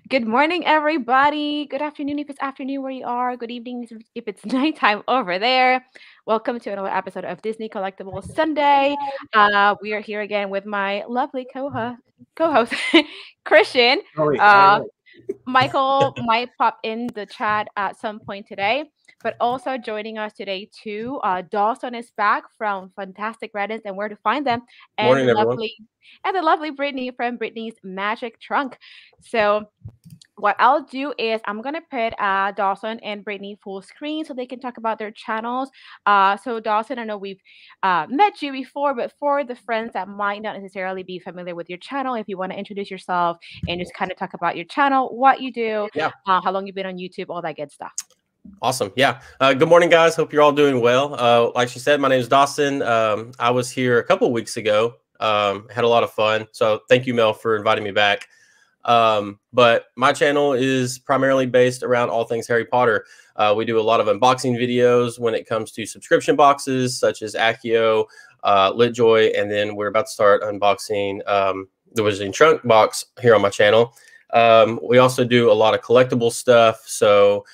Good morning, everybody. Good afternoon if it's afternoon where you are. Good evening if it's nighttime over there. Welcome to another episode of Disney Collectibles Sunday. We are here again with my lovely co-host Christian. Oh, wait, Uh, Michael might pop in the chat at some point today, but also joining us today too. Dawson is back from Fantastic Reddins and Where to Find Them, and Morning, everyone. the lovely Brittany from Brittany's Magic Trunk. So what I'll do is I'm gonna put Dawson and Brittany full screen so they can talk about their channels. So Dawson, I know we've met you before, but for the friends that might not necessarily be familiar with your channel, if you want to introduce yourself and just kind of talk about your channel, what you do, Yeah. how long you've been on YouTube, all that good stuff. Awesome. Yeah. Good morning, guys. Hope you're all doing well. Like she said, my name is Dawson. I was here a couple of weeks ago. Had a lot of fun. So thank you, Mel, for inviting me back. But my channel is primarily based around all things Harry Potter. We do a lot of unboxing videos when it comes to subscription boxes such as Accio, LitJoy, and then we're about to start unboxing the Wizarding Trunk box here on my channel. We also do a lot of collectible stuff. So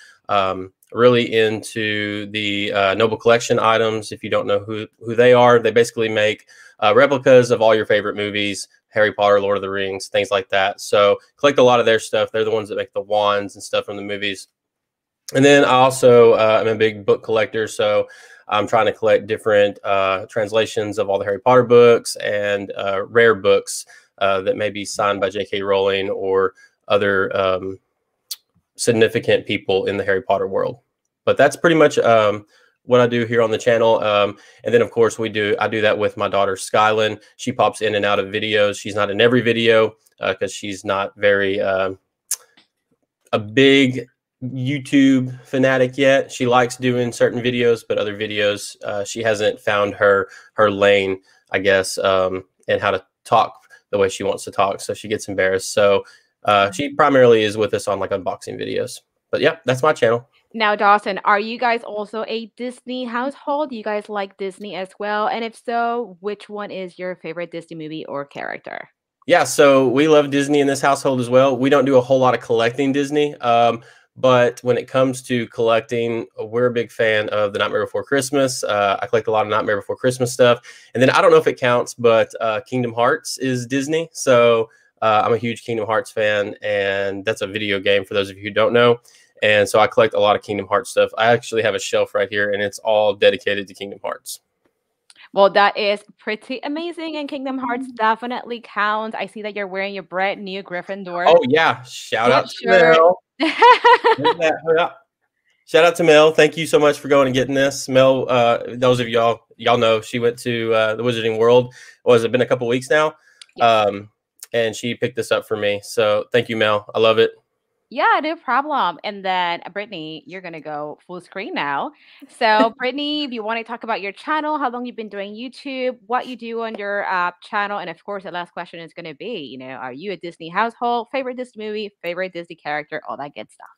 really into the Noble Collection items. If you don't know who they are, they basically make replicas of all your favorite movies, Harry Potter, Lord of the Rings, things like that. So collect a lot of their stuff. They're the ones that make the wands and stuff from the movies. And then I also am a big book collector. So I'm trying to collect different translations of all the Harry Potter books and rare books that may be signed by J.K. Rowling or other significant people in the Harry Potter world. But that's pretty much what I do here on the channel. And then, of course, I do that with my daughter, Skylin. She pops in and out of videos. She's not in every video because she's not very a big YouTube fanatic yet. She likes doing certain videos, but other videos, she hasn't found her lane, I guess, and how to talk the way she wants to talk. So she gets embarrassed. So she primarily is with us on like unboxing videos. But yeah, that's my channel. Now, Dawson, are you guys also a Disney household? Do you guys like Disney as well? And if so, which one is your favorite Disney movie or character? Yeah, so we love Disney in this household as well. We don't do a whole lot of collecting Disney, but when it comes to collecting, we're a big fan of The Nightmare Before Christmas. I collect a lot of Nightmare Before Christmas stuff. And then I don't know if it counts, but Kingdom Hearts is Disney. So I'm a huge Kingdom Hearts fan, and that's a video game for those of you who don't know. And so I collect a lot of Kingdom Hearts stuff. I actually have a shelf right here, and it's all dedicated to Kingdom Hearts. Well, that is pretty amazing, and Kingdom Hearts definitely counts. I see that you're wearing your brand new Gryffindor. Oh, yeah. Shout out to Mel. Shout out to Mel. Thank you so much for going and getting this. Mel, those of y'all know, she went to the Wizarding World. Has it been a couple weeks now? Yes. And she picked this up for me. So thank you, Mel. I love it. Yeah, no problem. And then Brittany, you're gonna go full screen now. So Brittany, if you want to talk about your channel, how long you've been doing YouTube, what you do on your channel, and of course the last question is gonna be, are you a Disney household, favorite Disney movie, favorite Disney character, all that good stuff.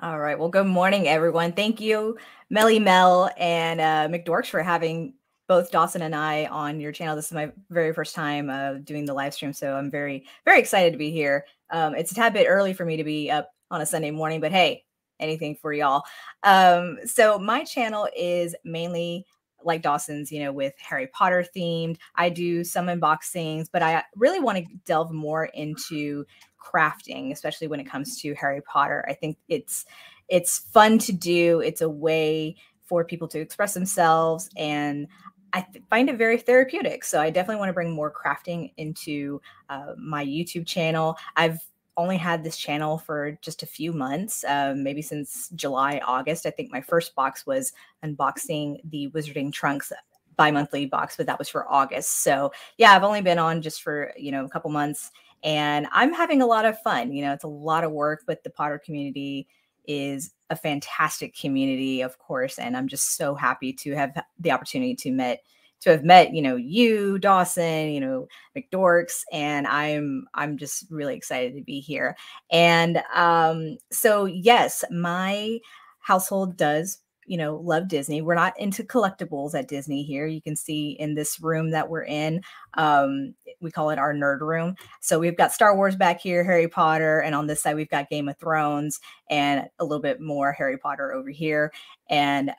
All right. Well, good morning, everyone. Thank you, Melly Mel and McDorks for having both Dawson and I on your channel. This is my very first time doing the live stream, so I'm very, very excited to be here. It's a tad bit early for me to be up on a Sunday morning, but hey, anything for y'all. So my channel is mainly like Dawson's, with Harry Potter themed. I do some unboxings, but I really want to delve more into crafting, especially when it comes to Harry Potter. I think it's fun to do. It's a way for people to express themselves, and I find it very therapeutic. So I definitely want to bring more crafting into my YouTube channel. I've only had this channel for just a few months, maybe since July, August. I think my first box was unboxing the Wizarding Trunks bi-monthly box, but that was for August. So yeah, I've only been on just for, a couple months, and I'm having a lot of fun. It's a lot of work, but the Potter community is a fantastic community, of course. And I'm just so happy to have the opportunity to have met, you, Dawson, McDorks, and I'm just really excited to be here. And so yes, my household does, love Disney. We're not into collectibles at Disney here. You can see in this room that we're in, we call it our nerd room. So we've got Star Wars back here, Harry Potter, and on this side we've got Game of Thrones and a little bit more Harry Potter over here. And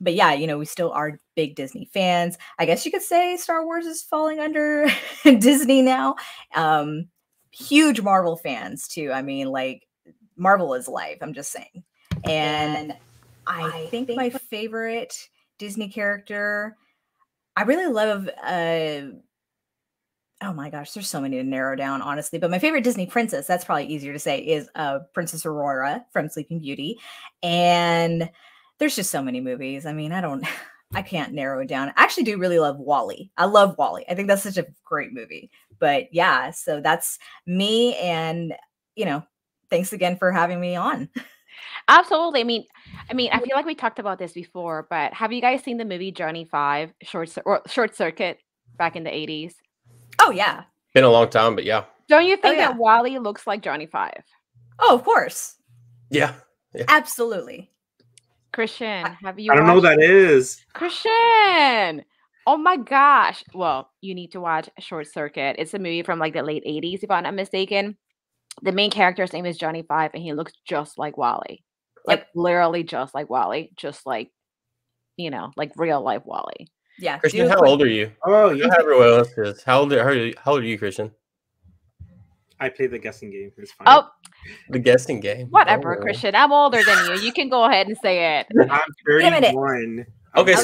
but yeah, we still are big Disney fans. I guess you could say Star Wars is falling under Disney now. Huge Marvel fans too. I mean, like, Marvel is life. I'm just saying. And I think my favorite Disney character, I really love, oh my gosh, there's so many to narrow down, honestly. But my favorite Disney princess, that's probably easier to say, is Princess Aurora from Sleeping Beauty. And there's just so many movies. I mean, I can't narrow it down. I actually do really love WALL-E. I love WALL-E. I think that's such a great movie. But yeah, so that's me. And, thanks again for having me on. Absolutely. I mean, I feel like we talked about this before, but have you guys seen the movie Johnny 5, Short Circuit, back in the 80s? Oh, yeah. Been a long time, but yeah. Don't you think that WALL-E looks like Johnny 5? Oh, of course. Yeah. Absolutely. Christian, have you I don't know who that is. Christian! Oh my gosh. Well, you need to watch Short Circuit. It's a movie from like the late 80s, if I'm not mistaken. The main character's name is Johnny 5, and he looks just like WALL-E. Like, literally just like WALL-E. Just like, like real life WALL-E. Yeah. Christian, how old are you? Oh, yeah. Everyone else is. How old are you, Christian? I play the guessing game. It's fine. Oh, the guessing game. Whatever, Christian. I'm older than you. You can go ahead and say it. I'm 31. Okay,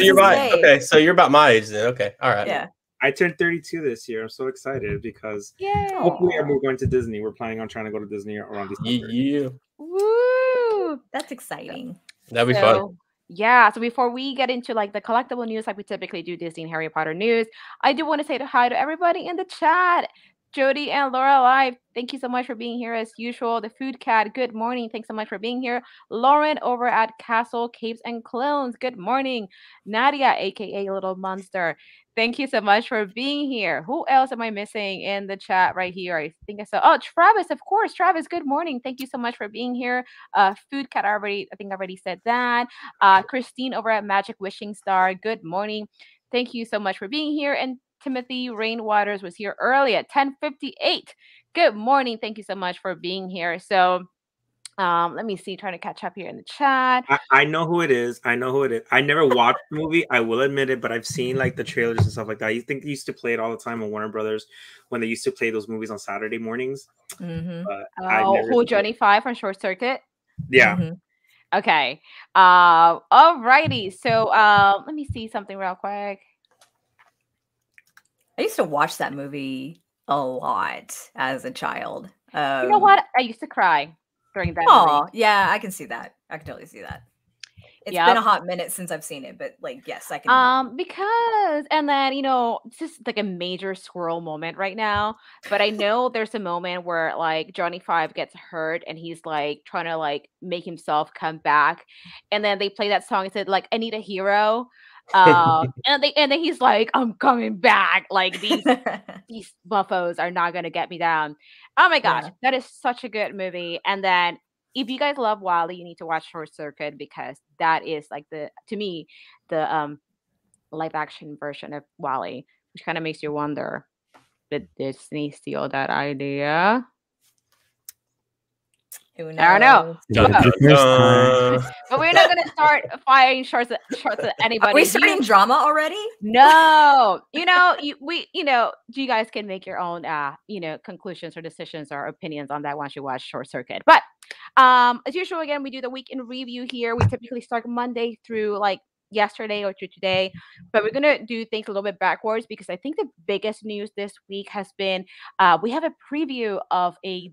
so you're about my age then. Okay, all right. Yeah. I turned 32 this year. I'm so excited because hopefully we're going to Disney. We're planning on trying to go to Disney around December. Yeah. Woo! That's exciting. That'd be fun. Yeah, so before we get into like the collectible news like we typically do, Disney and Harry Potter news, I do want to say hi to everybody in the chat. Jody and Laura Live, thank you so much for being here as usual. The Food Cat, good morning. Thanks so much for being here. Lauren over at Castle Capes and Clones, good morning. Nadia, aka Little Monster, thank you so much for being here. Who else am I missing in the chat right here? I think I saw. Oh, Travis, of course. Travis, good morning. Thank you so much for being here. Food Cat, I think I already said that. Christine over at Magic Wishing Star, good morning. Thank you so much for being here. And Timothy Rainwaters was here early at 10:58. Good morning. Thank you so much for being here. So let me see, trying to catch up here in the chat. I know who it is. I never watched the movie, I will admit it, but I've seen like the trailers and stuff like that. I think they used to play it all the time on Warner Brothers when they used to play those movies on Saturday mornings. Who, Johnny 5 from Short Circuit? Yeah. Mm-hmm. Okay. Alrighty. So let me see something real quick. I used to watch that movie a lot as a child. You know what? I used to cry during that movie. Yeah, I can see that. I can totally see that. It's been a hot minute since I've seen it, but like, yes, I can. Because, and then, it's just like a major squirrel moment right now. But I know there's a moment where like Johnny 5 gets hurt and he's like trying to like make himself come back. And then they play that song and said like, I need a hero. And then he's like, I'm coming back. Like these buffos are not gonna get me down. Oh my gosh, that is such a good movie. And then if you guys love WALL-E, you need to watch Short Circuit because that is like the live action version of WALL-E, which kind of makes you wonder, did Disney steal that idea? I don't know. But we're not gonna start firing shorts at anybody. Are we starting drama already? No. You guys can make your own conclusions or decisions or opinions on that once you watch Short Circuit. But as usual, again, we do the week in review here. We typically start Monday through like yesterday or to today, but we're gonna do things a little bit backwards because I think the biggest news this week has been we have a preview of a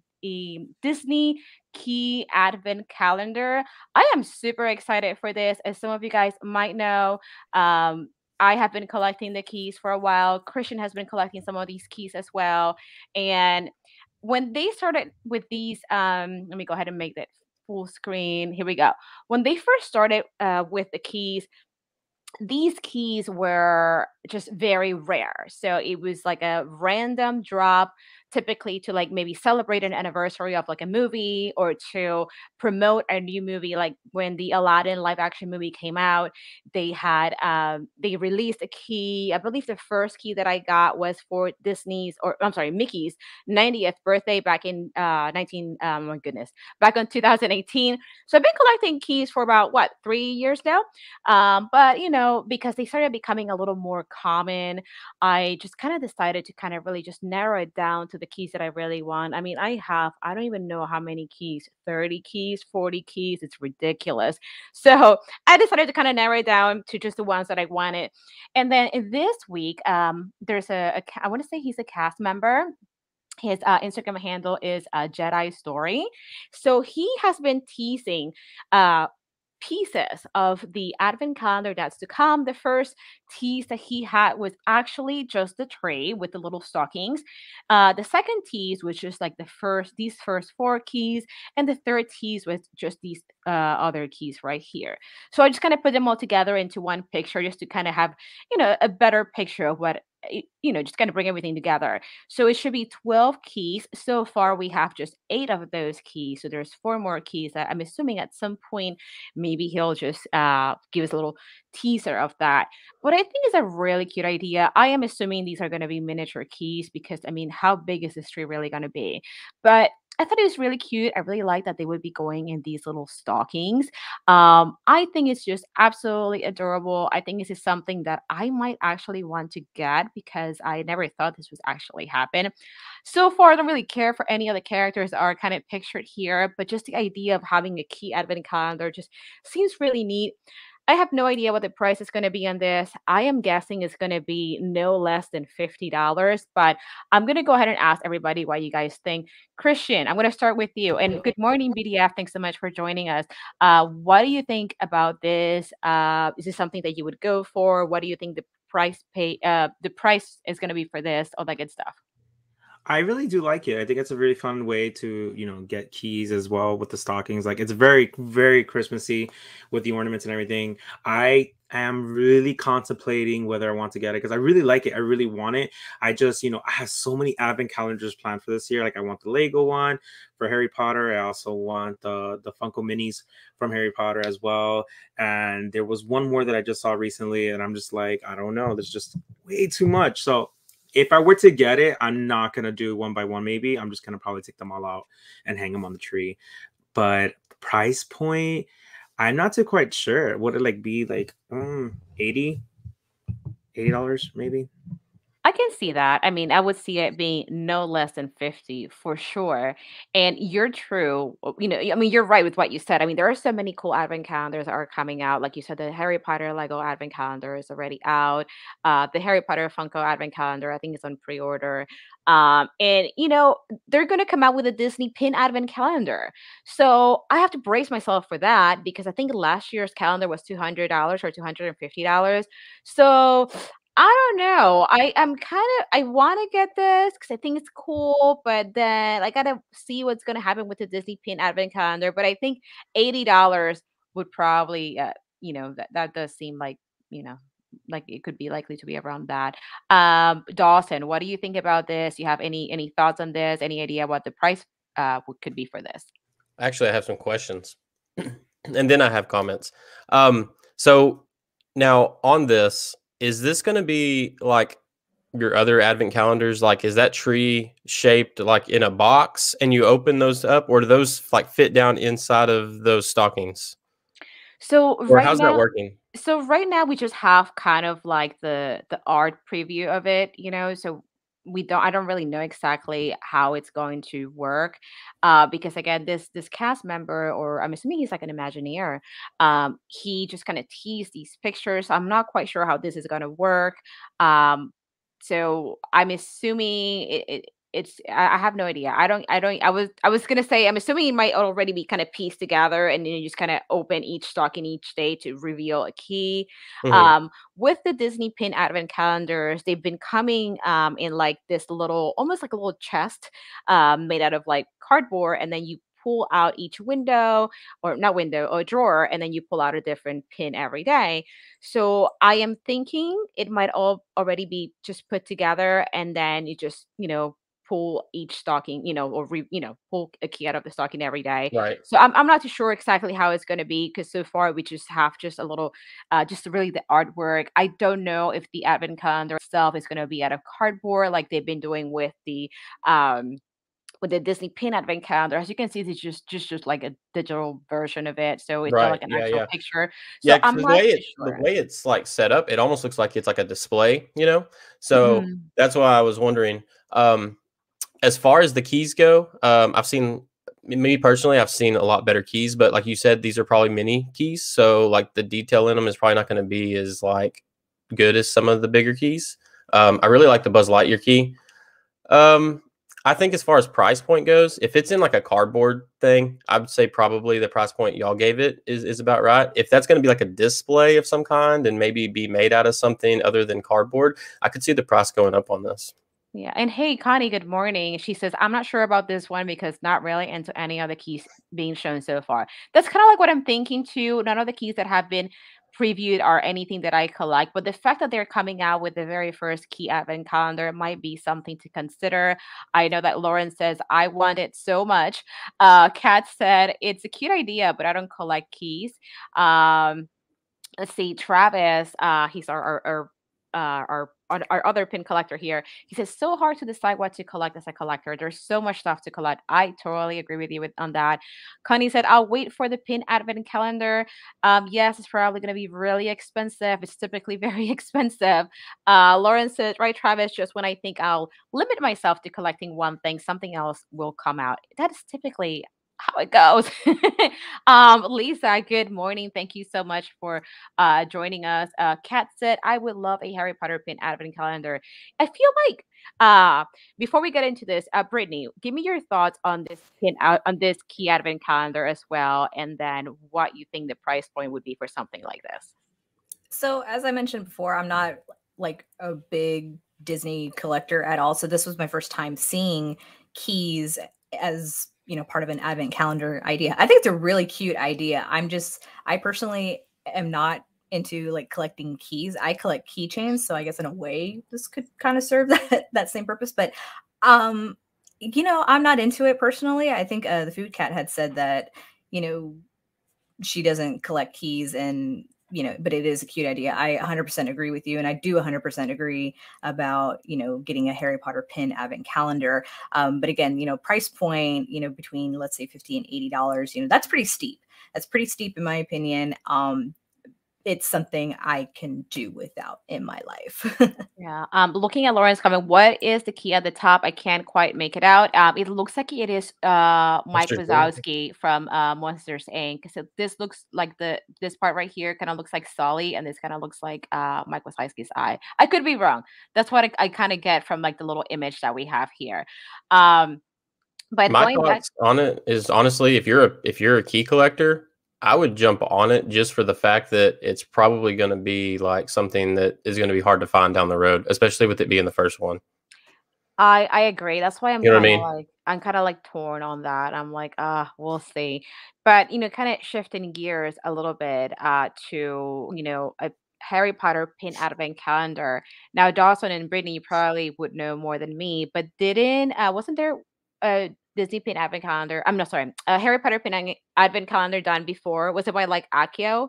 Disney Key Advent Calendar. I am super excited for this. As some of you guys might know, I have been collecting the keys for a while. Christian has been collecting some of these keys as well. And when they started with these, let me go ahead and make that full screen. Here we go. When they first started with the keys, these keys were just very rare. So it was like a random drop typically to like maybe celebrate an anniversary of like a movie or to promote a new movie. Like when the Aladdin live action movie came out, they released a key. I believe the first key that I got was for Disney's, or I'm sorry, Mickey's 90th birthday back in 19 my goodness, back in 2018. So I've been collecting keys for about what, 3 years now. But you know, because they started becoming a little more common, I just kind of decided to kind of really just narrow it down to the keys that I really want. I mean, I don't even know how many keys, 30 keys, 40 keys. It's ridiculous. So I decided to kind of narrow it down to just the ones that I wanted. And then this week, there's I want to say he's a cast member. His Instagram handle is Jedi Story. So he has been teasing uh, pieces of the advent calendar that's to come. The first tease that he had was actually just the tray with the little stockings. The second tease was just like these first four keys, and the third tease was just these other keys right here. So I just kind of put them all together into one picture just to kind of have, you know, a better picture of what you know, just kind of bring everything together. So it should be 12 keys. So far we have just 8 of those keys, so there's 4 more keys that I'm assuming at some point maybe he'll just give us a little teaser of that. But I think it's a really cute idea. I am assuming these are going to be miniature keys because I mean, how big is this tree really going to be? But I thought it was really cute. I really like that they would be going in these little stockings. I think it's just absolutely adorable. I think this is something that I might actually want to get because I never thought this was actually happen. So far, I don't really care for any of the characters that are kind of pictured here, but just the idea of having a key advent calendar just seems really neat. I have no idea what the price is going to be on this. I am guessing it's going to be no less than $50, but I'm going to go ahead and ask everybody what you guys think. Christian, I'm going to start with you. And good morning, BDF. Thanks so much for joining us. What do you think about this? Is this something that you would go for? What do you think the price is going to be for this? All that good stuff. I really do like it. I think it's a really fun way to, you know, get keys as well with the stockings. Like it's very, very Christmassy with the ornaments and everything. I am really contemplating whether I want to get it because I really like it. I really want it. I just, you know, I have so many advent calendars planned for this year. Like I want the Lego one for Harry Potter. I also want the Funko Minis from Harry Potter as well. And there was one more that I just saw recently, and I'm just like, I don't know. There's just way too much. So if I were to get it, I'm not going to do one by one, maybe. I'm just going to probably take them all out and hang them on the tree. But price point, I'm not too quite sure. Would it like be like $80 maybe? I can see that. I mean, I would see it being no less than 50 for sure. And you're true. You know, I mean, you're right with what you said. I mean, there are so many cool advent calendars that are coming out. Like you said, the Harry Potter Lego advent calendar is already out. The Harry Potter Funko advent calendar, I think, is on pre-order. And you know, they're gonna come out with a Disney pin advent calendar. So I have to brace myself for that because I think last year's calendar was $200 or $250. So I don't know. I'm kind of I want to get this because I think it's cool, but then I gotta see what's gonna happen with the Disney Pin Advent Calendar. But I think $80 would probably, you know, that does seem like, you know, like it could be likely to be around that. Dawson, what do you think about this? You have any thoughts on this? Any idea what the price could be for this? Actually, I have some questions, and then I have comments. So now on this, is this going to be like your other advent calendars? Like, is that tree shaped like in a box and you open those up, or do those like fit down inside of those stockings? So Or right how's that now, working? so right now we just have kind of like the art preview of it, you know. So I don't really know exactly how it's going to work, because again, this cast member, or I'm assuming he's like an Imagineer, he just kind of teased these pictures. I'm not quite sure how this is going to work. Um, so I'm assuming I have no idea. I was gonna say I'm assuming it might already be kind of pieced together and then you just kind of open each stock in each day to reveal a key. Hmm. With the Disney pin advent calendars, they've been coming in like this little, almost like a little chest made out of like cardboard, and then you pull out each window, or not window, or drawer, and then you pull out a different pin every day. So I am thinking it might all already be just put together, and then you just, you know, pull each stocking, or pull a key out of the stocking every day. Right. So I'm not too sure exactly how it's going to be, because so far we just have just a little, just really the artwork. I don't know if the advent calendar itself is going to be out of cardboard like they've been doing um with the Disney pin advent calendar. As you can see, it's just like a digital version of it, so it's not Right. like an Yeah. actual Yeah. picture. So Yeah. I'm Because not too the sure. way it's like set up, it almost looks like it's like a display, So Mhm. that's why I was wondering. As far as the keys go, I've seen me personally, I've seen a lot better keys, but like you said, these are probably mini keys, so like the detail in them is probably not going to be as like good as some of the bigger keys. I really like the Buzz Lightyear key. Um, I think as far as price point goes, if it's in like a cardboard thing, I would say probably the price point y'all gave it is about right. If that's going to be like a display of some kind and maybe be made out of something other than cardboard, I could see the price going up on this. Yeah. And hey, Connie, good morning. She says, I'm not sure about this one because not really into any other keys being shown so far. That's kind of like what I'm thinking too. None of the keys that have been previewed are anything that I collect, but the fact that they're coming out with the very first key advent calendar might be something to consider. I know that Lauren says, I want it so much. Kat said, it's a cute idea, but I don't collect keys. Um, let's see, Travis, he's our other pin collector here. He says, so hard to decide what to collect as a collector. There's so much stuff to collect. I totally agree with you on that. Connie said, I'll wait for the pin advent calendar. Yes, it's probably going to be really expensive. It's typically very expensive. Lauren says, right, Travis, just when I think I'll limit myself to collecting one thing, something else will come out. That is typically how it goes. Lisa, good morning. Thank you so much for joining us. Kat said, I would love a Harry Potter pin advent calendar. I feel like before we get into this, Brittany, give me your thoughts on this pin out on this key advent calendar as well, and then what you think the price point would be for something like this. So as I mentioned before, I'm not like a big Disney collector at all. So this was my first time seeing keys as, part of an advent calendar idea. I think it's a really cute idea. I personally am not into like collecting keys. I collect keychains. So I guess in a way this could kind of serve that same purpose. But I'm not into it personally. I think the Food Cat had said that, she doesn't collect keys and but it is a cute idea. I 100% agree with you. And I do 100% agree about, getting a Harry Potter pin advent calendar. But again, price point, between let's say $50 and $80, that's pretty steep. That's pretty steep in my opinion. It's something I can do without in my life. Yeah. Looking at Lauren's comment, what is the key at the top? I can't quite make it out. It looks like it is Mike Monsters, Inc. Wazowski from Monsters Inc. So this looks like this part right here kind of looks like Sully, and this kind of looks like Mike Wazowski's eye. I could be wrong. That's what I kind of get from like the little image that we have here. But My going back, thoughts on it is honestly, if you're a key collector, I would jump on it just for the fact that it's probably going to be like something that is going to be hard to find down the road, especially with it being the first one. I agree. That's why You know what I mean? I'm kind of like torn on that. I'm like, we'll see. But kind of shifting gears a little bit to, a Harry Potter pin advent calendar. Now Dawson and Brittany probably would know more than me, but didn't wasn't there a Disney pin advent calendar? I'm no sorry, a Harry Potter pin advent calendar done before? Was it by like Akio?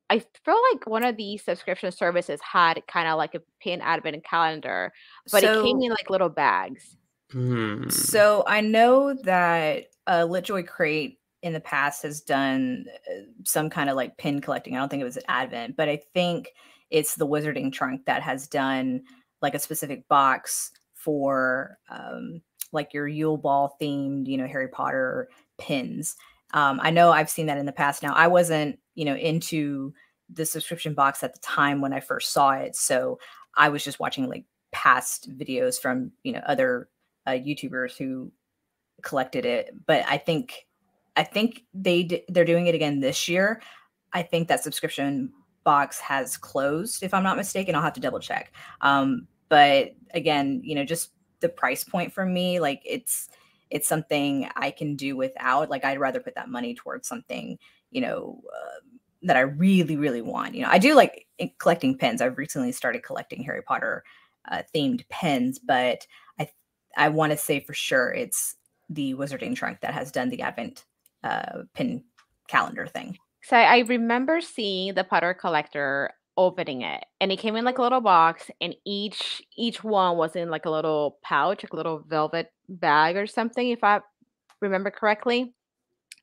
I feel like one of these subscription services had kind of like a pin advent calendar, but it came So in like little bags. So I know that LitJoy Crate in the past has done some kind of like pin collecting. I don't think it was an Advent, but I think it's the Wizarding Trunk that has done like a specific box for like your Yule Ball themed, Harry Potter pins. I know I've seen that in the past. Now I wasn't, into the subscription box at the time when I first saw it, so I was just watching like past videos from other YouTubers who collected it. But I think they're doing it again this year. I think that subscription box has closed, if I'm not mistaken. I'll have to double check. But again, just the price point for me, like it's something I can do without. Like I'd rather put that money towards something, that I really, really want. I do like collecting pins. I've recently started collecting Harry Potter themed pins, but I want to say for sure it's the Wizarding Trunk that has done the Advent pin calendar thing. So I remember seeing the Putter Collector opening it, and it came in like a little box, and each one was in like a little pouch, like a little velvet bag or something, if I remember correctly.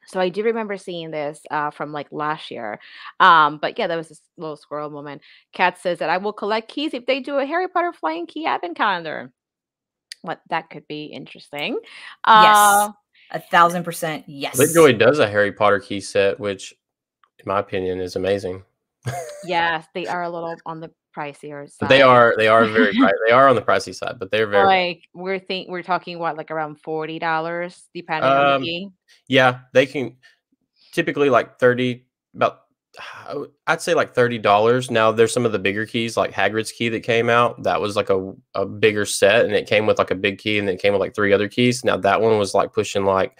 So I do remember seeing this from like last year. But yeah, that was this little squirrel moment. Kat says that I will collect keys if they do a Harry Potter flying key advent calendar. What that could be interesting. Yes, 1,000% yes. Bitjoy does a Harry Potter key set, which, in my opinion, is amazing. Yes, they are a little on the pricier side. But they are very they are on the pricey side, but they're very like we're talking what, like around $40 depending on the key. Yeah, they can typically like 30, about I'd say like $30. Now there's some of the bigger keys like Hagrid's key that came out. That was like a bigger set, and it came with like a big key, and it came with like 3 other keys. Now that one was like pushing like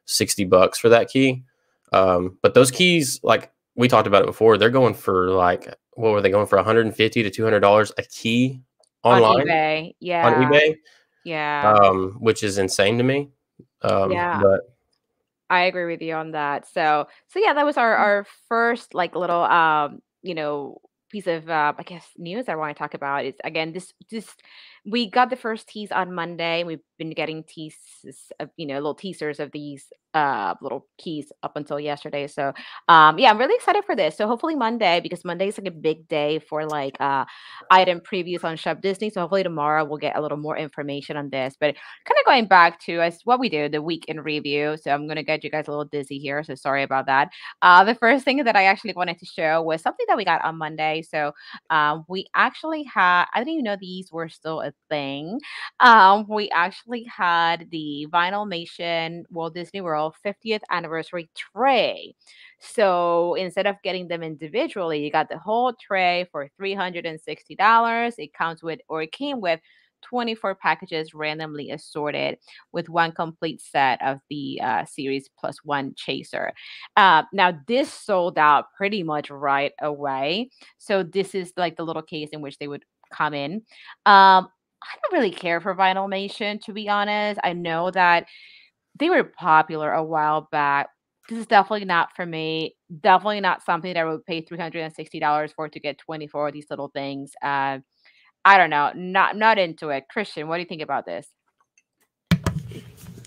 $60 for that key. But those keys, like we talked about it before, they're going for like, what were they going for? $150 to $200 a key online on eBay. Yeah. On eBay. Yeah. Which is insane to me. Yeah. But I agree with you on that. So yeah, that was our first like little piece of I guess news I want to talk about. Is again this we got the first tease on Monday. We've been getting teases of, little teasers of these little keys up until yesterday. So yeah, I'm really excited for this. So hopefully Monday, because Monday is like a big day for like item previews on Shop Disney. So hopefully tomorrow we'll get a little more information on this. But kind of going back to as what we do, the week in review. So I'm gonna get you guys a little dizzy here. So sorry about that. The first thing that I actually wanted to show was something that we got on Monday. So we actually had, I didn't even know these were still a thing. We actually had the Vinylmation Walt Disney World 50th anniversary tray. So instead of getting them individually, you got the whole tray for $360. It came with 24 packages randomly assorted with one complete set of the series plus one chaser. Now this sold out pretty much right away. So this is like the little case in which they would come in. I don't really care for Vinylmation, to be honest. I know that they were popular a while back. This is definitely not for me. Definitely not something that I would pay $360 for to get 24 of these little things. I don't know. Not into it. Christian, what do you think about this?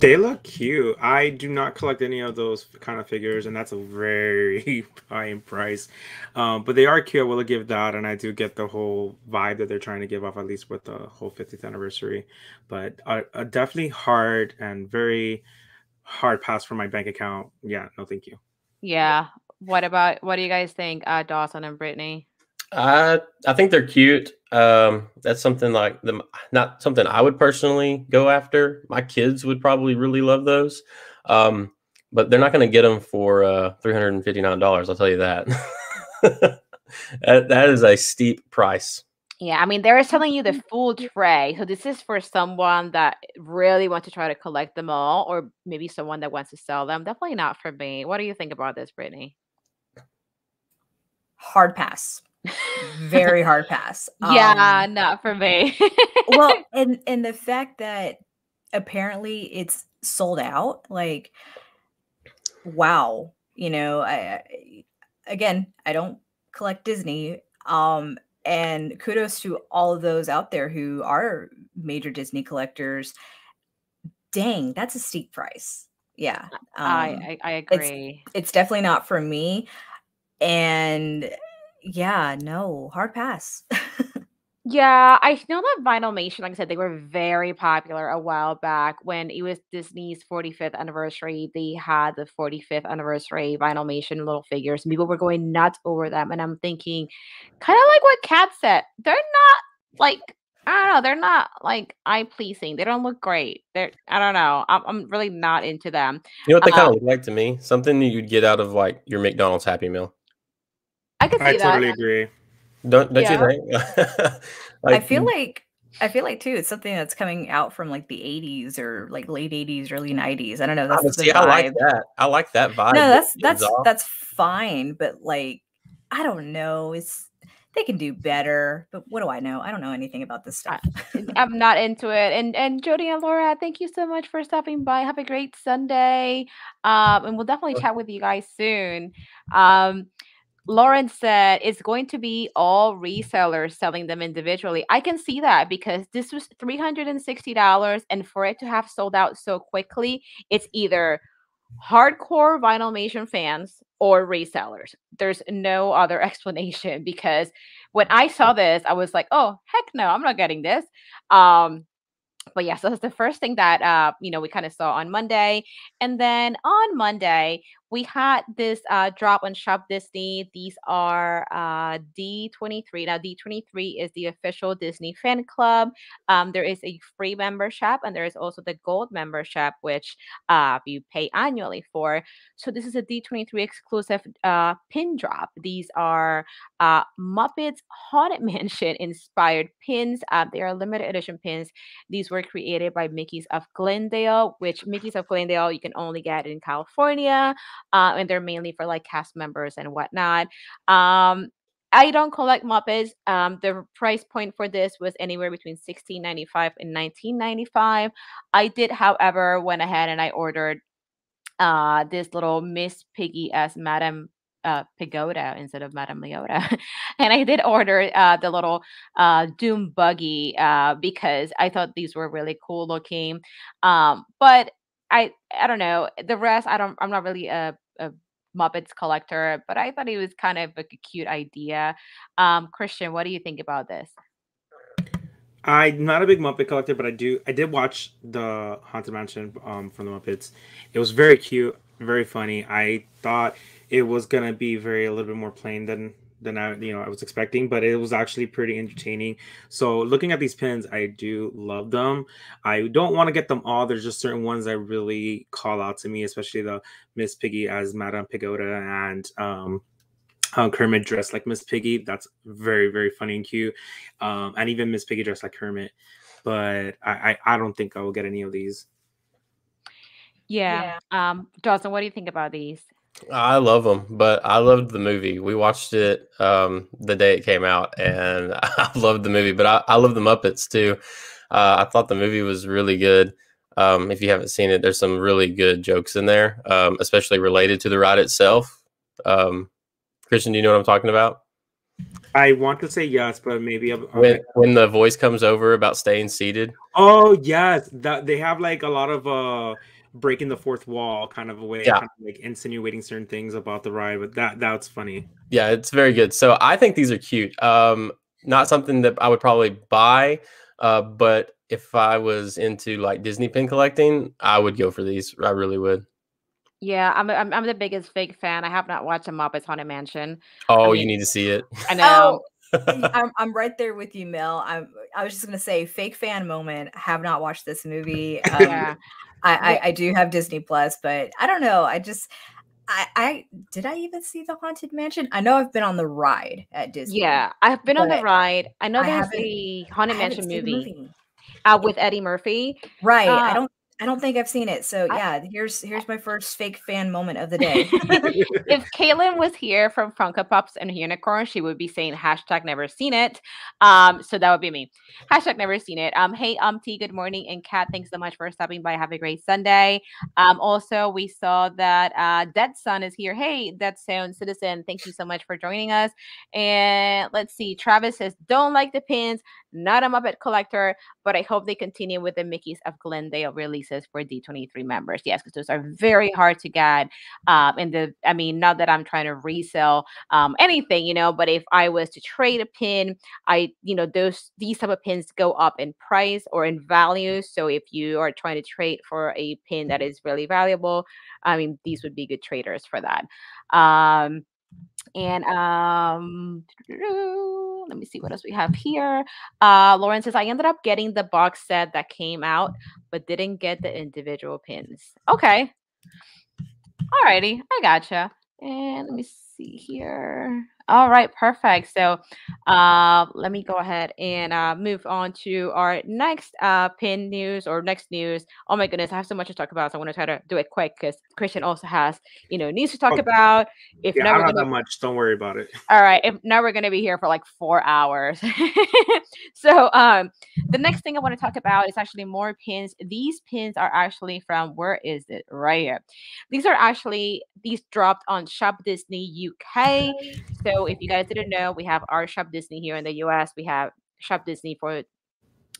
They look cute. I do not collect any of those kind of figures, and that's a very high in price. But they are cute. I will give that, and I do get the whole vibe that they're trying to give off, at least with the whole 50th anniversary. But a definitely hard and very hard pass for my bank account. Yeah, no, thank you. Yeah. What do you guys think, Dawson and Brittany? I think they're cute. That's something like not something I would personally go after. My kids would probably really love those. But they're not going to get them for $359. I'll tell you that. That is a steep price. Yeah, I mean, they're selling you the full tray. So this is for someone that really wants to try to collect them all, or maybe someone that wants to sell them. Definitely not for me. What do you think about this, Brittany? Hard pass. Very hard pass. Yeah, not for me. Well, and the fact that apparently it's sold out, like, wow. I don't collect Disney. And kudos to all of those out there who are major Disney collectors. Dang, that's a steep price. Yeah. I agree. It's definitely not for me. And yeah, no, hard pass. Yeah, I know that Vinylmation, like I said, they were very popular a while back when it was Disney's 45th anniversary. They had the 45th anniversary Vinylmation little figures, and people were going nuts over them. And I'm thinking, kind of like what Kat said, they're not like, I don't know, they're not like eye pleasing. They don't look great. I don't know. I'm really not into them. You know what they kind of look like to me? Something that you'd get out of like your McDonald's Happy Meal. I could see that. I totally agree. Don't you think? I feel like too, it's something that's coming out from like the 80s or like late 80s, early 90s. I don't know. That's the vibe. I like that. I like that vibe. No, that's fine, but like, I don't know. they can do better. But what do I know? I don't know anything about this stuff. I'm not into it. And Jody and Laura, thank you so much for stopping by. Have a great Sunday. And we'll definitely chat with you guys soon. Lauren said it's going to be all resellers selling them individually. I can see that because this was $360, and for it to have sold out so quickly, it's either hardcore Vinylmation fans or resellers. There's no other explanation because when I saw this, I was like, oh, heck no, I'm not getting this. But yeah, so that's the first thing that we kind of saw on Monday. And then on Monday, we had this drop on Shop Disney. These are D23. Now, D23 is the official Disney fan club. There is a free membership, and there is also the gold membership, which you pay annually for. So this is a D23 exclusive pin drop. These are Muppets Haunted Mansion inspired pins. They are limited edition pins. These were created by Mickey's of Glendale, which Mickey's of Glendale you can only get in California, and they're mainly for like cast members and whatnot. I don't collect Muppets. The price point for this was anywhere between $16.95 and $19.95. I did, however, went ahead and I ordered this little Miss Piggy as Madame Pagoda instead of Madame Leota. And I did order the little Doom buggy because I thought these were really cool looking. But I don't know. The rest, I'm not really a Muppets collector, but I thought it was kind of like a cute idea. Christian, what do you think about this? I'm not a big Muppet collector, but I did watch the Haunted Mansion from the Muppets. It was very cute, very funny. I thought it was gonna be a little bit more plain than I was expecting, but it was actually pretty entertaining. So looking at these pins, I do love them. I don't want to get them all. There's just certain ones that really call out to me, especially the Miss Piggy as Madame Pagoda and Kermit dressed like Miss Piggy. That's very, very funny and cute. And even Miss Piggy dressed like Kermit. But I don't think I will get any of these. Yeah. Dawson, what do you think about these? I love them, but I loved the movie. We watched it the day it came out, and I loved the movie. But I love the Muppets too. I thought the movie was really good. If you haven't seen it, there's some really good jokes in there, especially related to the ride itself. Christian, do you know what I'm talking about? I want to say yes, but maybe when the voice comes over about staying seated. Oh yes, that they have like a lot of breaking the fourth wall kind of a way, kind of like insinuating certain things about the ride. But that's funny. Yeah, it's very good. So I think these are cute. Not something that I would probably buy, but if I was into like Disney pin collecting, I would go for these. I really would. Yeah, I'm the biggest fake fan. I have not watched a Muppets Haunted Mansion. Oh, you need to see it. I know. I'm right there with you, Mel. I was just gonna say, fake fan moment. Have not watched this movie. Yeah. I do have Disney Plus, but I don't know. I did I even see the Haunted Mansion? I know I've been on the ride at Disney. Yeah, I've been on the ride. I know there's a Haunted Mansion movie with Eddie Murphy. Right. I don't think I've seen it. So yeah, here's my first fake fan moment of the day. If Caitlin was here from Funko Pops and Unicorn, she would be saying #never seen it. So that would be me. #never seen it. Hey, T, good morning. And Kat, thanks so much for stopping by. Have a great Sunday. Also, we saw that Dead Sun is here. Hey, Dead Sun Citizen, thank you so much for joining us. And let's see. Travis says, don't like the pins, not a Muppet collector, but I hope they continue with the Mickey's of Glendale releases for D23 members. Yes, because those are very hard to get. Not that I'm trying to resell anything, but if I was to trade a pin, these type of pins go up in price or in value. So if you are trying to trade for a pin that is really valuable, these would be good traders for that. Let me see what else we have here. Lauren says, I ended up getting the box set that came out, but didn't get the individual pins. Okay. Alrighty, I gotcha. And let me see here. All right, perfect. So let me go ahead and move on to our next pin news or next news. Oh my goodness, I have so much to talk about. So I want to try to do it quick because Christian also has, news to talk Oh, about. If yeah, not, I we're don't have gonna that much. Don't worry about it. all right. If now we're gonna be here for like 4 hours. So the next thing I want to talk about is actually more pins. These pins are actually from where is it? Right here. These dropped on Shop Disney UK. So if you guys didn't know, we have our Shop Disney here in the US. We have Shop Disney for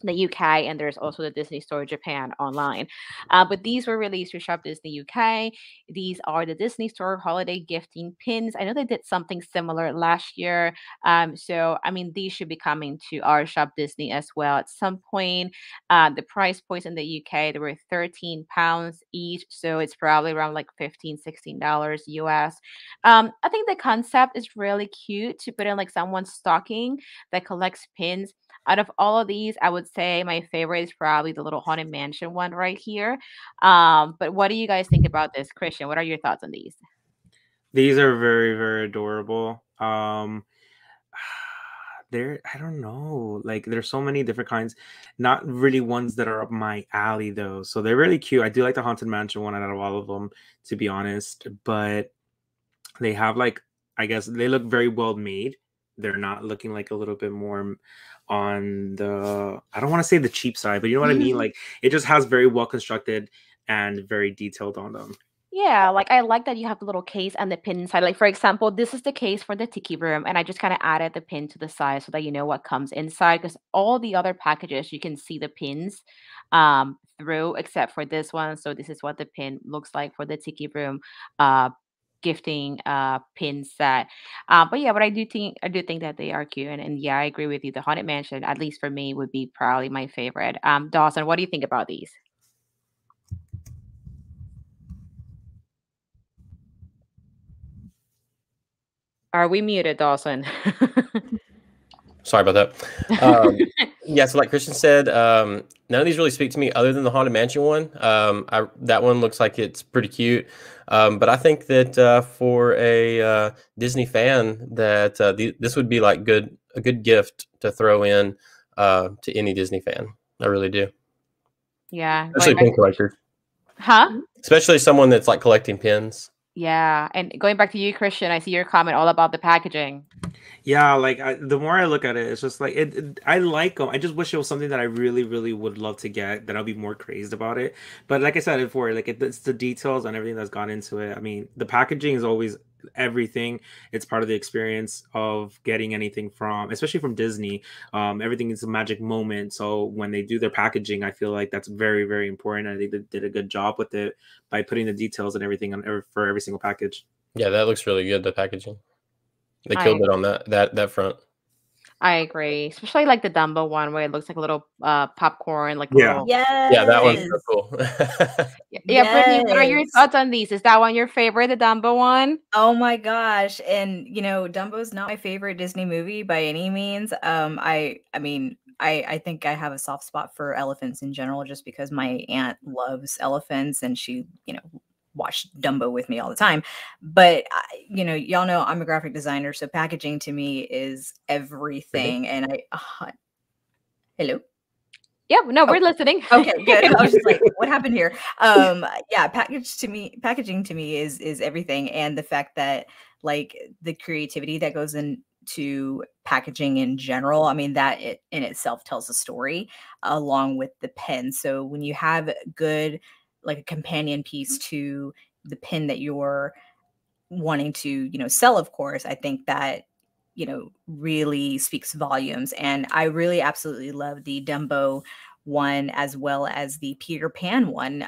the UK, and there's also the Disney Store Japan online. But these were released through Shop Disney UK. These are the Disney Store holiday gifting pins. I know they did something similar last year. So I mean, these should be coming to our Shop Disney as well at some point. The price points in the UK, they were £13 each, so it's probably around like $15, $16 US. I think the concept is really cute to put in like someone's stocking that collects pins. Out of all of these, I would say my favorite is probably the little Haunted Mansion one right here. But what do you guys think about this, Christian? What are your thoughts on these? These are very, very adorable. I don't know. Like, there's so many different kinds. Not really ones that are up my alley though. So they're really cute. I do like the Haunted Mansion one out of all of them, to be honest. But they have like, I guess they look very well made. They're not looking like a little bit more on the, I don't want to say the cheap side, but you know what I mean? Like, it just has very well constructed and very detailed on them. Yeah, like I like that you have the little case and the pin inside. Like for example, this is the case for the tiki room, and I just kind of added the pin to the side so that you know what comes inside. Because all the other packages you can see the pins through, except for this one. So this is what the pin looks like for the tiki room gifting pin set. But yeah, but I do think that they are cute, and yeah, I agree with you. The Haunted Mansion, at least for me, would be probably my favorite. Dawson, what do you think about these? Are we muted, Dawson? Sorry about that. Yeah, so like Christian said, none of these really speak to me other than the Haunted Mansion one. That one looks like it's pretty cute. But I think that for a Disney fan, that this would be like a good gift to throw in to any Disney fan. I really do. Yeah, Especially pin collectors. huh? Especially someone that's like collecting pins. Yeah, and going back to you, Christian, I see your comment all about the packaging. Yeah, like the more I look at it, it's just like I like them. I just wish it was something that I really, really would love to get. That I'll be more crazed about it. But like I said before, like it's the details and everything that's gone into it. I mean, the packaging is always everything. It's part of the experience of getting anything from, especially from Disney. Everything is a magic moment. So when they do their packaging, I feel like that's very, very important. I think they did a good job with it by putting the details and everything on for every single package. Yeah, that looks really good. The packaging. They I killed it on that front. I agree, especially like the Dumbo one where it looks like a little popcorn, like a Yeah. little. Yeah, that one's Yes. so cool. Yeah, Brittany, what are your Yes. thoughts on these? Is that one your favorite, the Dumbo one? Oh my gosh. And Dumbo's not my favorite Disney movie by any means. I mean, I think I have a soft spot for elephants in general just because my aunt loves elephants and she, watched Dumbo with me all the time. But y'all know I'm a graphic designer, so packaging to me is everything. And hello. Yeah, no, Oh, we're listening. okay, good. I was just like, what happened here? Yeah, packaging to me is everything. And the fact that like the creativity that goes into packaging in general, I mean, that it in itself tells a story along with the pen. So when you have good, like a companion piece to the pen that you're wanting to, sell, of course, I think that really speaks volumes. And I really absolutely love the Dumbo one as well as the Peter Pan one,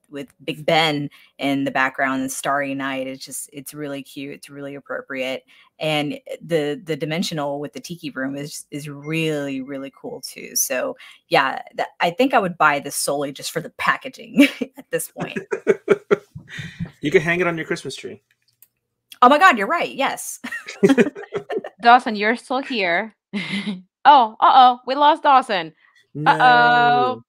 with Big Ben in the background and Starry Night. It's really cute. It's really appropriate. And the dimensional with the tiki room is really, really cool too. So yeah, I think I would buy this solely just for the packaging at this point. You can hang it on your Christmas tree. Oh my God, you're right. Yes. Dawson, you're still here. Oh, we lost Dawson. No.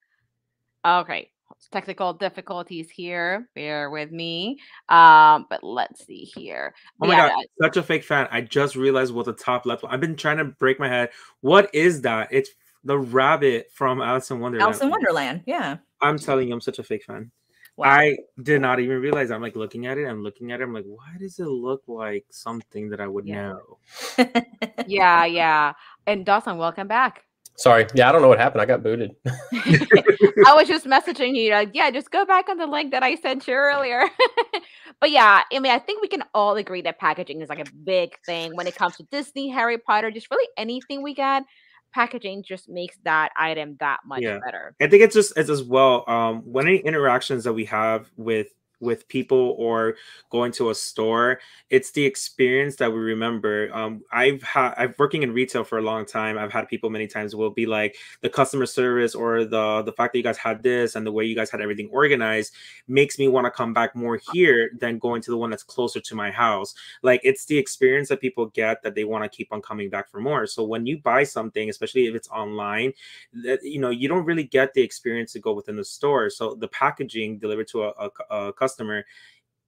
Okay. technical difficulties here. Bear with me. But let's see here. Oh But my yeah, god, such a fake fan. I just realized what the top left. I've been trying to break my head. What is that? It's the rabbit from Alice in Wonderland. Alice in Wonderland, yeah. I'm telling you, I'm such a fake fan. Wow. I did not even realize. I'm like looking at it. I'm looking at it. I'm like, why does it look like something that I would know? yeah. And Dawson, welcome back. Sorry. Yeah, I don't know what happened. I got booted. I was just messaging you like, yeah, just go back on the link that I sent you earlier. But yeah, I mean, I think we can all agree that packaging is like a big thing when it comes to Disney, Harry Potter, just really anything we get. Packaging just makes that item that much better. I think it's as well. When any interactions that we have with people or going to a store, it's the experience that we remember. I've working in retail for a long time. I've had people many times will be like, the customer service or the fact that you guys had this and the way you guys had everything organized makes me want to come back more here than going to the one that's closer to my house. Like, it's the experience that people get that they want to keep on coming back for more. So when you buy something, especially if it's online, that, you know, you don't really get the experience to go within the store. So the packaging delivered to a customer,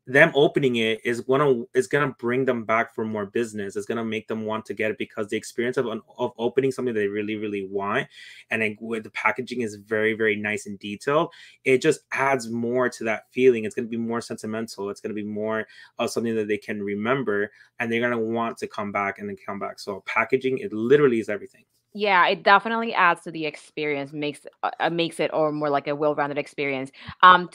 them opening it is gonna bring them back for more business. It's gonna make them want to get it because the experience of opening something they really, really want, and then with the packaging is very, very nice and detailed, it just adds more to that feeling. It's gonna be more sentimental. It's gonna be more of something that they can remember, and they're gonna want to come back and then come back. So packaging, it literally is everything. Yeah, it definitely adds to the experience, makes it or more like a well-rounded experience.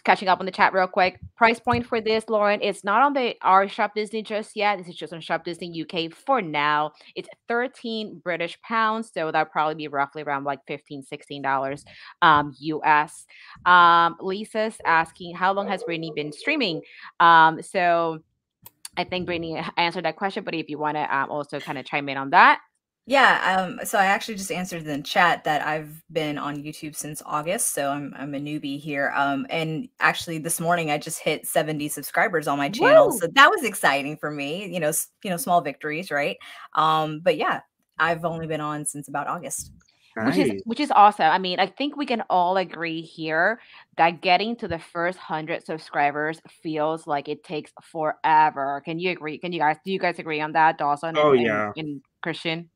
Catching up on the chat real quick. Price point for this, Lauren, it's not on our Shop Disney just yet. This is just on Shop Disney UK for now. It's 13 British pounds, so that'll probably be roughly around like $15-16 US. Lisa's asking, how long has Brittany been streaming? So I think Brittany answered that question, but if you want to also kind of chime in on that. Yeah, so I actually just answered in the chat that I've been on YouTube since August, so I'm a newbie here. And actually this morning I just hit 70 subscribers on my channel, Woo! so that was exciting for me. You know, small victories, right? But yeah, I've only been on since about August. Nice. Which is awesome. I mean, I think we can all agree here that getting to the first 100 subscribers feels like it takes forever. Can you agree? Do you guys agree on that, Dawson Oh and, yeah, and Christian?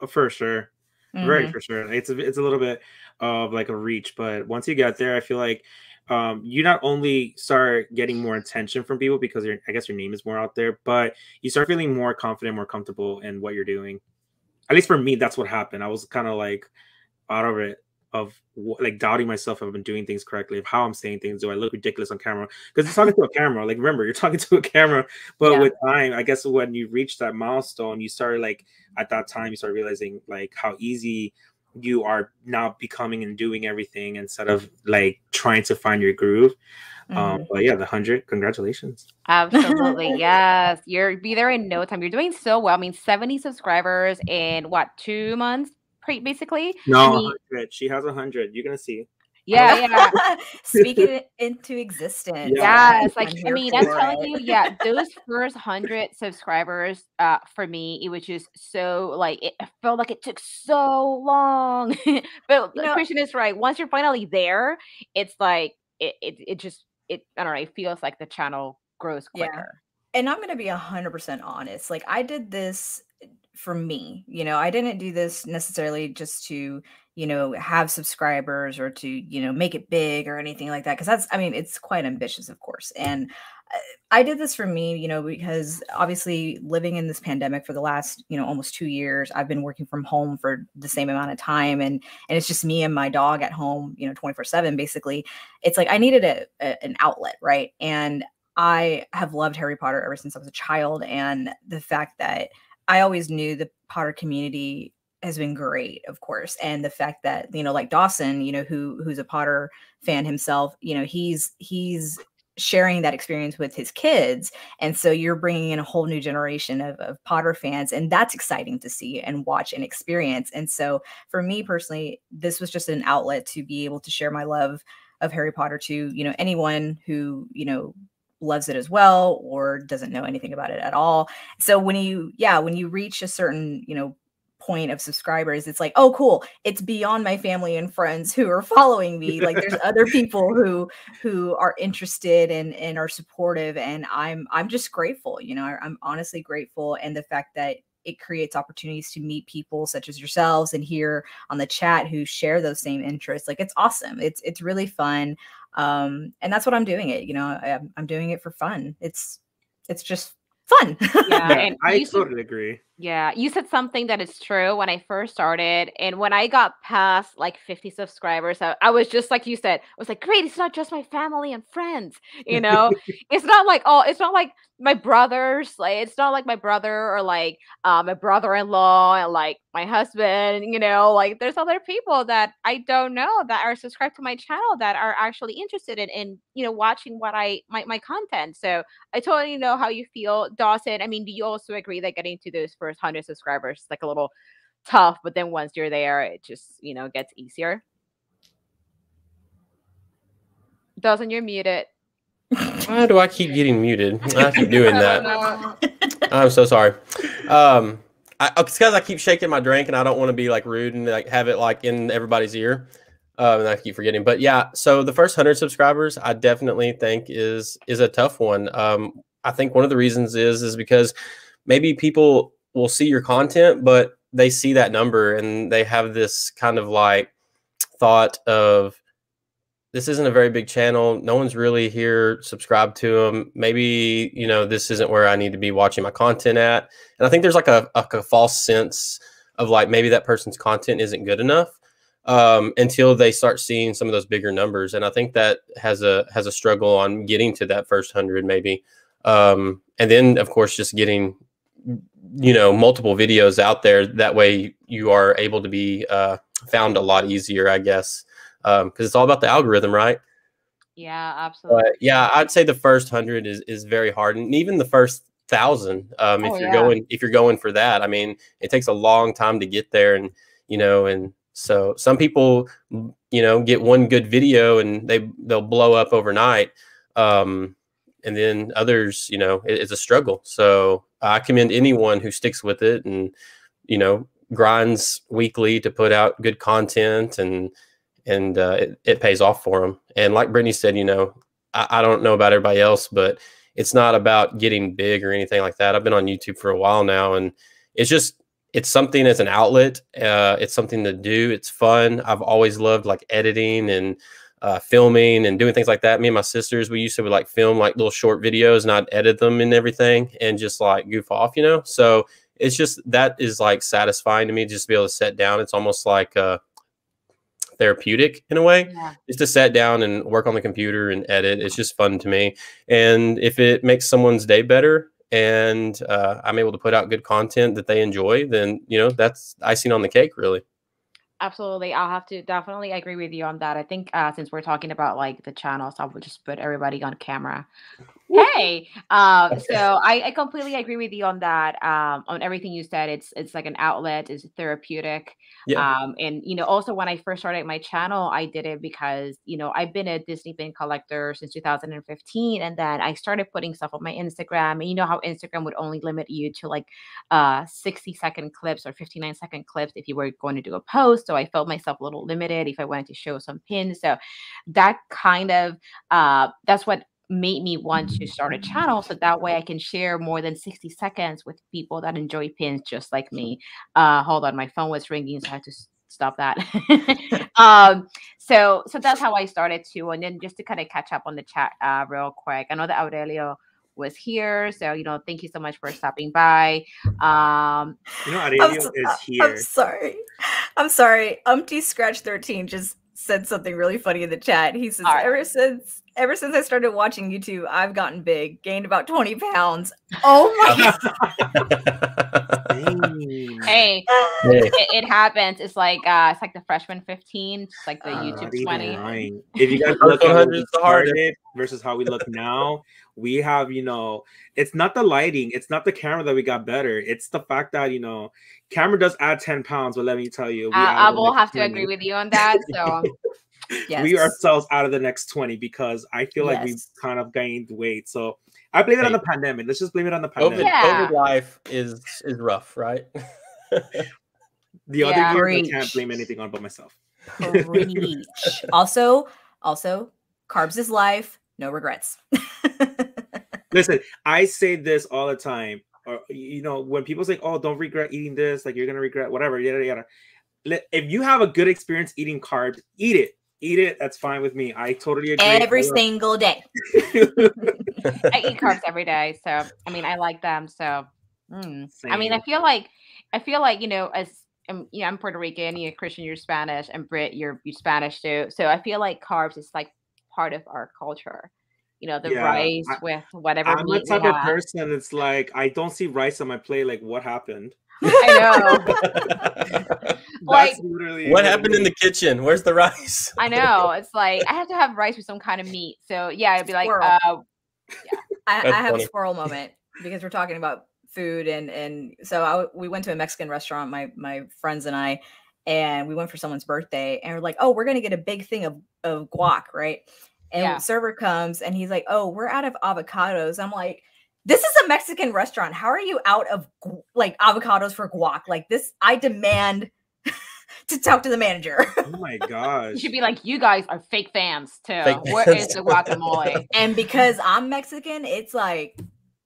for sure. Very for sure. It's a little bit of like a reach, but once you get there, I feel like you not only start getting more attention from people because I guess your name is more out there, but you start feeling more confident, more comfortable in what you're doing. At least for me, that's what happened. I was kind of like out of it, of like doubting myself if I've been doing things correctly, of how I'm saying things. Do I look ridiculous on camera? Because you're talking to a camera. Like, remember, you're talking to a camera. But with time, I guess when you reach that milestone, you start like at that time, you start realizing like how easy you are now becoming and doing everything instead of like trying to find your groove. But yeah, the 100, congratulations. Absolutely. Yes. You'll be there in no time. You're doing so well. I mean, 70 subscribers in what, 2 months? Basically. No, I mean, 100. She has 100. You're gonna see. yeah. Speaking it into existence. Yes, like I mean, I'm telling you, yeah, those first 100 subscribers, for me, it was just so like it felt like it took so long. But Christian is right. Once you're finally there, it's like it just I don't know, it feels like the channel grows quicker. And I'm gonna be 100% honest. Like, I did this for me. You know, I didn't do this necessarily just to, you know, have subscribers or to, you know, make it big or anything like that. Because that's, I mean, it's quite ambitious, of course. And I did this for me, you know, because obviously living in this pandemic for the last, you know, almost 2 years, I've been working from home for the same amount of time. And it's just me and my dog at home, you know, 24/7, basically. It's like I needed an outlet, right? And I have loved Harry Potter ever since I was a child. And the fact that I always knew the Potter community has been great, of course. And the fact that, you know, like Dawson, you know, who's a Potter fan himself, you know, he's sharing that experience with his kids. And so you're bringing in a whole new generation of Potter fans. And that's exciting to see and watch and experience. And so for me personally, this was just an outlet to be able to share my love of Harry Potter to, you know, anyone who, you know, loves it as well or doesn't know anything about it at all. So when you reach a certain, you know, point of subscribers. It's like, oh, cool. It's beyond my family and friends who are following me. Like there's other people who are interested and are supportive. And I'm just grateful. You know, I'm honestly grateful. And the fact that it creates opportunities to meet people such as yourselves and here on the chat who share those same interests. Like it's awesome. It's really fun. And that's what I'm doing it. You know, I'm doing it for fun. It's just fun. Yeah, and I totally agree. Yeah, you said something that is true when I first started. And when I got past like 50 subscribers, I was just like you said, I was like, great, it's not just my family and friends, you know? It's not like, oh, it's not like my brothers, like it's not like my brother or like my brother-in-law and like my husband, you know, like there's other people that I don't know that are subscribed to my channel that are actually interested in you know, watching what my content. So I totally know how you feel, Dawson. I mean, do you also agree that getting to those first 100 subscribers is like a little tough, but then once you're there, it just, you know, gets easier? Dawson, you're muted. Why do I keep getting muted? I keep doing that. I'm so sorry. It's because I keep shaking my drink and I don't want to be like rude and like have it like in everybody's ear. And I keep forgetting. But yeah, so the first 100 subscribers, I definitely think is a tough one. I think one of the reasons is because maybe people will see your content, but they see that number and they have this kind of like thought of, this isn't a very big channel. No one's really here subscribed to them. Maybe, you know, this isn't where I need to be watching my content at. And I think there's like a false sense of like, maybe that person's content isn't good enough until they start seeing some of those bigger numbers. And I think that has a struggle on getting to that first 100 maybe. And then of course, just getting, you know, multiple videos out there. That way you are able to be found a lot easier, I guess. Because it's all about the algorithm, right? Yeah, absolutely. But yeah, I'd say the first 100 is very hard, and even the first 1,000. If you're going for that, I mean, it takes a long time to get there, and you know, and so some people, you know, get one good video and they'll blow up overnight, and then others, you know, it's a struggle. So I commend anyone who sticks with it and, you know, grinds weekly to put out good content, and it pays off for them. And like Brittany said, you know, I don't know about everybody else, but it's not about getting big or anything like that. I've been on YouTube for a while now, and it's something as an outlet. It's something to do. It's fun. I've always loved like editing and filming and doing things like that. Me and my sisters, we used to like film like little short videos, and I'd edit them and everything and just like goof off, you know? So it's just, that is like satisfying to me, just to be able to sit down. It's almost like therapeutic in a way, just to sit down and work on the computer and edit. It's just fun to me. And if it makes someone's day better and I'm able to put out good content that they enjoy, then, you know, that's icing on the cake, really. Absolutely. I'll have to definitely agree with you on that. I think since we're talking about like the channels, I will just put everybody on camera. Hey, so I completely agree with you on that. On everything you said, it's like an outlet, it's therapeutic. Yeah. And you know, also when I first started my channel, I did it because, you know, I've been a Disney pin collector since 2015, and then I started putting stuff on my Instagram. And you know how Instagram would only limit you to like 60-second clips or 59-second clips if you were going to do a post. So I felt myself a little limited if I wanted to show some pins. So that kind of that's what made me want to start a channel, so that way I can share more than 60 seconds with people that enjoy pins just like me. Hold on, my phone was ringing, so I had to stop that. So that's how I started too. And then just to kind of catch up on the chat real quick, I know that Aurelio was here, so you know, thank you so much for stopping by. You know, Aurelio is here. I'm sorry. Scratch 13 just said something really funny in the chat. He says, ever since I started watching YouTube, I've gotten big, gained about 20 pounds. Oh my God. Hey, it happens. It's like the freshman 15, it's like the YouTube 20. If you guys look at how we started versus how we look now, we have, you know, it's not the lighting, it's not the camera that we got better. It's the fact that, you know, camera does add 10 pounds, but let me tell you, I will have to agree with you on that. So yes. We ourselves out of the next 20 because I feel like we've kind of gained weight. So I blame it on the pandemic. Let's just blame it on the pandemic. COVID life is rough, right? The other years, I Preach. can't blame anything on but myself. Preach. Also, carbs is life. No regrets. Listen, I say this all the time. Or you know, when people say, "Oh, don't regret eating this," like you're gonna regret whatever, yada yada. If you have a good experience eating carbs, eat it. Eat it. That's fine with me. I totally agree. Every single day. I eat carbs every day, so I mean, I like them. So, I mean, I feel like, you know, as you know, I'm Puerto Rican, you're Christian, you're Spanish, and Brit, you're Spanish too. So I feel like carbs is like part of our culture. You know, the rice with whatever I'm meat the type of person. It's like I don't see rice on my plate. Like, what happened? I know. Like, literally what happened in the kitchen? Where's the rice? I know. It's like I have to have rice with some kind of meat. So yeah, it'd be like, yeah. I have a squirrel moment because we're talking about food, and so we went to a Mexican restaurant, my friends and I, and we went for someone's birthday, and we're like, oh, we're gonna get a big thing of guac, right? And the server comes and he's like, oh, we're out of avocados. I'm like, this is a Mexican restaurant. How are you out of like avocados for guac? Like this, I demand to talk to the manager. Oh my gosh. You should be like, you guys are fake fans too. Where is the guacamole? And because I'm Mexican, it's like,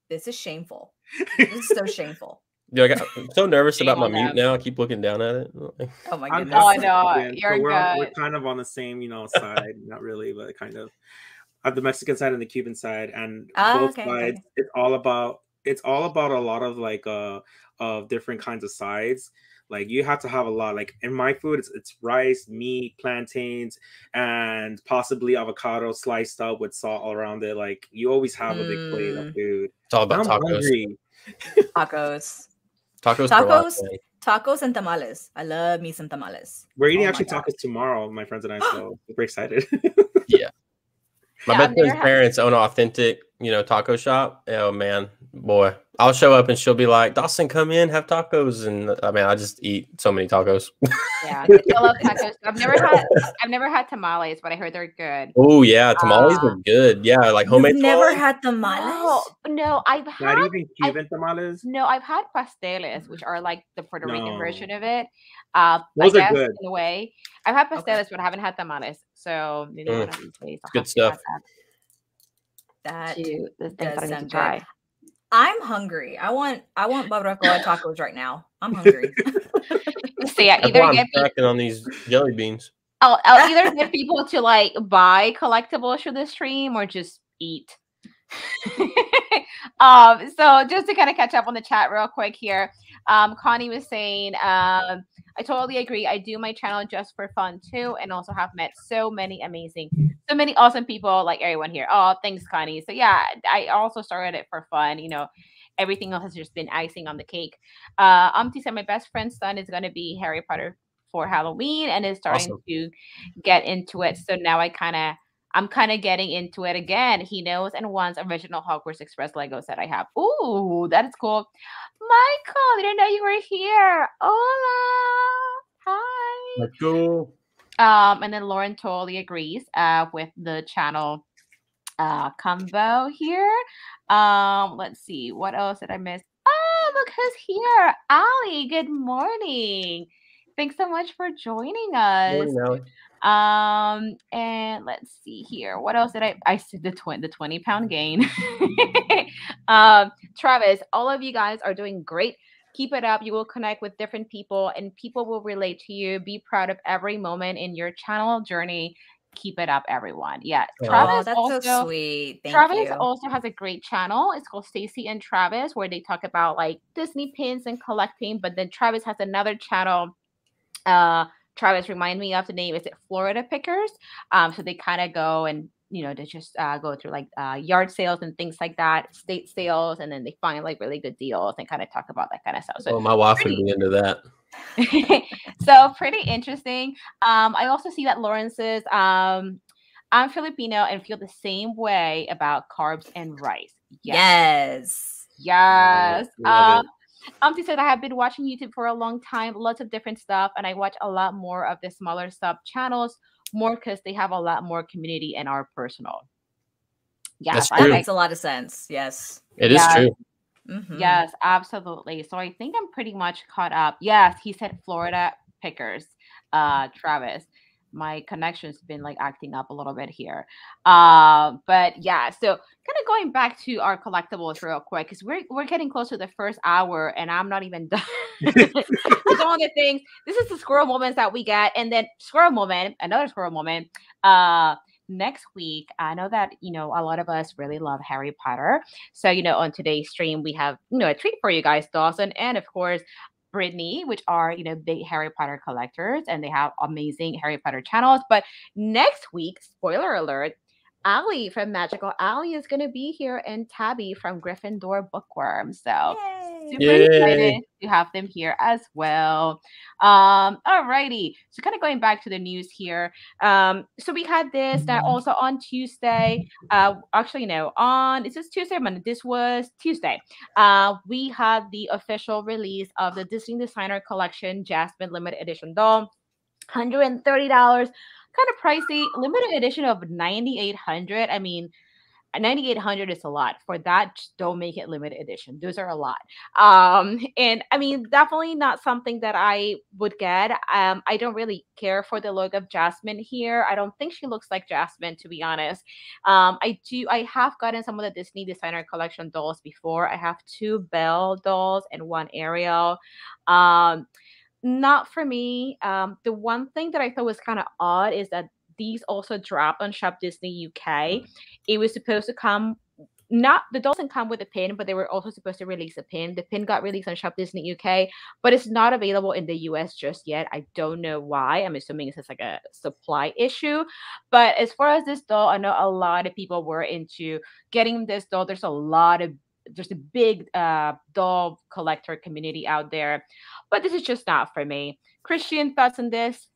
this is shameful. This is so shameful. Dude, I'm so nervous about my mute now. I keep looking down at it. Oh my goodness. Oh no, you're so good. We're kind of on the same, you know, side. Not really, but kind of. I have the Mexican side and the Cuban side, and both sides. Okay. It's all about a lot of like of different kinds of sides. Like you have to have a lot. Like in my food, it's rice, meat, plantains, and possibly avocado sliced up with salt all around it. Like you always have a big plate of food. It's all about tacos. Tacos and tamales. I love me some tamales. We're eating tacos tomorrow, my friends and I. So super excited. Yeah. My best friend's parents own an authentic, you know, taco shop. Oh man, boy, I'll show up and she'll be like, "Dawson, come in, have tacos." And I mean, I just eat so many tacos. Yeah, I love tacos. I've never had tamales, but I heard they're good. Oh yeah, tamales are good. Yeah, like homemade. You've never had tamales? No, I've had. Not even Cuban tamales. No, I've had pasteles, which are like the Puerto Rican version of it. Those are good in a way. I've had pasteles, but I haven't had tamales. So maybe one of these days. Good stuff. That does sound good. I'm hungry. I want barbacoa tacos right now. I'm hungry. So yeah, either get people on these jelly beans. I'll either get people to like buy collectibles for the stream or just eat. So just to kind of catch up on the chat real quick here, Connie was saying, I totally agree. I do my channel just for fun too, and also have met so many awesome people like everyone here. Oh, thanks, Connie. So yeah, I also started it for fun. You know, everything else has just been icing on the cake. Said my best friend's son is going to be Harry Potter for Halloween and is starting to get into it. So now I'm kind of getting into it again. He knows and wants original Hogwarts Express Lego set I have. Ooh, that is cool. Michael, didn't know you were here. Hola. Hi. That's cool. And then Lauren totally agrees with the channel combo here. Let's see. What else did I miss? Oh, look who's here. Ali, good morning. Thanks so much for joining us. Morning, Ali. And let's see here. What else did I said the 20-pound gain. Travis, all of you guys are doing great. Keep it up. You will connect with different people and people will relate to you. Be proud of every moment in your channel journey. Keep it up, everyone. Yeah. Travis, that's also so sweet. Travis also has a great channel. It's called Stacy and Travis, where they talk about like Disney pins and collecting. But then Travis has another channel. Travis, remind me of the name. Is it Florida Pickers? So they kind of go and, you know, they just go through like yard sales and things like that, state sales, and then they find like really good deals and kind of talk about that kind of stuff. So my wife would be into that. So pretty interesting. I also see that Lauren says, I'm Filipino and feel the same way about carbs and rice. Yes. She said, I have been watching YouTube for a long time, lots of different stuff, and I watch a lot more of the smaller sub channels, more because they have a lot more community and are personal. Yeah, that makes a lot of sense. Yes. It is true. Yes, absolutely. So I think I'm pretty much caught up. Yes, he said Florida pickers, Travis. My connection's been like acting up a little bit here. But yeah, so kind of going back to our collectibles real quick, because we're getting close to the first hour and I'm not even done with all the things. This is the squirrel moments that we get, and then squirrel moment, another squirrel moment. Next week, I know that a lot of us really love Harry Potter. So, on today's stream, we have, a treat for you guys, Dawson, and of course, Brittany, which are, big Harry Potter collectors, and they have amazing Harry Potter channels. But next week, spoiler alert, Ali from Magical Ali is going to be here, and Tabby from Gryffindor Bookworm. So super excited to have them here as well. Alrighty. So kind of going back to the news here. So we had this that also on Tuesday. Actually, no, is this Tuesday or Monday? This was Tuesday. We had the official release of the Disney Designer Collection Jasmine Limited Edition doll. $130. Kind of pricey. Limited edition of 9,800. I mean, 9,800 is a lot for that. Just don't make it limited edition. Those are a lot. And I mean, definitely not something that I would get. I don't really care for the look of Jasmine here. I don't think she looks like Jasmine, to be honest. I have gotten some of the Disney Designer Collection dolls before. I have 2 Belle dolls and 1 Ariel. Not for me. The one thing that I thought was kind of odd is that these also dropped on Shop Disney UK. It was supposed to come, the dolls didn't come with a pin, but they were also supposed to release a pin. The pin got released on Shop Disney UK, but it's not available in the US just yet. I don't know why. I'm assuming it's just like a supply issue. But as far as this doll, I know a lot of people were into getting this doll. There's a big doll collector community out there, but this is just not for me. Christian, thoughts on this?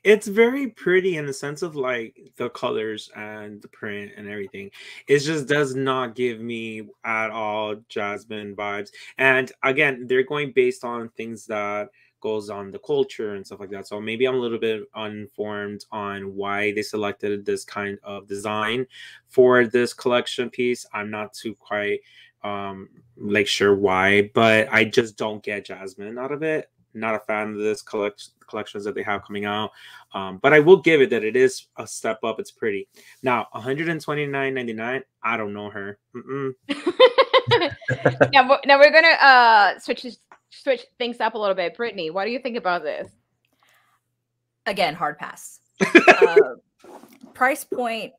It's very pretty in the sense of like the colors and the print and everything. It just does not give me at all Jasmine vibes. And again, they're going based on things that goes on the culture and stuff like that. So maybe I'm a little bit uninformed on why they selected this kind of design for this collection piece. I'm not too quite like sure why, but I just don't get Jasmine out of it. Not a fan of this collections that they have coming out, but I will give it that it is a step up. It's pretty. Now, $129.99. I don't know her. Now we're gonna switch things up a little bit. Brittany, what do you think about this? Again, hard pass. Price point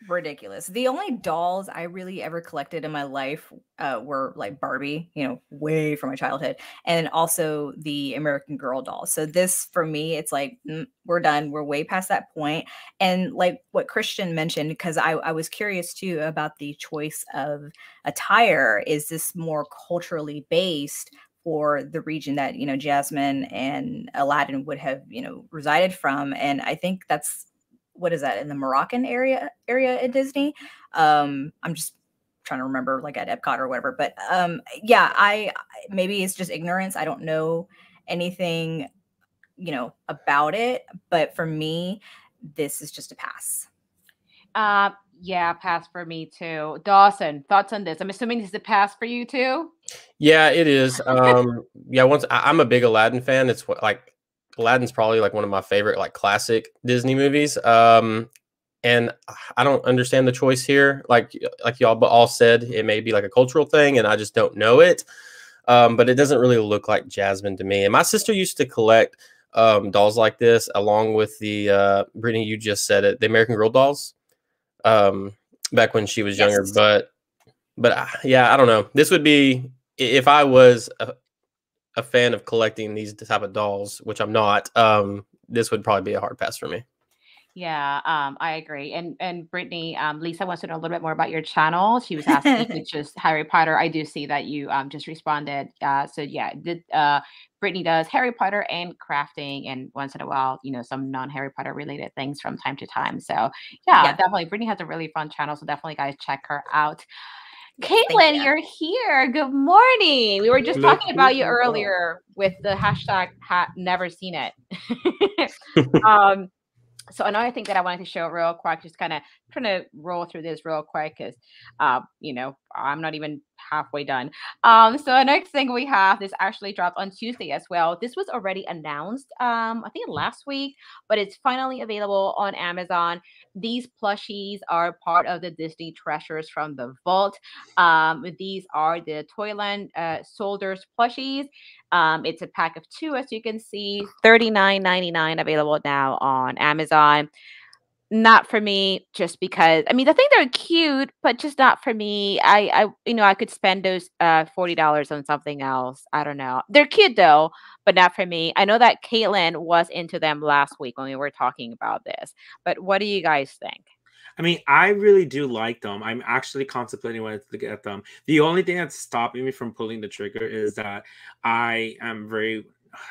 ridiculous. The only dolls I really ever collected in my life were like Barbie, way from my childhood, and also the American Girl dolls. So this for me, it's like we're done. We're way past that point. And like what Christian mentioned, because I was curious too about the choice of attire. Is this more culturally based for the region that Jasmine and Aladdin would have resided from? And I think that's, what is that, in the Moroccan area at Disney? I'm just trying to remember, like at Epcot or whatever. But yeah, I maybe it's just ignorance. I don't know anything, about it. But for me, this is just a pass. Yeah, pass for me too. Dawson, thoughts on this? I'm assuming this is a pass for you too. Yeah, it is. Yeah, I'm a big Aladdin fan. It's Aladdin's probably like one of my favorite like classic Disney movies. And I don't understand the choice here. Like y'all all said, it may be like a cultural thing and I just don't know it. But it doesn't really look like Jasmine to me. And my sister used to collect dolls like this along with the Brittany, you just said it, the American Girl dolls back when she was younger. But yeah, I don't know. This would be, if I was a fan of collecting these type of dolls, which I'm not, this would probably be a hard pass for me. Yeah, I agree. And Brittany, Lisa wants to know a little bit more about your channel. She was asking if it's just Harry Potter. I do see that you just responded. So yeah, Brittany does Harry Potter and crafting, and once in a while, some non-Harry Potter related things from time to time. So yeah, definitely. Brittany has a really fun channel, so definitely guys check her out. Caitlin, you're here. Good morning. We were just talking about you earlier with the hashtag never seen it. So another thing that I wanted to show real quick, just kind of trying to roll through this real quick, because I'm not even halfway done. So the next thing we have, this actually dropped on Tuesday as well. This was already announced, I think last week, but it's finally available on Amazon. These plushies are part of the Disney Treasures from the Vault. These are the Toyland Soldiers plushies. It's a pack of 2, as you can see, $39.99 available now on Amazon. Not for me, just because I mean I think they're cute, but just not for me. I could spend those $40 on something else. I don't know. They're cute though, but not for me. I know that Caitlin was into them last week when we were talking about this. But what do you guys think? I mean, I really do like them. I'm actually contemplating whether to get them. The only thing that's stopping me from pulling the trigger is that I am very.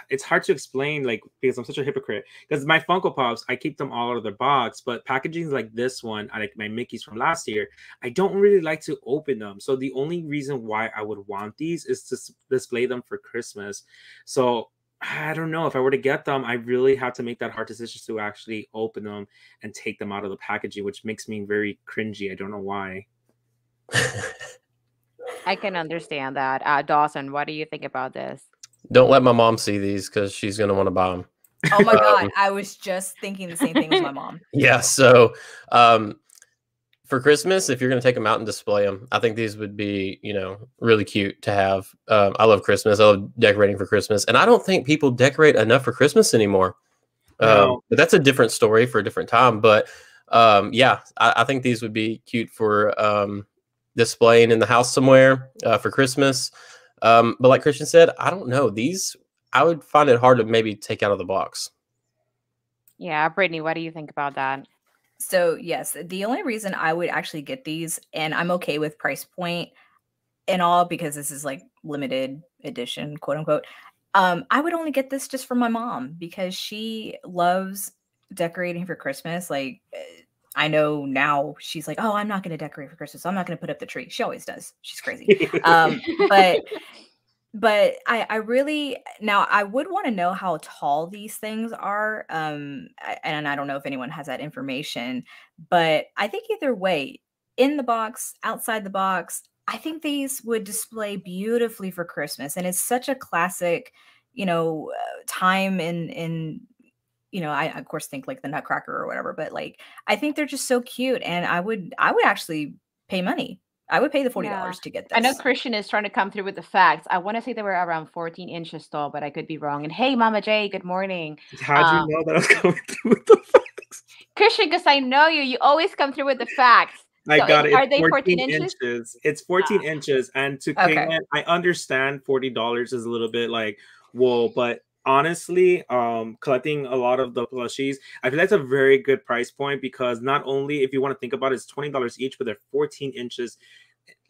It's hard to explain, like, because I'm such a hypocrite. Because my Funko Pops, I keep them all out of their box, but packaging like this one, I like my Mickeys from last year, I don't really like to open them. So the only reason why I would want these is to display them for Christmas. So I don't know if I were to get them, I really have to make that hard decision to actually open them and take them out of the packaging, which makes me very cringy. I don't know why. I can understand that. Dawson, what do you think about this? Don't let my mom see these because she's going to want to buy them. Oh my God. I was just thinking the same thing as my mom. Yeah. So for Christmas, if you're going to take them out and display them, I think these would be, really cute to have. I love Christmas. I love decorating for Christmas. And I don't think people decorate enough for Christmas anymore. No. But that's a different story for a different time. But yeah, I think these would be cute for displaying in the house somewhere for Christmas. But like Christian said, I don't know. These, I would find it hard to maybe take out of the box. Yeah, Brittany, what do you think about that? So yes, the only reason I would actually get these, and I'm okay with price point and all, because this is like limited edition, quote unquote. I would only get this just for my mom because she loves decorating for Christmas. Like, I know now she's like, oh, I'm not going to decorate for Christmas. I'm not going to put up the tree. She always does. She's crazy. But I really, now I would want to know how tall these things are. And I don't know if anyone has that information, but I think either way, in the box, outside the box, I think these would display beautifully for Christmas. And it's such a classic, time in I of course think like the Nutcracker or whatever, but like, I think they're just so cute. And I would actually pay money. I would pay the $40 to get this. I know Christian is trying to come through with the facts. I want to say they were around 14 inches tall, but I could be wrong. And hey, Mama J, good morning. How'd you know that I was coming through with the facts? Christian, because I know you. You always come through with the facts. I got it. Are they 14 inches? It's 14 inches. And to pay it, I understand $40 is a little bit like, whoa, but honestly, collecting a lot of the plushies, I feel that's a very good price point, because not only, if you want to think about it, it's $20 each, but they're 14 inches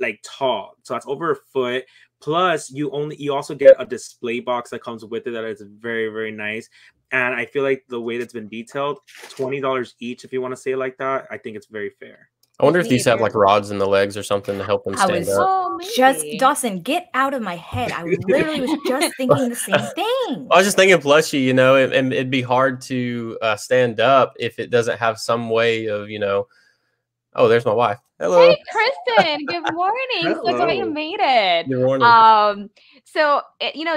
like tall, so that's over a foot. Plus you also get a display box that comes with it that is very, very nice. And I feel like the way that's been detailed, $20 each, if you want to say it like that, I think it's very fair. I wonder if these have like rods in the legs or something to help them stand up. Just Dawson, get out of my head. I literally was just thinking the same thing. I was just thinking plushie, and it'd be hard to stand up if it doesn't have some way of, oh, there's my wife. Hello. Hey, Kristen. Good morning. So glad you made it. Good morning. So,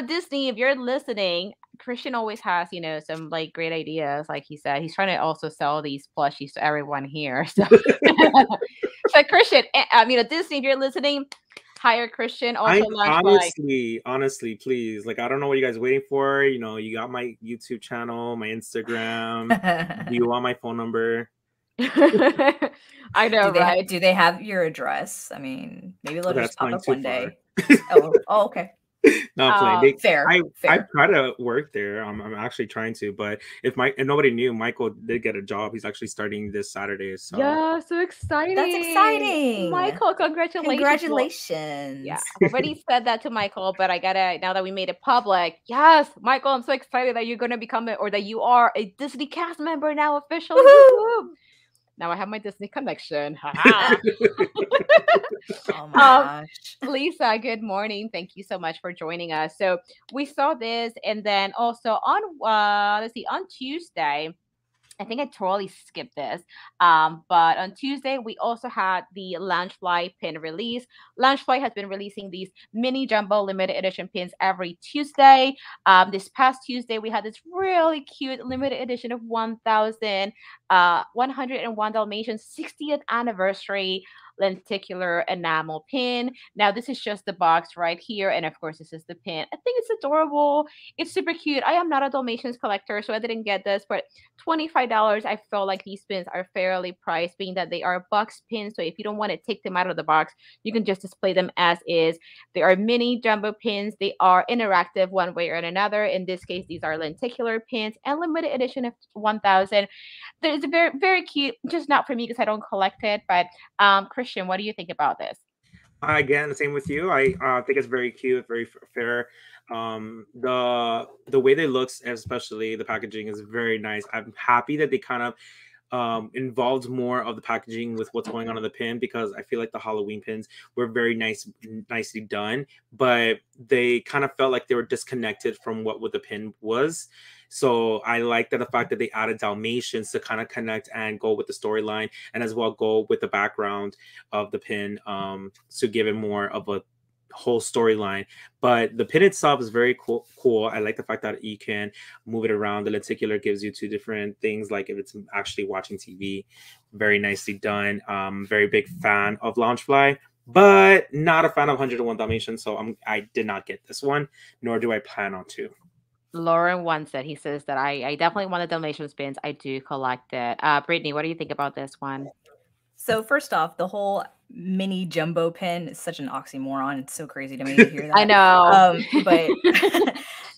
Disney, if you're listening, Christian always has, some like great ideas. Like he said, he's trying to also sell these plushies to everyone here. So, so Christian, Disney, if you're listening, hire Christian. Also, honestly, please. Like, I don't know what you guys are waiting for. You got my YouTube channel, my Instagram. Do you want my phone number? I know, right? Do they have your address? I mean, maybe they'll just pop up one day. Oh, okay. Not playing. Fair. I try to work there. I'm actually trying to, but if nobody knew, Michael did get a job. He's actually starting this Saturday. So yeah, so exciting! That's exciting, Michael. Congratulations! Congratulations! Yeah, I've already said that to Michael, but I gotta, now that we made it public. Yes, Michael, I'm so excited that you're gonna become that you are a Disney cast member now officially. Now I have my Disney connection. Oh my gosh. Lisa, good morning. Thank you so much for joining us. So we saw this, and then also on on Tuesday, I think I totally skipped this. But on Tuesday, we also had the Loungefly pin release. Loungefly has been releasing these mini jumbo limited edition pins every Tuesday. This past Tuesday, we had this really cute limited edition of 101 Dalmatians 60th anniversary lenticular enamel pin. Now, this is just the box right here. And of course, this is the pin. I think it's adorable. It's super cute. I am not a Dalmatians collector, so I didn't get this, but $25. I feel like these pins are fairly priced, being that they are box pins. So if you don't want to take them out of the box, you can just display them as is. They are mini jumbo pins. They are interactive one way or another. In this case, these are lenticular pins and limited edition of 1000. It's very, very cute. Just not for me because I don't collect it. But Christian, what do you think about this? Again, the same with you. I think it's very cute, very fair. The way they look, especially the packaging, is very nice. I'm happy that they kind of involved more of the packaging with what's going on in the pin, because I feel like the Halloween pins were very nicely done, but they kind of felt like they were disconnected from what the pin was. So I like that the fact that they added Dalmatians to kind of connect and go with the storyline, and as well go with the background of the pin, to give it more of a whole storyline. But the pin itself is very cool. I like the fact that you can move it around. The lenticular gives you two different things, like if it's actually watching TV. Very nicely done. Very big fan of Loungefly, but not a fan of 101 Dalmatians, so I did not get this one, nor do I plan on to. Lauren once said, he says that I definitely want the Dalmatians pins. I do collect it. Brittany, what do you think about this one? So first off, the whole mini jumbo pin is such an oxymoron. It's so crazy to me to hear that. I know. But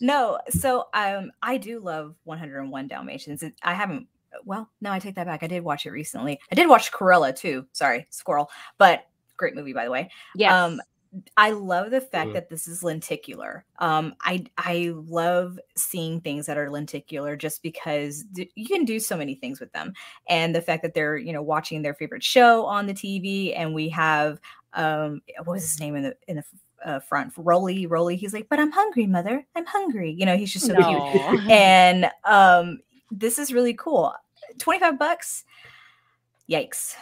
no, so I do love 101 Dalmatians. I haven't, well, no, I take that back. I did watch it recently. I did watch Cruella too. Sorry, squirrel. But great movie, by the way. Yes. I love the fact that this is lenticular. I love seeing things that are lenticular just because you can do so many things with them. And the fact that they're, watching their favorite show on the TV, and we have what was his name in the front? Rolly. He's like, "But I'm hungry, mother. I'm hungry." He's just so cute. And this is really cool. $25. Yikes.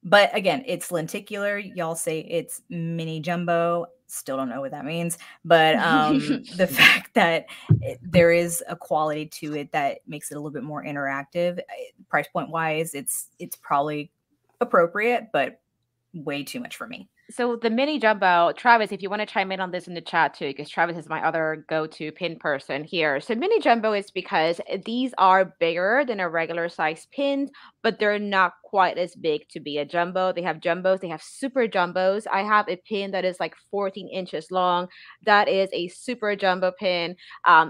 But again, it's lenticular. Y'all say it's mini jumbo. Still don't know what that means. But the fact that there is a quality to it that makes it a little bit more interactive. Price point wise, it's probably appropriate, but way too much for me. So the mini jumbo, Travis, if you want to chime in on this in the chat too, because Travis is my other go-to pin person here. So mini jumbo is because these are bigger than a regular size pin, but they're not quite as big to be a jumbo. They have jumbos, they have super jumbos. I have a pin that is like 14 inches long. That is a super jumbo pin.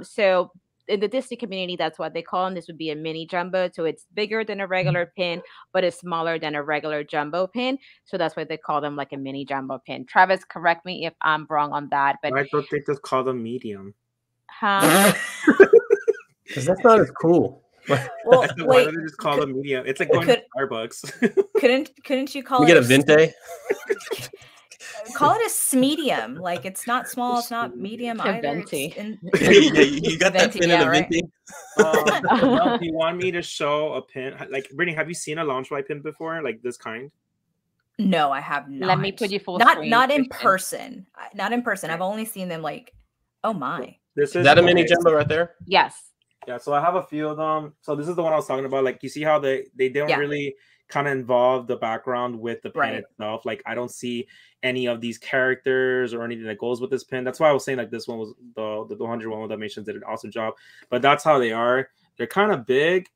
So in the Disney community, that's what they call them. This would be a mini jumbo. So it's bigger than a regular pin, but it's smaller than a regular jumbo pin. So that's why they call them like a mini jumbo pin. Travis, correct me if I'm wrong on that. But I thought they just call them medium. Huh? Because that's not as cool. Well, why don't they just call them medium? It's like going to Starbucks. Couldn't you call we it get a vente? Call it a medium. Like, it's not small, it's not medium either. You got that pin in a venti? Do you want me to show a pin? Like, Brittany, have you seen a Loungefly pin before? Like this kind? No, I have not. Let me put you full screen. Not in person. Not in person. I've only seen them like, oh my. Is that a mini jumbo right there? Yes. Yeah, so I have a few of them. So this is the one I was talking about. Like, you see how they don't really kind of involve the background with the pin itself. Like, I don't see any of these characters or anything that goes with this pin. That's why I was saying like this one was the 101 with Dalmatians did an awesome job. But that's how they are. They're kind of big,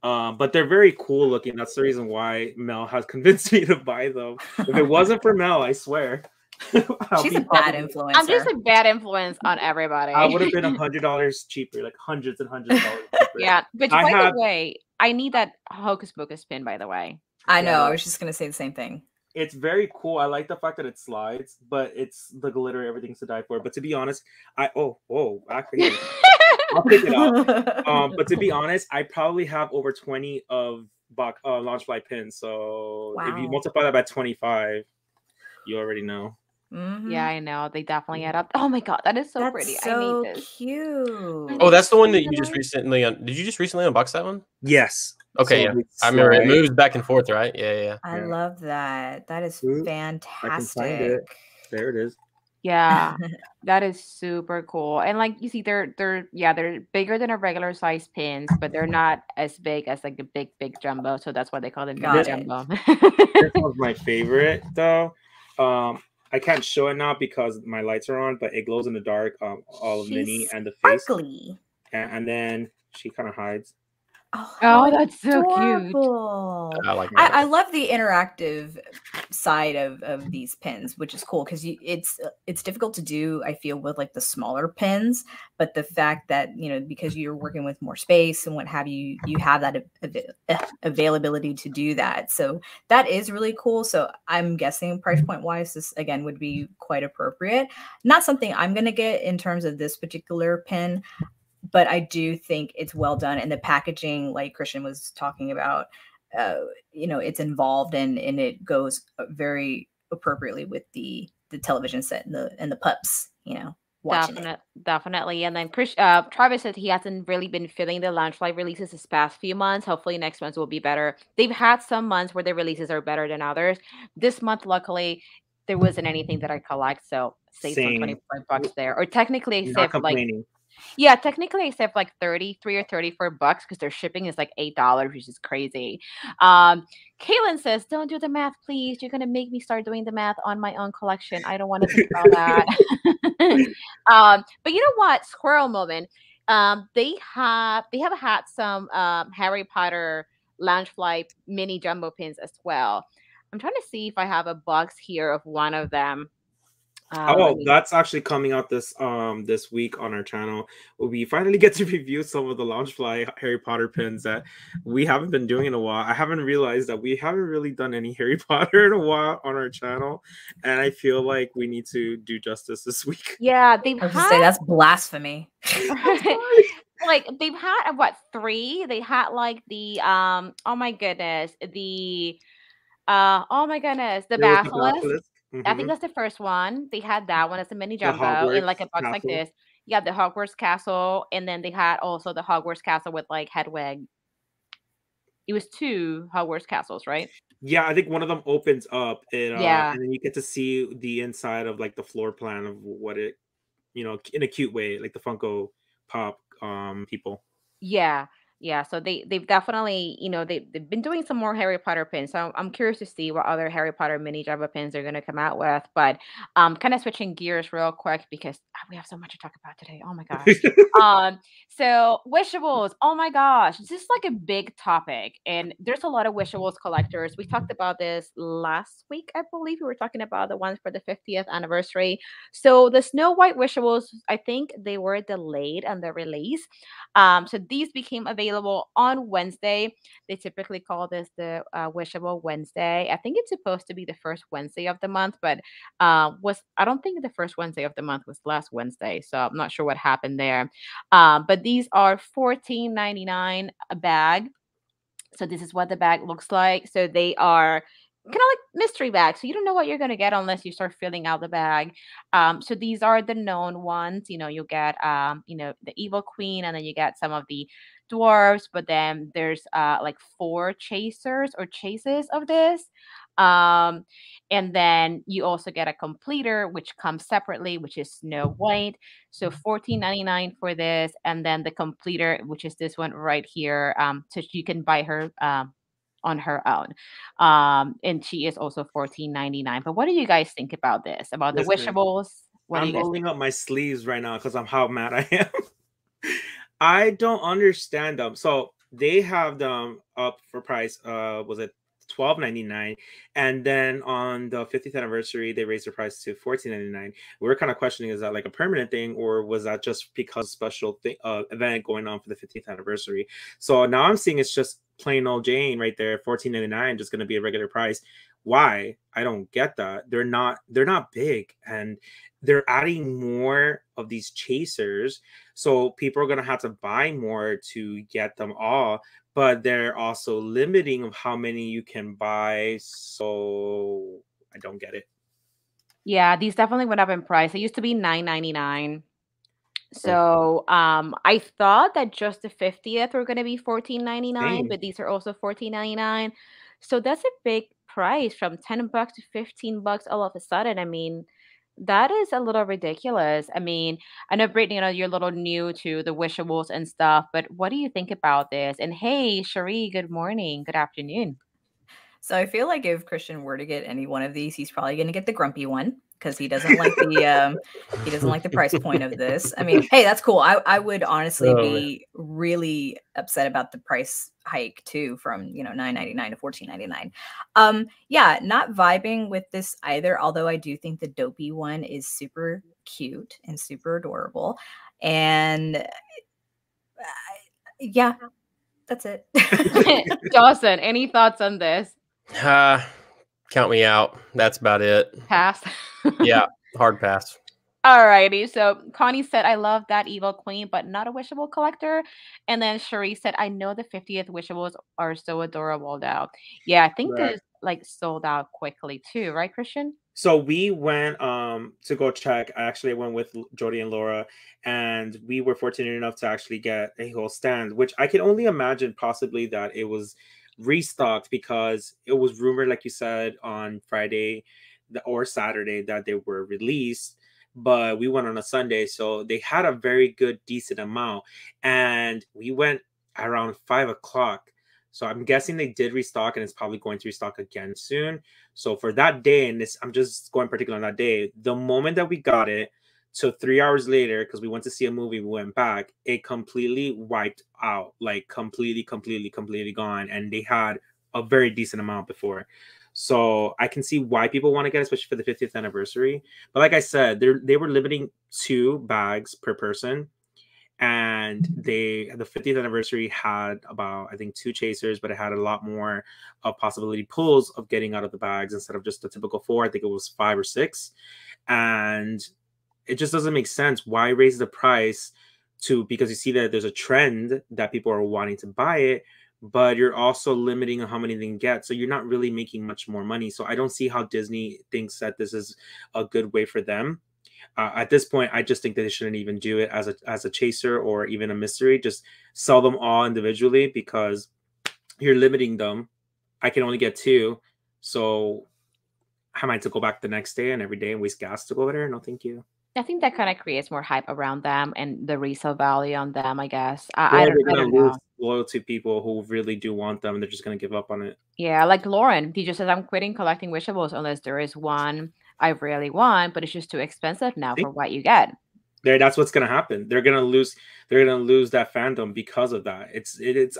but they're very cool looking. That's the reason why Mel has convinced me to buy them. If it wasn't for Mel, I swear. She's a bad influencer. I'm just a bad influence on everybody. I would have been $100 cheaper, like hundreds and hundreds of dollars cheaper. Yeah, but by the way, I need that Hocus Pocus pin, by the way. I know. I was just going to say the same thing. It's very cool. I like the fact that it slides, but it's the glitter, everything's to die for. But to be honest, I'll pick it up. But to be honest, I probably have over 20 of Loungefly pins. So if you multiply that by 25, you already know. Mm-hmm. Yeah, I know. They definitely add up. Oh my god, that is so pretty. So I need this. cute. Oh, that's the one that you just recently. Did you just recently unbox that one? Yes. Okay, So yeah. I remember it slide. moves back and forth, right? Yeah. I love that. That is Ooh, I can find fantastic. it. There it is. Yeah, that is super cool. And like you see, they're bigger than a regular size pins, but they're not as big as like the big jumbo. So that's why they call them mini Got it. jumbo. This one's my favorite though. I can't show it now because my lights are on, but it glows in the dark. All of Minnie She's and the face, sparkly. and then she kind of hides. Oh, Oh, that's so cute. adorable. I like that. I love the interactive side of these pins, which is cool because it's difficult to do, I feel, with like the smaller pins, but the fact that, you know, because you're working with more space and what have you, you have that availability to do that. So that is really cool. So I'm guessing price point wise, this again would be quite appropriate. Not something I'm going to get in terms of this particular pin, but I do think it's well done, and the packaging, like Christian was talking about, you know, it's involved and it goes very appropriately with the television set and the pups, you know, watching it. Definitely. And then Travis said he hasn't really been feeling the Launchlight releases this past few months. Hopefully next month will be better. They've had some months where their releases are better than others. This month, luckily, there wasn't anything that I collect, so saved some Same. $25 there. Or technically, I Not saved like complaining. yeah, technically I saved like 33 or $34 because their shipping is like $8, which is crazy. Kaylin says, don't do the math, please. You're gonna make me start doing the math on my own collection. I don't want to think about that. But you know what? Squirrel moment. They have had some Harry Potter Loungefly mini jumbo pins as well. I'm trying to see if I have a box here of one of them. That's actually coming out this week on our channel. We finally get to review some of the Loungefly Harry Potter pins that we haven't been doing in a while. I haven't realized that we haven't really done any Harry Potter in a while on our channel, and I feel like we need to do justice this week. Yeah, they've I was just say that's blasphemy. Like they've had what 3? They had like the oh my goodness, the the basilisk. I think that's the first one. They had that one as a mini The jumbo in like a Hogwarts box like castle. this. Yeah, the Hogwarts castle, and then they had also the Hogwarts castle with like Hedwig. It was 2 Hogwarts castles, right? Yeah, I think one of them opens up Yeah. and then you get to see the inside of like the floor plan of what it, you know, in a cute way, like the Funko Pop people. Yeah. Yeah, so they've definitely, you know, they've been doing some more Harry Potter pins. So I'm curious to see what other Harry Potter mini jumbo pins they're gonna come out with. But kind of switching gears real quick because we have so much to talk about today. Oh my gosh. So Wishables, oh my gosh, this is like a big topic, and there's a lot of Wishables collectors. We talked about this last week, I believe. We were talking about the ones for the 50th anniversary. So the Snow White Wishables, I think they were delayed on the release. So these became available on Wednesday. They typically call this the Wishable Wednesday. I think it's supposed to be the first Wednesday of the month, but I don't think the first Wednesday of the month was last Wednesday, so I'm not sure what happened there. But these are $14.99 a bag. So this is what the bag looks like. So they are kind of like mystery bags. So you don't know what you're going to get unless you start filling out the bag. So these are the known ones. You know, you'll get, you know, the Evil Queen, and then you get some of the dwarves. But then there's like 4 chasers or chases of this. And then you also get a completer, which comes separately, which is Snow White. So $14.99 for this, and then the completer, which is this one right here. So you can buy her on her own. And she is also $14.99. But what do you guys think about this? About the Listen, Wishables? What do I'm you guys rolling think? up my sleeves right now because I'm how mad I am. I don't understand them. So they have them up for price. Was it $12.99? And then on the 50th anniversary, they raised the price to $14.99. We were kind of questioning, is that like a permanent thing, or was that just because special thing event going on for the 50th anniversary? So now I'm seeing it's just plain old Jane right there, $14.99, just going to be a regular price. Why? I don't get that. They're not big, and they're adding more of these chasers, so people are going to have to buy more to get them all, but they're also limiting of how many you can buy. So I don't get it. Yeah, these definitely went up in price. It used to be $9.99. So I thought that just the 50th were gonna be $14.99, Same. but these are also $14.99. So that's a big price from $10 to $15 all of a sudden. I mean, that is a little ridiculous. I mean, I know Brittany, you're a little new to the Wishables and stuff, but what do you think about this? And hey, Cherie, good morning, good afternoon. So I feel like if Christian were to get any one of these, he's probably going to get the grumpy one because he doesn't like the price point of this. I mean, hey, that's cool. I would honestly be really upset about the price hike too, from $9.99 to $14.99. Yeah, not vibing with this either. Although I do think the dopey one is super cute and super adorable, and yeah, that's it. Dawson, any thoughts on this? Count me out. That's about it. Pass. Yeah, hard pass. Alrighty. So Connie said, I love that evil queen, but not a wishable collector. And then Cherie said, I know the 50th wishables are so adorable now. Yeah, I think Right. this like sold out quickly too, right, Christian? So we went to go check. I actually went with Jody and Laura, and we were fortunate enough to actually get a whole stand, which I can only imagine possibly that it was restocked because it was rumored, like you said, on Friday or Saturday that they were released. But we went on a Sunday, so they had a very good, decent amount, and we went around 5 o'clock. So I'm guessing they did restock, and it's probably going to restock again soon. So for that day, and this, I'm just going particular on that day, the moment that we got it, so 3 hours later, because we went to see a movie, we went back, it completely wiped out, like completely gone. And they had a very decent amount before. So I can see why people want to get it, especially for the 50th anniversary. But like I said, they were limiting 2 bags per person. And the 50th anniversary had about, I think, 2 chasers, but it had a lot more of possibility pulls of getting out of the bags instead of just the typical 4. I think it was 5 or 6. And it just doesn't make sense. Why raise the price because you see that there's a trend that people are wanting to buy it, but you're also limiting how many they can get. So you're not really making much more money. So I don't see how Disney thinks that this is a good way for them. At this point, I just think that they shouldn't even do it as a chaser or even a mystery. Just sell them all individually because you're limiting them. I can only get 2, so I might have to go back the next day and every day and waste gas to go over there. No, thank you. I think that kind of creates more hype around them and the resale value on them, I guess. Or I they're don't gonna know. lose loyalty people who really do want them, and they're just gonna give up on it. Yeah, like Lauren, he just says, I'm quitting collecting wishables unless there is one I really want, but it's just too expensive now for what you get. That's what's gonna happen. They're gonna lose that fandom because of that.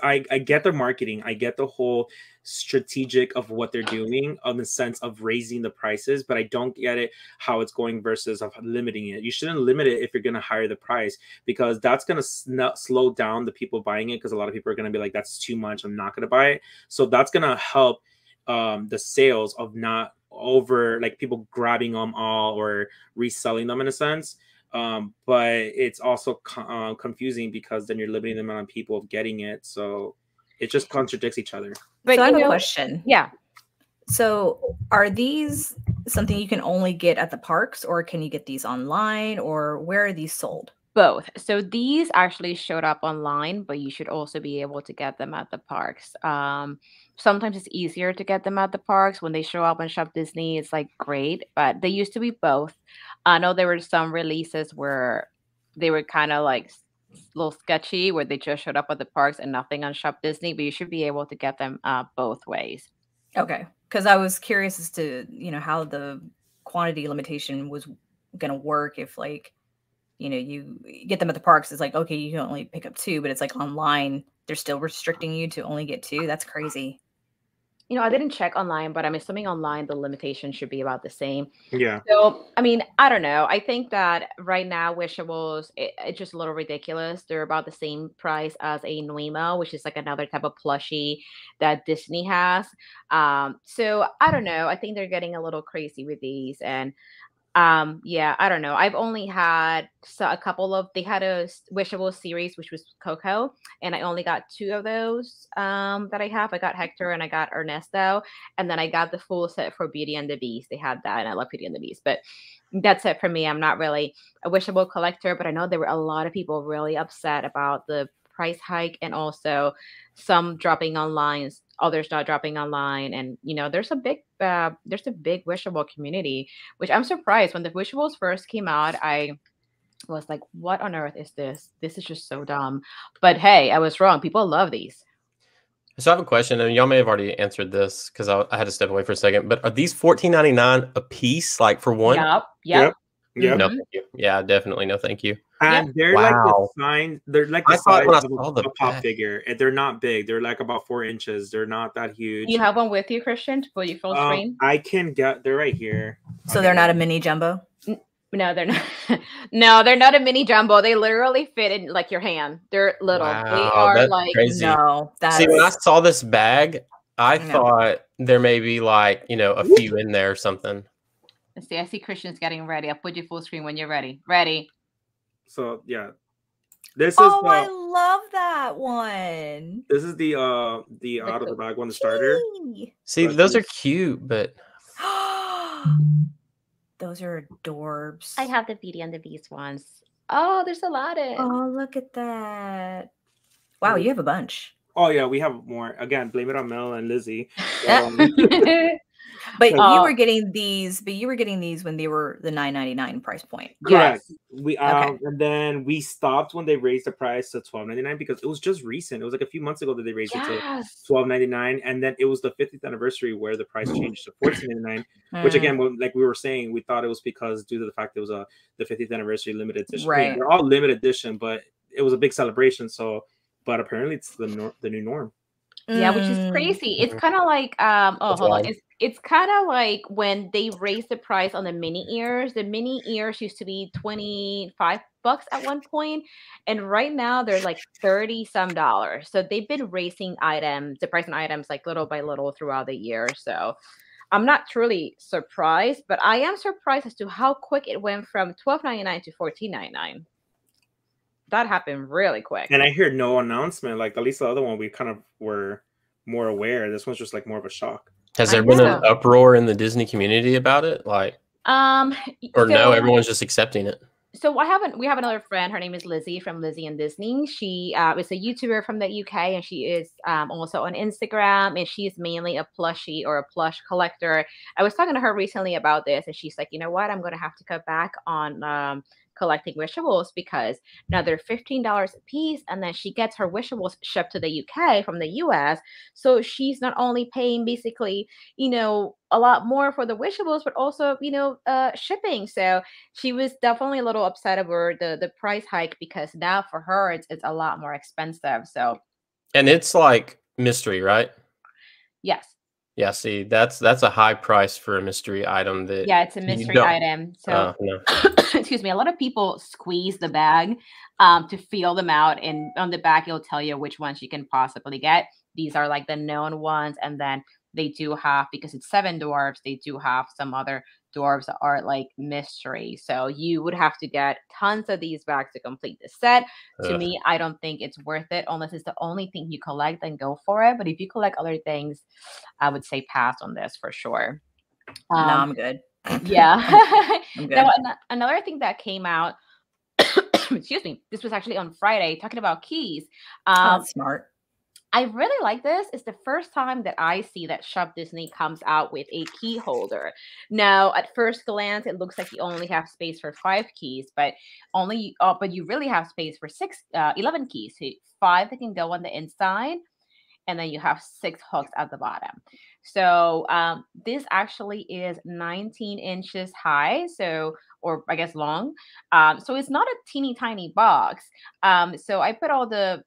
I get the marketing, I get the whole strategic of what they're doing on the sense of raising the prices, but I don't get it how it's going versus of limiting it. You shouldn't limit it if you're gonna higher the price, because that's gonna slow down the people buying it, because a lot of people are gonna be like, that's too much, I'm not gonna buy it. So that's gonna help the sales of not over, like, people grabbing them all or reselling them in a sense. But it's also confusing because then you're limiting the amount of people getting it. So it just contradicts each other. But so I have a question. Yeah. So are these something you can only get at the parks, or can you get these online, or where are these sold? Both. So these actually showed up online, but you should also be able to get them at the parks. Sometimes it's easier to get them at the parks. When they show up on Shop Disney, it's like great, but they used to be both. I know there were some releases where they were kind of like a little sketchy, where they just showed up at the parks and nothing on Shop Disney, but you should be able to get them both ways. Okay. Because I was curious as to, how the quantity limitation was going to work if, like, you get them at the parks. It's like, okay, you can only pick up 2, but it's like online, they're still restricting you to only get 2. That's crazy. I didn't check online, but I'm assuming online the limitation should be about the same. Yeah. So, I mean, I don't know. I think that right now Wishables, it's just a little ridiculous. They're about the same price as a Nuimo, which is like another type of plushie that Disney has. So I don't know. I think they're getting a little crazy with these, and Yeah, I don't know. I've only had a couple of. They had a Wishable series, which was Coco, and I only got 2 of those. That I have. I got Hector and I got Ernesto, and then I got the full set for Beauty and the Beast. They had that, and I love Beauty and the Beast. But that's it for me. I'm not really a Wishable collector, but I know there were a lot of people really upset about the price hike, and also some dropping online, others not dropping online, and there's a big Wishable community, which I'm surprised. When the Wishables first came out, I was like, what on earth is this? This is just so dumb. But hey, I was wrong. People love these. So I have a question, and y'all may have already answered this because I had to step away for a second. But are these $14.99 a piece, like for one? Yep. No, thank you. Yeah, definitely no, thank you. And they're like the sign. They're like the size of a pop figure. They're not big. They're like about 4 inches. They're not that huge. You have one with you, Christian, for your full screen? I can get. They're right here. So they're not a mini jumbo. No, they're not. No, they're not a mini jumbo. They literally fit in like your hand. They're little. Wow, they are like crazy. No. See, when I saw this bag, I thought there may be like a few in there or something. Let's see. I see Christian's getting ready. I'll put you full screen when you're ready. Ready. So yeah, this is. I love that one. This is the out of the bag one, the starter. See, those are cute, but those are adorbs. I have the Beauty and the Beast ones. Oh, there's a lot of. Oh, look at that! Wow, you have a bunch. Oh yeah, we have more. Again, blame it on Mel and Lizzie. But you were getting these. But you were getting these when they were the $9.99 price point. Correct. Yes. We and then we stopped when they raised the price to $12.99 because it was just recent. It was like a few months ago that they raised it to $12.99, and then it was the 50th anniversary where the price changed to $14.99. Which again, like we were saying, we thought it was because due to the fact it was the 50th anniversary limited edition. Right. They're all limited edition, but it was a big celebration. So, but apparently it's the new norm. Yeah, which is crazy. It's kind of like hold on. It's kind of like when they raised the price on the mini ears. The mini ears used to be $25 at one point, and right now they're like $30-some. So they've been raising the price on items like little by little throughout the year. So I'm not truly surprised, but I am surprised as to how quick it went from $12.99 to $14.99. That happened really quick. And I hear no announcement. Like at least the other one, we kind of were more aware. This one's just like more of a shock. Has there been an uproar in the Disney community about it? Like, no, everyone's just accepting it. So we have another friend. Her name is Lizzie from LizeinDisney. She is a YouTuber from the UK, and she is also on Instagram, and she's mainly a plushie or a plush collector. I was talking to her recently about this, and she's like, you know what? I'm going to have to cut back on collecting Wishables because now they're $15 a piece, and then she gets her Wishables shipped to the UK from the US. So she's not only paying basically, a lot more for the Wishables, but also, shipping. So she was definitely a little upset over the price hike because now for her it's a lot more expensive. So, and it's like mystery, right? Yes. Yeah, see, that's a high price for a mystery item. It's a mystery item. So, no. Excuse me, a lot of people squeeze the bag to feel them out, and on the back it'll tell you which ones you can possibly get. These are like the known ones, and then they do have, because it's 7 dwarves, they do have some other dwarves that are like mystery. So you would have to get tons of these bags to complete the set. To me, I don't think it's worth it unless it's the only thing you collect, then go for it. But if you collect other things, I would say pass on this for sure. No, I'm good. Yeah. I'm good. Now, another thing that came out, excuse me, this was actually on Friday, talking about keys. That's smart. I really like this. It's the first time that I see that Shop Disney comes out with a key holder. Now, at first glance, it looks like you only have space for 5 keys, but you really have space for 11 keys. So 5 that can go on the inside, and then you have 6 hooks at the bottom. So this actually is 19 inches high, or I guess long. So it's not a teeny tiny box. So I put all the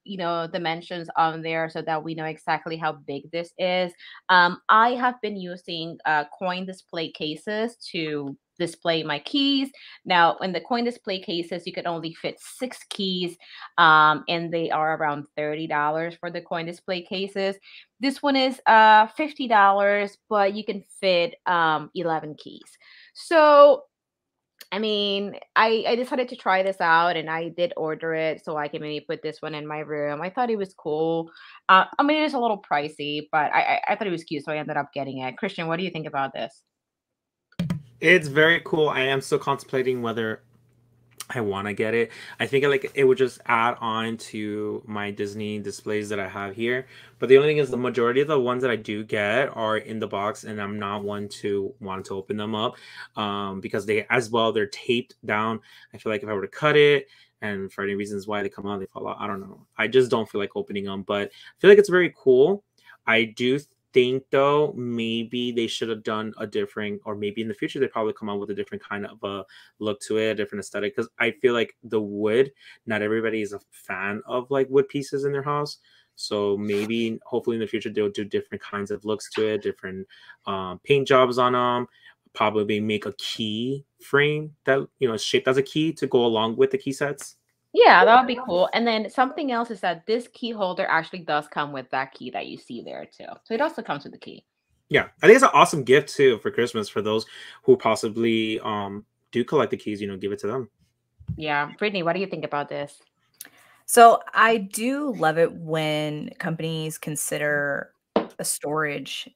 dimensions on there so that we know exactly how big this is. I have been using coin display cases to display my keys. Now, in the coin display cases, you can only fit 6 keys, and they are around $30 for the coin display cases. This one is $50, but you can fit 11 keys. So I mean, I decided to try this out and I did order it so I can maybe put this one in my room. I thought it was cool. I mean, it is a little pricey, but I thought it was cute, so I ended up getting it. Christian, what do you think about this? It's very cool. I am still contemplating whether I want to get it. I think it would just add on to my Disney displays that I have here. But the only thing is the majority of the ones that I do get are in the box, and I'm not one to want to open them up because they're taped down. I feel like if I were to cut it, and for any reasons why they come out, they fall out. I don't know. I just don't feel like opening them, but I feel like it's very cool. I do think though maybe they should have done a different, or maybe in the future they probably come out with a different kind of a look to it, a different aesthetic, because I feel like the wood, not everybody is a fan of like wood pieces in their house. So maybe hopefully in the future they'll do different kinds of looks to it, different paint jobs on them, probably make a key frame that is shaped as a key to go along with the key sets. Yeah, that would be cool. And then something else is that this key holder actually does come with that key that you see there too. So it also comes with the key. Yeah, I think it's an awesome gift too for Christmas for those who possibly do collect the keys. Give it to them. Yeah, Brittany, what do you think about this? So I do love it when companies consider a storage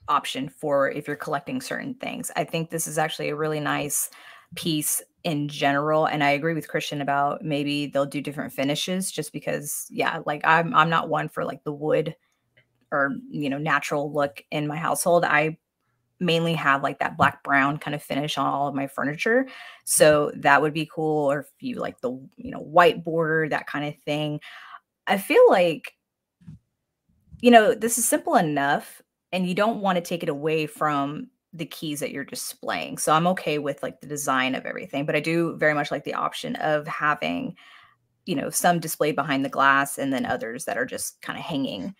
option for if you're collecting certain things. I think this is actually a really nice piece in general, and I agree with Christian about maybe they'll do different finishes, just because like I'm not one for like the wood or natural look in my household. I mainly have like that black brown kind of finish on all of my furniture, so that would be cool. Or if you like the white border, that kind of thing. I feel like this is simple enough, and you don't want to take it away from the keys that you're displaying. So I'm okay with like the design of everything, but I do very much like the option of having, some displayed behind the glass and then others that are just kind of hanging.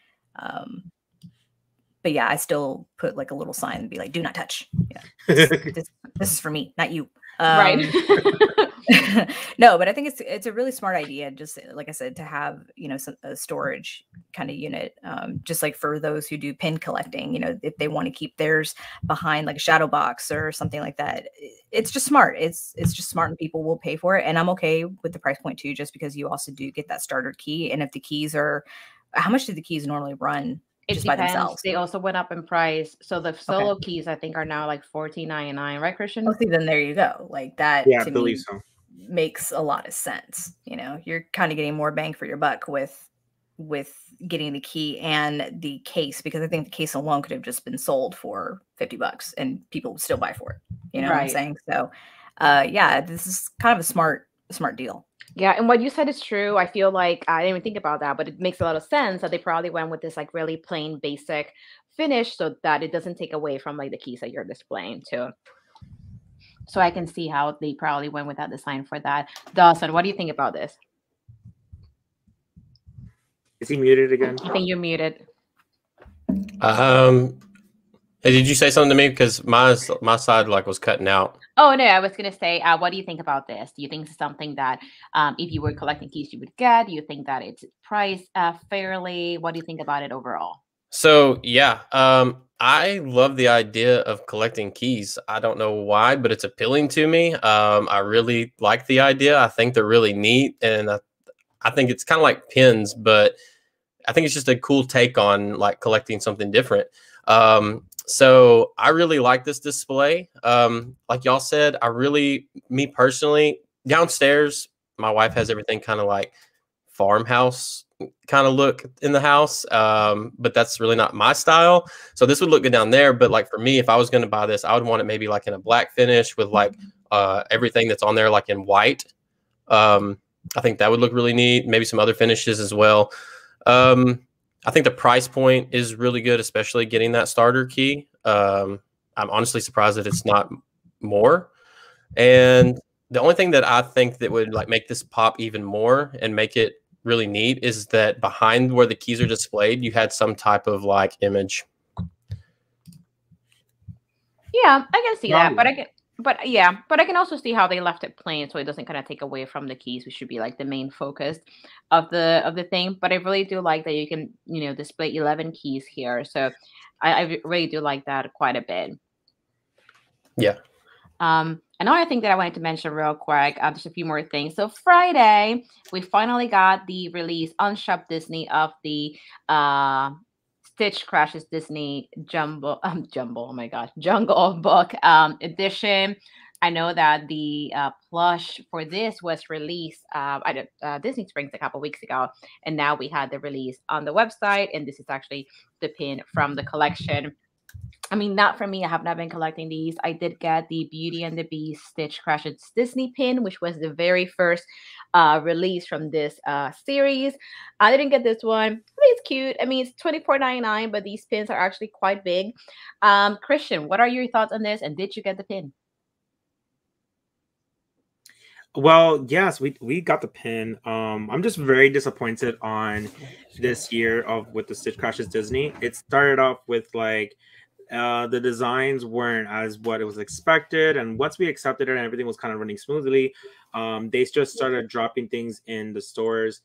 But yeah, I still put like a little sign and be like, do not touch. Yeah, this is for me, not you. Right. No, but I think it's a really smart idea, just like I said, to have a storage kind of unit, just like for those who do pin collecting, if they want to keep theirs behind like a shadow box or something like that. It's just smart. It's just smart, and people will pay for it. And I'm okay with the price point too, just because you also do get that starter key. And if the keys are, how much do the keys normally run? It just depends. By themselves. They also went up in price. So the solo keys, I think, are now like $14.99, right, Christian? Okay, then there you go. Like that, yeah, to I believe me, so. Makes a lot of sense. You're kind of getting more bang for your buck with getting the key and the case, because I think the case alone could have just been sold for $50 and people would still buy for it. You know what I'm saying? So, yeah, this is kind of a smart deal. Yeah, and what you said is true. I feel like I didn't even think about that, but it makes a lot of sense that they probably went with this like really plain basic finish so that it doesn't take away from like the keys that you're displaying too. So I can see how they probably went with that design for that. Dawson, what do you think about this? Is he muted again? I think you're muted. Hey, did you say something to me? Because my side like was cutting out. Oh no, I was gonna say, what do you think about this? Do you think it's something that if you were collecting keys you would get? Do you think that it's priced fairly? What do you think about it overall? So yeah, I love the idea of collecting keys. I don't know why, but it's appealing to me. I really like the idea. I think they're really neat, and I think it's kind of like pins, but I think it's just a cool take on like collecting something different. So I really like this display. Like y'all said, me personally, downstairs, my wife has everything kind of like farmhouse kind of look in the house. But that's really not my style. So this would look good down there. But like for me, if I was going to buy this, I would want it maybe like in a black finish with like everything that's on there like in white. I think that would look really neat. Maybe some other finishes as well. I think the price point is really good, especially getting that starter key. I'm honestly surprised that it's not more. And the only thing that I think that would like make this pop even more and make it really neat is that behind where the keys are displayed, you had some type of like image. Yeah, I can see that, but I can also see how they left it plain so it doesn't kind of take away from the keys, which should be like the main focus of the thing. But I really do like that you can, display 11 keys here. So I really do like that quite a bit. Yeah. Another thing that I wanted to mention real quick, just a few more things. So Friday, we finally got the release on Shop Disney of the Stitch Crashes Disney oh my gosh, Jungle Book edition. I know that the plush for this was released at Disney Springs a couple weeks ago, and now we had the release on the website, and this is actually the pin from the collection. I mean, not for me. I have not been collecting these. I did get the Beauty and the Beast Stitch Crashes Disney pin, which was the very first release from this series. I didn't get this one. I think it's cute. I mean, it's $24.99, but these pins are actually quite big. Christian, what are your thoughts on this? And did you get the pin? Well, yes, we got the pin. I'm just very disappointed on this year with the Stitch Crashes Disney. It started off with like the designs weren't as what it was expected, and once we accepted it and everything was kind of running smoothly, they just started dropping things in the stores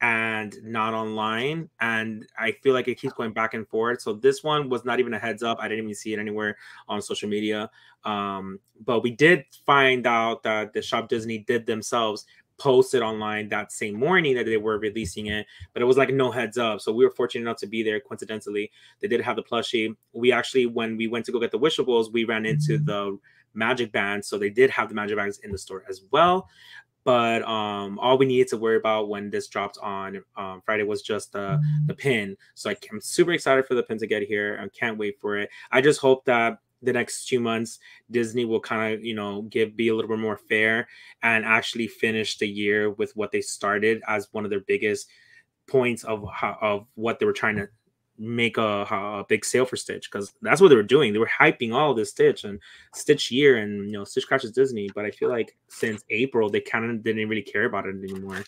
and not online, and I feel like it keeps going back and forth. So this one was not even a heads up. I didn't even see it anywhere on social media, but we did find out that the Shop Disney did themselves post it online that same morning that they were releasing it, but it was like no heads up. So we were fortunate enough to be there. Coincidentally, they did have the plushie. We actually, when we went to go get the Wishables, we ran into the magic bands, so they did have the magic bands in the store as well. But all we needed to worry about when this dropped on Friday was just the pin. So I'm super excited for the pin to get here. I can't wait for it. I just hope that the next 2 months Disney will kind of, you know, be a little bit more fair and actually finish the year with what they started as one of their biggest points of what they were trying to make a big sale for Stitch, because that's what they were doing. They were hyping all this Stitch and Stitch year and, you know, Stitch Crashes Disney. But I feel like since April they kind of didn't really care about it anymore.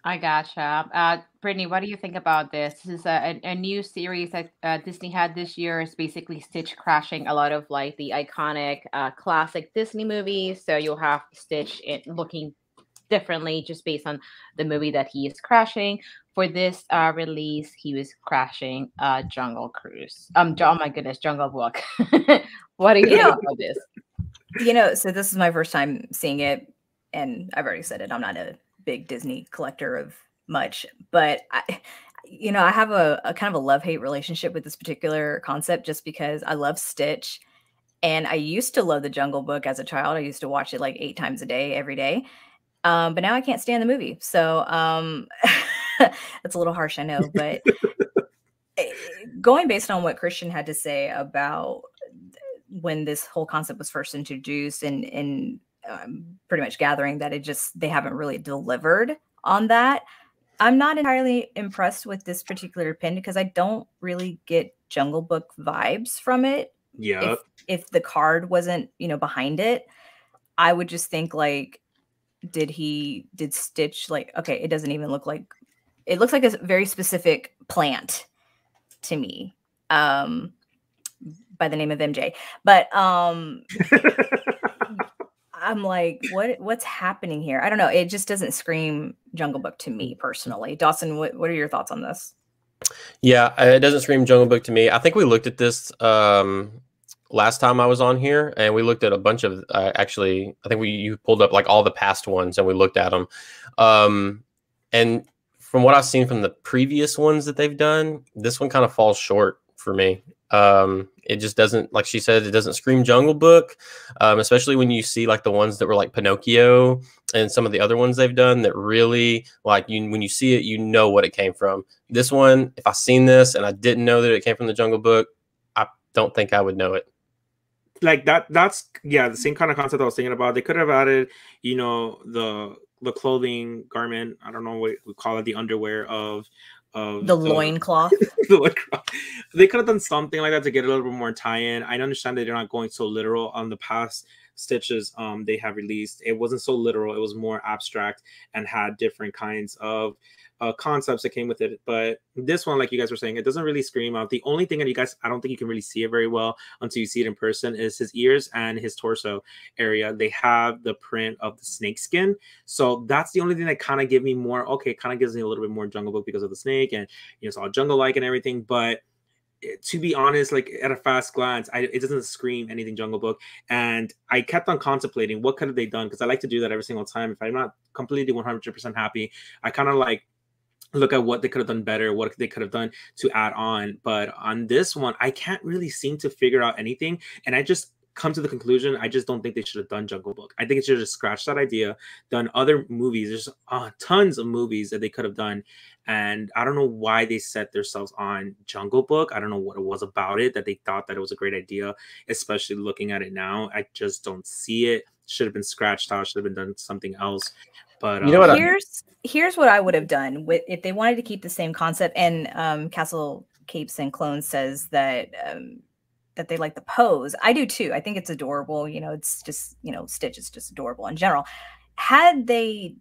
I gotcha. Brittany, what do you think about this? This is a new series that Disney had this year. It's basically Stitch crashing a lot of like the iconic classic Disney movies. So you'll have Stitch looking differently just based on the movie that he is crashing. For this release, he was crashing Jungle Cruise. Oh my goodness, Jungle Book. What do you think about this? You know, so this is my first time seeing it, and I've already said it. I'm not a big Disney collector of much, but I have a kind of a love-hate relationship with this particular concept, just because I love Stitch, and I used to love the Jungle Book as a child. I used to watch it like 8 times a day, every day. But now I can't stand the movie. So that's a little harsh, I know, but going based on what Christian had to say about when this whole concept was first introduced, and pretty much gathering that they haven't really delivered on that. I'm not entirely impressed with this particular pin because I don't really get Jungle Book vibes from it. Yeah. If the card wasn't, behind it, I would just think like, did Stitch like, okay, it doesn't even look like, it looks like a very specific plant to me, by the name of MJ. But I'm like, what's happening here? I don't know. It just doesn't scream Jungle Book to me personally. Dawson, what are your thoughts on this? Yeah, it doesn't scream Jungle Book to me. I think we looked at this last time I was on here, and we looked at a bunch of actually, I think you pulled up like all the past ones and we looked at them. And from what I've seen from the previous ones that they've done, this one kind of falls short for me. It just doesn't, like she said, it doesn't scream Jungle Book, especially when you see like the ones that were like Pinocchio and some of the other ones they've done that really like when you see it, you know what it came from. This one, if I seen this and I didn't know that it came from the Jungle Book, I don't think I would know it. Like that's the same kind of concept I was thinking about. They could have added, the clothing garment. I don't know what we call it, the underwear of the loincloth. They could have done something like that to get a little bit more tie-in. I understand that they're not going so literal on the past Stitches they have released. It wasn't so literal. It was more abstract and had different kinds of concepts that came with it. But this one, like you guys were saying, it doesn't really scream out. The only thing that I don't think you can really see it very well until you see it in person, is his ears and his torso area. They have the print of the snake skin. So that's the only thing that kind of give me more, okay, kind of gives me a little bit more Jungle Book because of the snake, and it's all jungle-like and everything. But to be honest, like at a fast glance, it doesn't scream anything Jungle Book. And I kept on contemplating what could have they done, because I like to do that every single time. If I'm not completely 100% happy, I kind of like look at what they could have done better, what they could have done to add on. But on this one, I can't really seem to figure out anything. And I just come to the conclusion, I just don't think they should have done Jungle Book. I think it should have just scratched that idea, done other movies. There's tons of movies that they could have done. And I don't know why they set themselves on Jungle Book. I don't know what it was about it that they thought that it was a great idea, especially looking at it now. I just don't see it. Should have been scratched out, should have been done something else. But you know what? Here's what I would have done with if they wanted to keep the same concept. And Castle Capes and Clones says that that they like the pose. I do too. I think it's adorable. You know, it's just, you know, Stitch is just adorable in general. Had they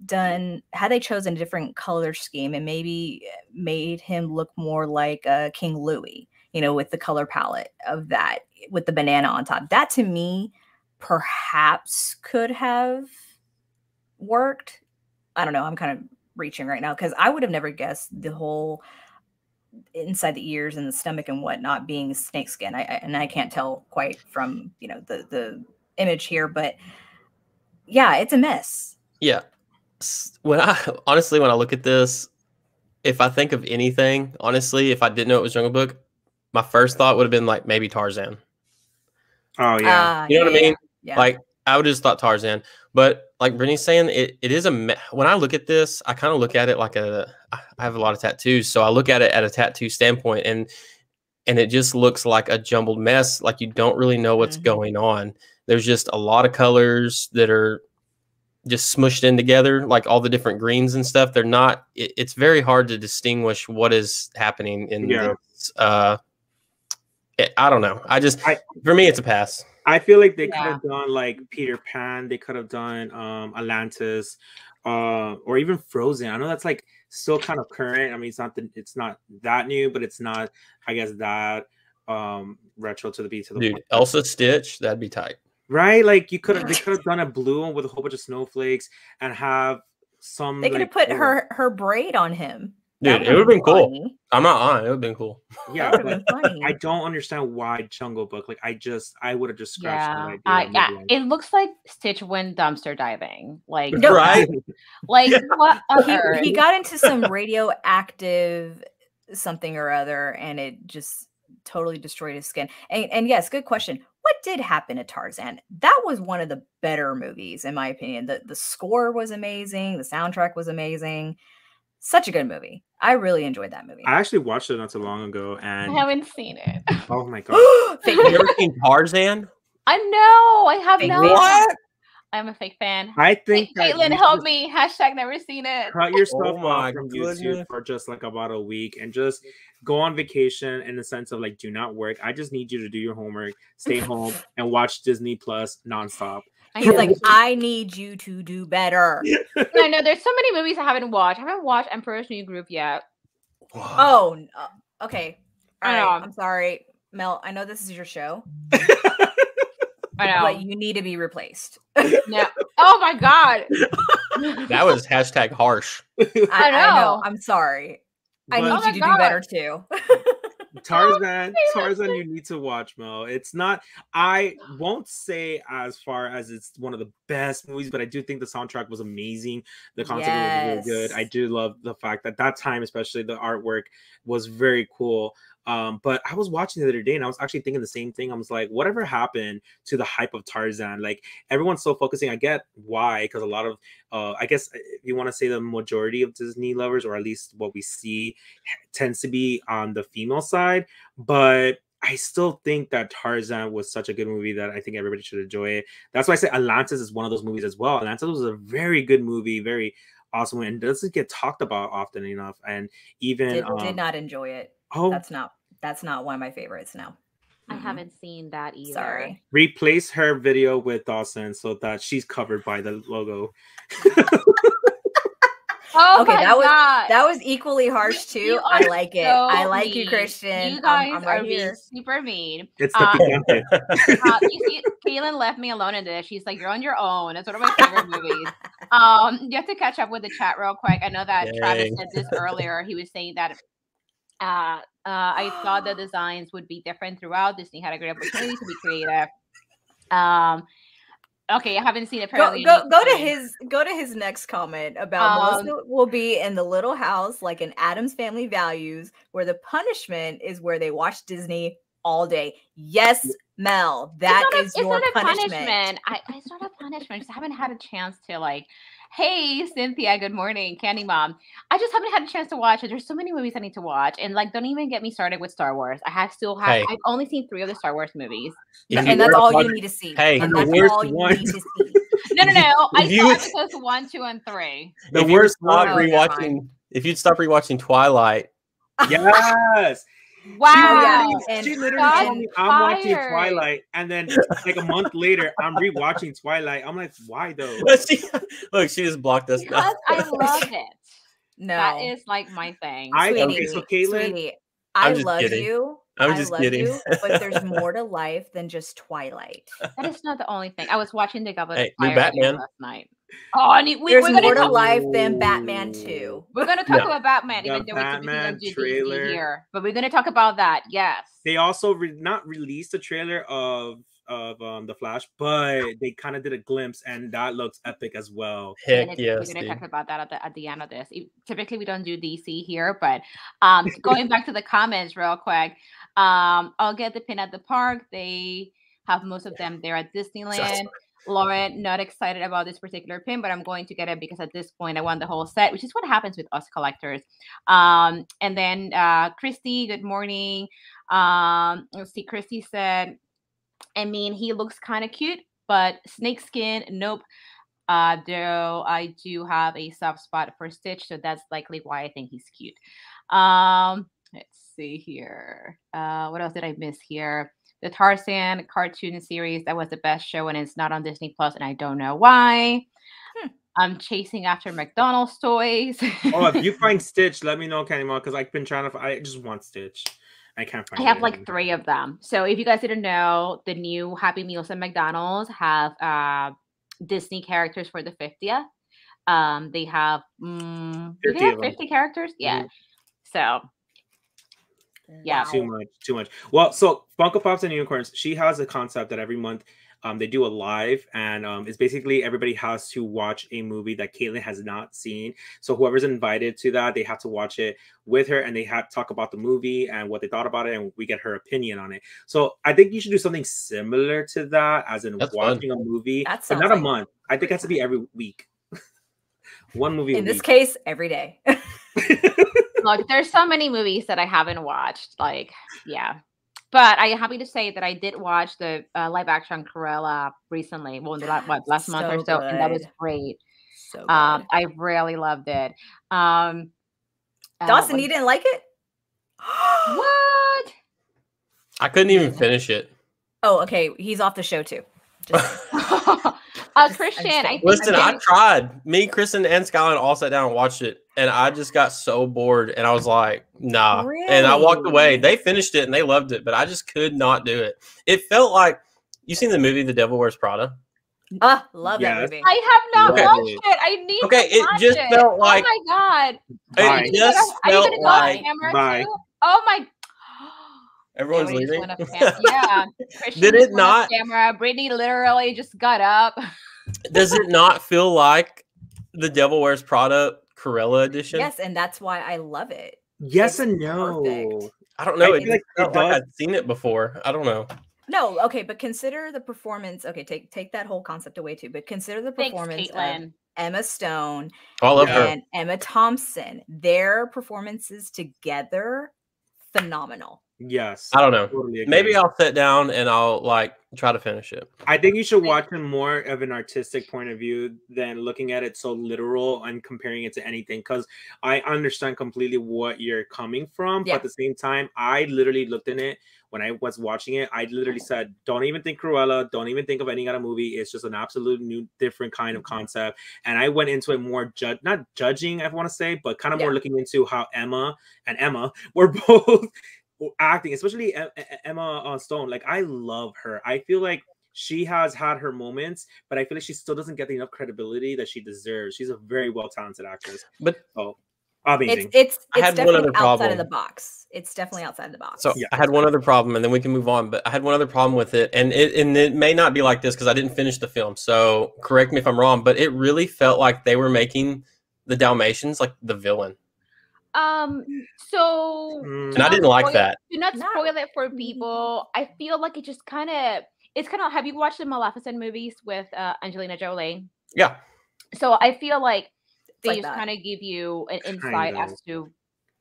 chosen a different color scheme and maybe made him look more like King Louis, you know, with the color palette of that, with the banana on top, that to me perhaps could have worked. I don't know. I'm kind of reaching right now because I would have never guessed the whole inside the ears and the stomach and whatnot being snakeskin. I can't tell quite from, you know, the image here, but yeah, it's a mess. Yeah. When I look at this, if I think of anything, honestly, if I didn't know it was Jungle Book, my first thought would have been like maybe Tarzan. Oh yeah. You know what I mean? Yeah. Like I would just thought Tarzan, but like Brittany's saying, it is when I look at this, I kind of look at it like I have a lot of tattoos. So I look at it at a tattoo standpoint and it just looks like a jumbled mess. Like you don't really know what's going on. There's just a lot of colors that are just smushed in together, like all the different greens and stuff. They're not, it's very hard to distinguish what is happening in this. I don't know. For me, it's a pass. I feel like they could have done like Peter Pan. They could have done Atlantis, or even Frozen. I know that's like still kind of current. I mean, it's not that new, but it's not, I guess, that retro to the beat to the dude. Elsa Stitch, that'd be tight, right? Like they could have done a blue one with a whole bunch of snowflakes and have some. They could have put her braid on him. Dude, it would have been cool. I'm not lying. It would have been cool. Yeah, but I don't understand why Jungle Book. Like, I would have just scratched that idea. It looks like Stitch went dumpster diving. Like, right? Like, what? He got into some radioactive something or other, and it just totally destroyed his skin. And yes, good question. What did happen to Tarzan? That was one of the better movies, in my opinion. The score was amazing. The soundtrack was amazing. Such a good movie. I really enjoyed that movie. I actually watched it not so long ago, and I haven't seen it. Oh my god! Have you ever seen Tarzan? I know. I have not. What? I'm a fake fan. I think Caitlin, help me. # never seen it. Cut yourself off from YouTube for just like about a week and just go on vacation in the sense of like do not work. I just need you to do your homework, stay home, and watch Disney Plus nonstop. He's like, I need you to do better. I know there's so many movies I haven't watched. I haven't watched Emperor's New Groove yet. Oh, okay. All right. I'm sorry, Mel. I know this is your show. I know, but you need to be replaced. Yeah. Oh my god. That was # harsh. I know. I'm sorry. I need you to do better too. Tarzan, you need to watch, Mel. It's not, I won't say as far as it's one of the best movies, but I do think the soundtrack was amazing. The concept was really good. I do love the fact that time, especially the artwork, was very cool. But I was watching the other day and I was actually thinking the same thing. I was like, whatever happened to the hype of Tarzan? Like everyone's so focusing. I get why, because a lot of I guess if you want to say the majority of Disney lovers, or at least what we see, tends to be on the female side. But I still think that Tarzan was such a good movie that I think everybody should enjoy it. That's why I say Atlantis is one of those movies as well. Atlantis was a very good movie, very awesome, and doesn't get talked about often enough. And even did not enjoy it. Oh, that's not one of my favorites now. I haven't seen that either. Sorry. Replace her video with Dawson so that she's covered by the logo. Oh okay, my God. that was equally harsh too. I like it. I like mean. you, Christian. You guys I'm right are here. being super mean. It's the you see, Kaylin left me alone in this. She's like, "You're on your own." It's one of my favorite movies. You have to catch up with the chat real quick. I know that Travis said this earlier. He was saying that I thought the designs would be different throughout. Disney had a great opportunity to be creative. Okay, I haven't seen apparently. Go to his next comment about Melissa will be in the little house like in Addams Family Values, where the punishment is where they watch Disney all day. Yes, Mel, that is your punishment. It's not a punishment. I haven't had a chance to like. Hey, Cynthia, good morning, Candy Mom. I just haven't had a chance to watch it. There's so many movies I need to watch. And like, don't even get me started with Star Wars. I've only seen 3 of the Star Wars movies. And that's all you need to see. Hey, and that's all you need to see. No. I saw episodes 1, 2, and 3. If you'd stop rewatching Twilight. Yes. Wow. She literally told me I'm watching Twilight, and then like a month later, I'm rewatching Twilight. I'm like, why though? Look, she just blocked us. Because I love it. No, that is like my thing. So Caitlin, sweetie, I love you. I'm just kidding. But there's more to life than just Twilight. That is not the only thing. I was watching The Goblet of new Fire Batman last night. Oh, there's more to life than Batman 2. We're going to talk about Batman, even though Batman we don't do trailer DC here. But we're going to talk about that. Yes. They also not released a trailer of the Flash, but they kind of did a glimpse, and that looks epic as well. Heck yes, we're going to talk about that at the end of this. Typically, we don't do DC here, but going back to the comments real quick, I'll get the pin at the park. They have most of them there at Disneyland. Lauren, not excited about this particular pin, but I'm going to get it because at this point I want the whole set, which is what happens with us collectors. And then Christy, good morning. Let's see, Christy said, I mean, he looks kind of cute, but snakeskin, nope. Though I do have a soft spot for Stitch, so that's likely why I think he's cute. Let's see here. What else did I miss here? The Tarzan cartoon series, that was the best show, and it's not on Disney Plus, and I don't know why. I'm chasing after McDonald's toys. If you find Stitch, let me know, Candy Mom, because I've been trying to. I just want Stitch. I can't find. I have like 3 of them. So if you guys didn't know, the new Happy Meals at McDonald's have Disney characters for the 50th. They have 50 characters. Yeah. So. Yeah, too much. Well, so Funko Pops and Unicorns, she has a concept that every month they do a live, and it's basically everybody has to watch a movie that Caitlin has not seen. So whoever's invited to that, they have to watch it with her, and they have to talk about the movie and what they thought about it, and we get her opinion on it. So I think you should do something similar to that, as in watching a movie, but not a month. I think it has to be every week. One movie in this case, every day. Look, there's so many movies that I haven't watched. Like, yeah. But I am happy to say that I did watch the live action Cruella recently. Well, last month or so. And that was great. So good. I really loved it. Dawson, you didn't like it? What? I couldn't even finish it. Oh, okay. He's off the show too. Christian, I tried. Me, Kristen, and Skyline all sat down and watched it, and I just got so bored, and I was like, nah. Really? And I walked away. They finished it, and they loved it, but I just could not do it. It felt like, you seen the movie The Devil Wears Prada? Love that movie. I have not watched it. I need to watch it just felt like, oh my God. It just felt like, oh my. Everyone's leaving. Yeah. Did it not? Camera. Brittany literally just got up. Does it not feel like The Devil Wears Prada Cruella edition? Yes, and that's why I love it. Yes and no. Perfect. I don't know. It felt like I'd seen it before. I don't know. No, okay, but consider the performance. Okay, take that whole concept away too. But consider the performance of Emma Stone and Emma Thompson. Their performances together, phenomenal. Yes. I don't know. Totally maybe I'll sit down and I'll try to finish it. I think you should watch it more of an artistic point of view than looking at it so literal and comparing it to anything. Because I understand completely what you're coming from. But at the same time, I literally looked in it when I was watching it. I literally said, don't even think Cruella. Don't even think of any other movie. It's just an absolute new, different kind of concept. And I went into it more, not judging, I want to say, but kind of more looking into how Emma were both acting, especially Emma Stone. Like, I love her. I feel like she has had her moments, but I feel like she still doesn't get enough credibility that she deserves. She's a very well talented actress. But Amazing. It's I had one definitely other outside of problem. the box. It's definitely outside of the box. So I had one other problem, and then we can move on. But I had one other problem with it, and it may not be like this because I didn't finish the film. So correct me if I'm wrong, but it really felt like they were making the Dalmatians like the villain. So And I didn't like that. Do not spoil it for people. I feel like it just it's kind of. Have you watched the Maleficent movies with Angelina Jolie? Yeah. So I feel like they like just that. kind of give you an insight Kind of.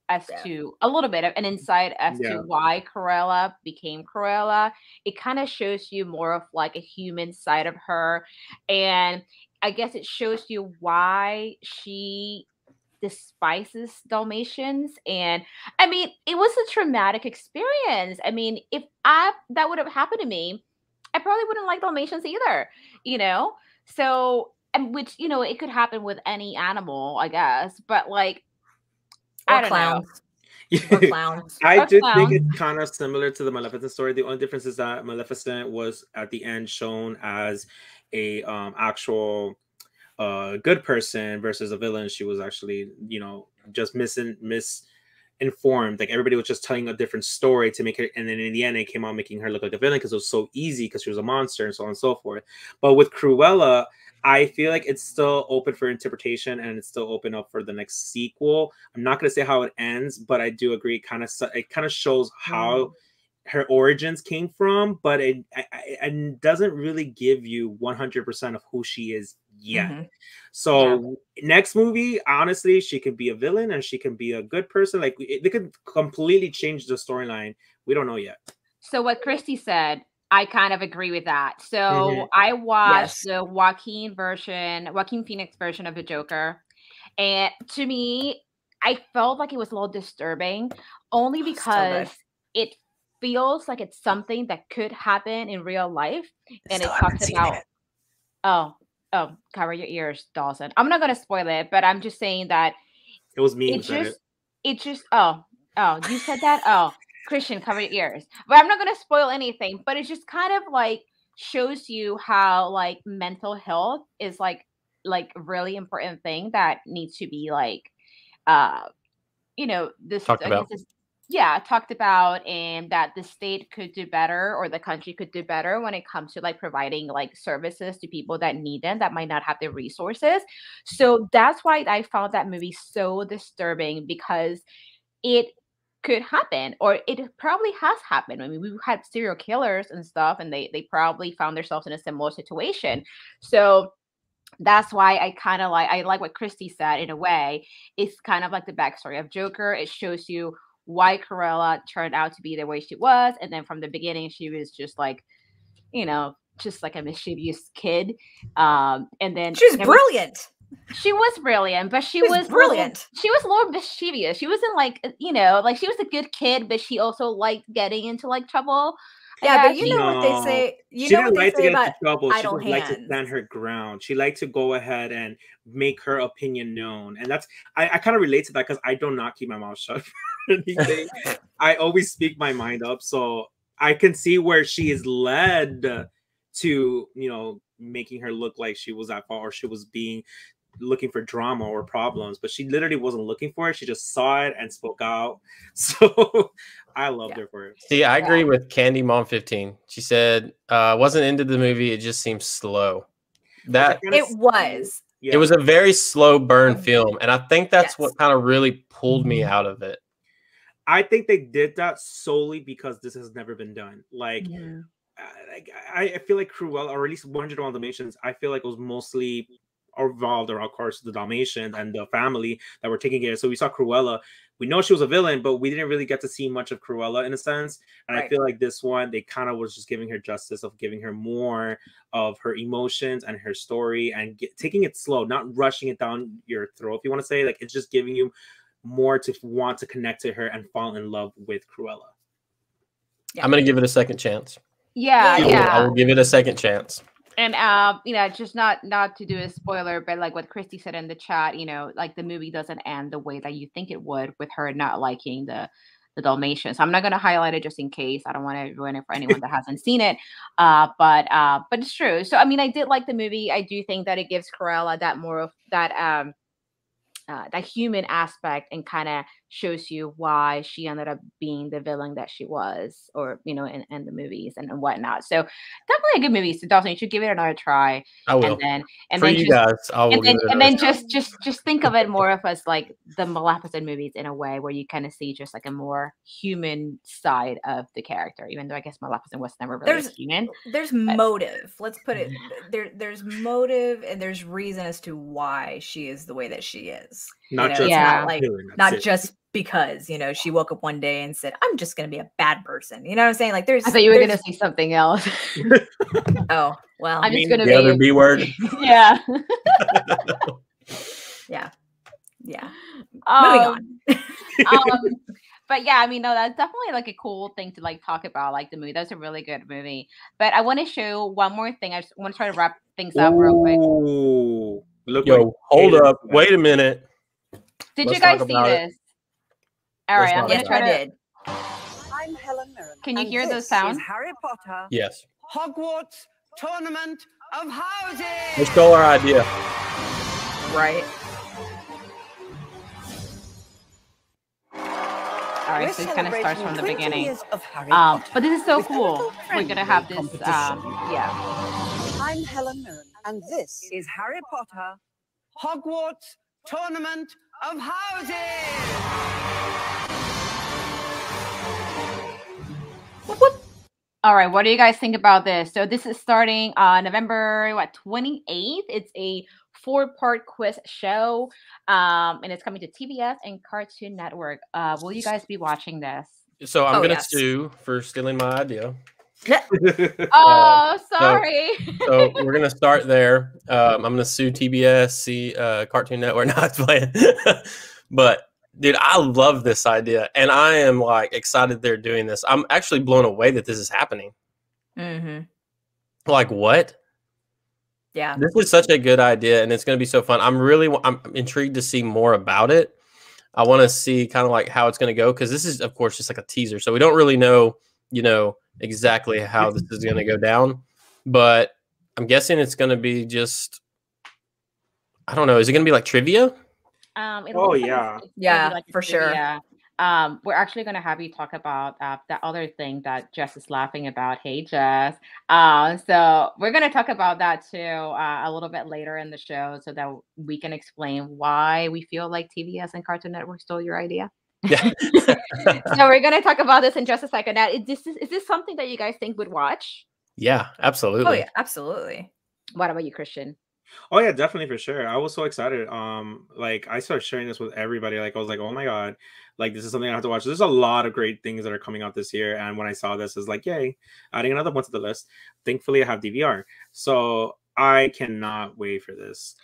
as to a little bit of an insight as to why Cruella became Cruella. It kind of shows you more of like a human side of her, and I guess it shows you why she despises Dalmatians. And I mean, it was a traumatic experience. I mean, if that would have happened to me, I probably wouldn't like Dalmatians either, you know? So, and which, you know, it could happen with any animal, I guess, but like, I don't know. Or clowns. I do think it's kind of similar to the Maleficent story. The only difference is that Maleficent was at the end shown as a actual good person versus a villain. She was actually, you know, just misinformed. Like everybody was just telling a different story to make her, and then in the end it came out making her look like a villain because it was so easy because she was a monster and so on and so forth. But with Cruella, I feel like it's still open for interpretation and it's still open up for the next sequel. I'm not going to say how it ends, but I do agree. It kind of shows how her origins came from, but it doesn't really give you 100% of who she is yet. So next movie, honestly, she could be a villain and she can be a good person. Like they could completely change the storyline. We don't know yet. So what Christy said, I kind of agree with that. So I watched the Joaquin Phoenix version of the Joker. And to me, I felt like it was a little disturbing only because it feels like it's something that could happen in real life. And it talks about, cover your ears, Dawson. I'm not going to spoil it, but I'm just saying that it was me. You said that? Oh, Christian, cover your ears. But I'm not going to spoil anything, but it just kind of like shows you how like mental health is like a really important thing that needs to be like, you know, talked about, and that the state could do better or the country could do better when it comes to like providing like services to people that need them that might not have the resources. So that's why I found that movie so disturbing, because it could happen, or it probably has happened. I mean, we've had serial killers and stuff, and they probably found themselves in a similar situation. So that's why I like what Christy said. In a way, it's kind of like the backstory of Joker. It shows you why Cruella turned out to be the way she was, and then from the beginning she was just like, you know, just like a mischievous kid. And then she's brilliant. She was brilliant, but she was brilliant. She was a little mischievous. She wasn't like, you know, like she was a good kid, but she also liked getting into like trouble. Yeah, but you know what they say. You know what they say about trouble. idle hands. She liked to stand her ground. She liked to go ahead and make her opinion known, and that's I kind of relate to that because I do not keep my mouth shut for anything. I always speak my mind up, so I can see where she is led to, you know, making her look like she was at fault or she was looking for drama or problems, but she literally wasn't looking for it. She just saw it and spoke out. So I loved her for it. See, I agree with Candy Mom 15. She said wasn't into the movie. It just seems slow. It was a very slow burn film, and I think that's what kind of really pulled me out of it. I think they did that solely because this has never been done. Like I feel like Cruella, or at least 101 Dalmatians, I feel like it was mostly revolved around, of course, the Dalmatians and the family that were taking care. So we saw Cruella. We know she was a villain, but we didn't really get to see much of Cruella in a sense. And I feel like this one, they kind of was just giving her justice of giving her more of her emotions and her story and taking it slow, not rushing it down your throat, if you want to say. Like, it's just giving you more to want to connect to her and fall in love with Cruella. Yeah. I'm going to give it a second chance. I will give it a second chance. And you know, just not to do a spoiler, but like what Christy said in the chat, you know, like the movie doesn't end the way that you think it would, with her not liking the Dalmatians. I'm not going to highlight it just in case. I don't want to ruin it for anyone that hasn't seen it. But it's true. So I mean, I did like the movie. I do think that it gives Cruella that more of that that human aspect, and kind of shows you why she ended up being the villain that she was, or in the movies and whatnot. So definitely a good movie. So Dawson, you should give it another try. I will. And For then you just, guys, I will give it and another then try. just think of it more of as like the Maleficent movies, in a way where you kind of see just like a more human side of the character, even though I guess Maleficent was never really human. There's motive. Let's put it there's motive, and there's reason as to why she is the way that she is. Not just it's not like not it. just because she woke up one day and said, I'm just gonna be a bad person. You know what I'm saying? Like I thought you were gonna say something else. Oh well, I'm just gonna the other B word. Yeah. Yeah. Moving on. But yeah, I mean, no, that's definitely like a cool thing to like talk about, like the movie. That's a really good movie. But I want to show one more thing. I just want to try to wrap things up real quick. Look, hold up. Wait a minute. Did you guys see this? All right, I'm gonna try to. did. I'm Helen Mirren. Can you hear the sound? Harry Potter. Yes. Hogwarts Tournament of Houses. We stole our idea. Right. All right, so it kind of starts from the beginning. But this is so cool. We're gonna have this. Yeah. I'm Helen Mirren, and this is Harry Potter Hogwarts Tournament of Houses. All right, what do you guys think about this? So this is starting on November 28th. It's a 4-part quiz show, and it's coming to TBS and Cartoon Network. Will you guys be watching this? So I'm gonna sue for stealing my idea. Oh, sorry. So we're gonna start there. I'm gonna sue TBS, Cartoon Network. Not playing, but dude, I love this idea, and I am like excited they're doing this. I'm actually blown away that this is happening. Mm-hmm. Like what? Yeah, this is such a good idea, and it's going to be so fun. I'm intrigued to see more about it. I want to see kind of like how it's going to go, because this is, of course, just like a teaser, so we don't really know, exactly how this is going to go down. But I'm guessing it's going to be just, I don't know. Is it going to be like trivia? Yeah, like for sure. Yeah. We're actually going to have you talk about that other thing that Jess is laughing about. Hey, Jess. So we're going to talk about that too a little bit later in the show, so that we can explain why we feel like TBS and Cartoon Network stole your idea. Yeah. So we're going to talk about this in just a second. Now, is this something that you guys think would watch? Yeah, absolutely. Oh, yeah, absolutely. What about you, Christian? Oh yeah, definitely, for sure. I was so excited. Like I started sharing this with everybody. Like I was like, oh my god, like this is something I have to watch. There's a lot of great things that are coming out this year, and when I saw this, I was like, yay, adding another one to the list. Thankfully, I have DVR, so I cannot wait for this.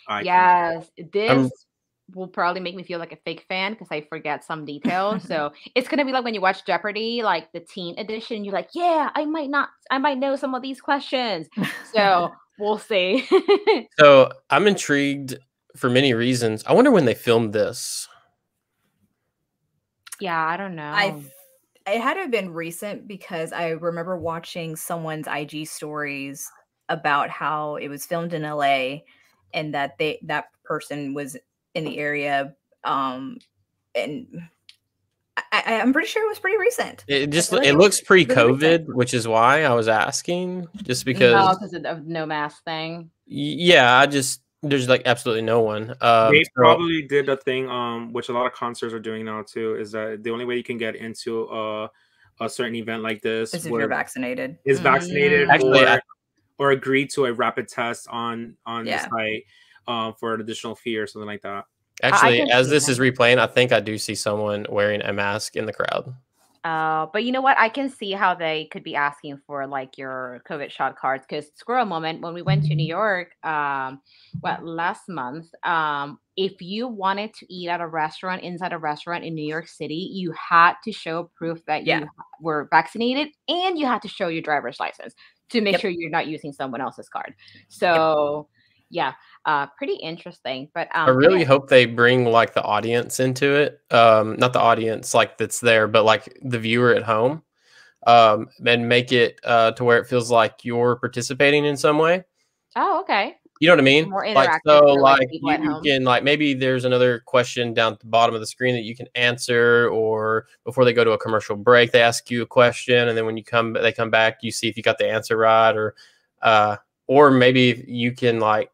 This will probably make me feel like a fake fan because I forget some details. So it's gonna be like when you watch Jeopardy, like the teen edition. You're like, yeah, I might know some of these questions. So. We'll see. So I'm intrigued for many reasons. I wonder when they filmed this. Yeah, I don't know. It had to have been recent, because I remember watching someone's IG stories about how it was filmed in LA, and that that person was in the area. And I'm pretty sure it was pretty recent. It looks pre-COVID, which is why I was asking, just because of the no mask thing. Yeah, there's like absolutely no one. They probably did a thing, which a lot of concerts are doing now too, is that the only way you can get into a certain event like this is if you're vaccinated. Is vaccinated, actually, or agree to a rapid test on the site for an additional fee or something like that. Actually, as this is replaying, I think I do see someone wearing a mask in the crowd. But you know what? I can see how they could be asking for like your COVID shot cards, because squirrel moment, when we went to New York, last month, if you wanted to eat at a restaurant, inside a restaurant in New York City, you had to show proof that you were vaccinated, and you had to show your driver's license to make sure you're not using someone else's card. So pretty interesting. But I really hope they bring like the audience into it. Not the audience like that's there, but like the viewer at home, and make it to where it feels like you're participating in some way. Oh, okay. You know what I mean? More Like, interactive so for like like people at you home. can like maybe there's another question down at the bottom of the screen that you can answer, or before they go to a commercial break, they ask you a question, and then when they come back, you see if you got the answer right, or maybe you can like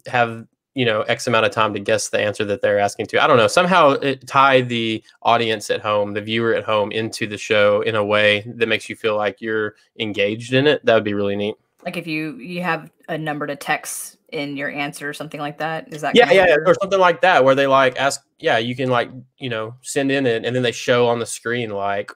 have X amount of time to guess the answer that they're asking to. I don't know. Somehow tie the audience at home, the viewer at home, into the show in a way that makes you feel like you're engaged in it. That would be really neat. Like if you have a number to text in your answer or something like that. Is that Yeah, kind of or something like that, where they like ask, you can like, send in it, and then they show on the screen like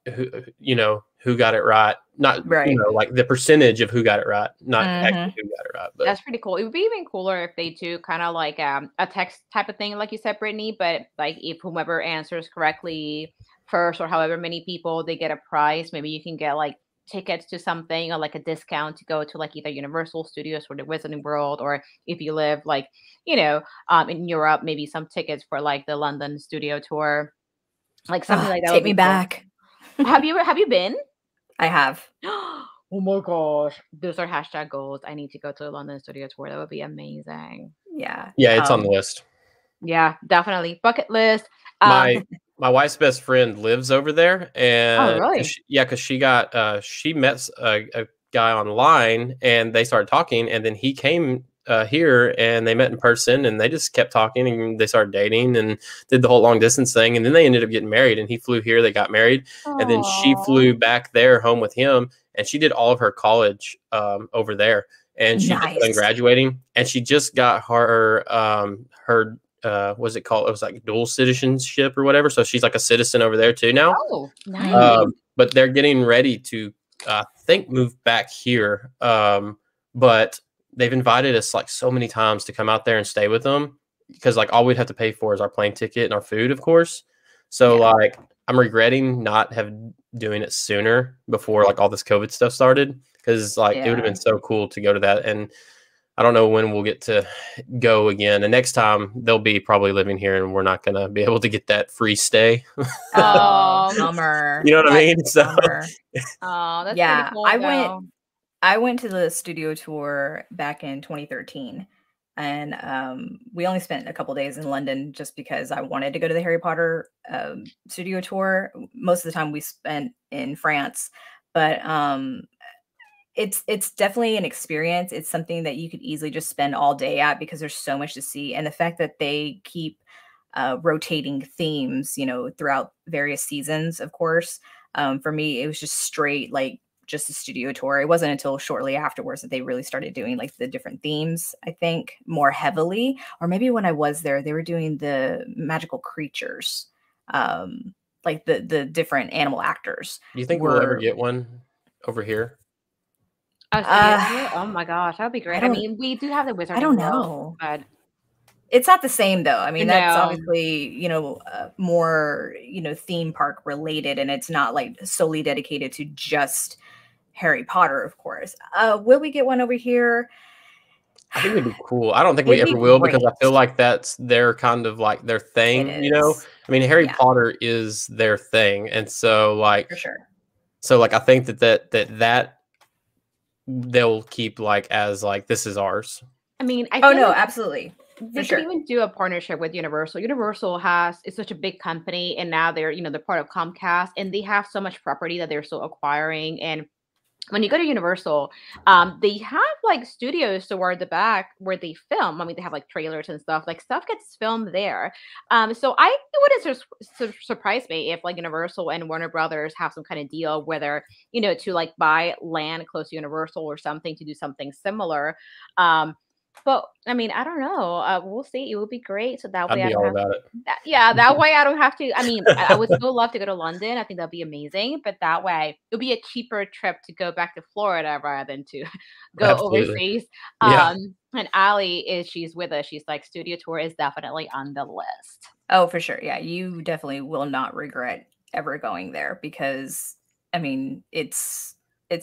who got it right. Not right. like the percentage of who got it right, not actually who got it right. But that's pretty cool. It would be even cooler if they do kind of like a text type of thing, like you said, Brittany. But like if whomever answers correctly first, or however many people, they get a prize. Maybe you can get like tickets to something, or like a discount to go to like either Universal Studios or the Wizarding World, or if you live like in Europe, maybe some tickets for like the London studio tour, like something like that. Take me back. Have you been? I have. Oh my gosh, those are hashtag goals. I need to go to the London studio tour. That would be amazing. Yeah, it's on the list. Yeah, definitely bucket list. My wife's best friend lives over there, and really? because she got she met a guy online, and they started talking, and then he came here, and they met in person, and they just kept talking, and they started dating, and did the whole long distance thing, and then they ended up getting married, and he flew here, they got married, and then she flew back there home with him, and she did all of her college over there, and she just been graduating, and she just got her what's it called? It was like dual citizenship or whatever. So she's like a citizen over there too now. Oh, nice. But they're getting ready to, I think, move back here. But they've invited us like so many times to come out there and stay with them, because like all we'd have to pay for is our plane ticket and our food, of course. So like I'm regretting not doing it sooner, before like all this COVID stuff started, because like it would have been so cool to go to that. And I don't know when we'll get to go again. And next time they'll be probably living here, and we're not going to be able to get that free stay. Oh, bummer. You know what I mean? So, oh, that's yeah. Pretty cool, I went to the studio tour back in 2013, and we only spent a couple days in London just because I wanted to go to the Harry Potter studio tour. Most of the time we spent in France, but it's definitely an experience. It's something that you could easily just spend all day at, because there's so much to see. And the fact that they keep rotating themes, throughout various seasons, of course. For me, it was just straight, like just a studio tour. It wasn't until shortly afterwards that they really started doing like the different themes, I think, more heavily. Or maybe when I was there, they were doing the magical creatures, like the different animal actors. Do you think we'll ever get one over here? Oh my gosh, that would be great. I mean, we do have the Wizarding World. I don't know. But it's not the same though. I mean, that's obviously, more, theme park related, and it's not like solely dedicated to just Harry Potter, of course. Will we get one over here? I think it'd be cool. I don't think we ever will, because I feel like that's their kind of like their thing, I mean, Harry Potter is their thing. And so like, for sure. So like, I think that they'll keep like as like, this is ours. I mean, absolutely. They could even do a partnership with Universal. Universal is such a big company, and now they're part of Comcast, and they have so much property that they're still acquiring. And when you go to Universal, they have like studios toward the back where they film. I mean, they have like trailers and stuff. Like stuff gets filmed there. So it wouldn't surprise me if like Universal and Warner Brothers have some kind of deal, whether to like buy land close to Universal or something to do something similar. But I mean, I don't know. We'll see. It would be great. So that way, I'd be all about it. That way I don't have to. I mean, I would still love to go to London. I think that'd be amazing. But that way, it would be a cheaper trip to go back to Florida rather than to go overseas. And Allie she's with us. She's like, studio tour is definitely on the list. Oh, for sure. Yeah, you definitely will not regret ever going there, because I mean, it's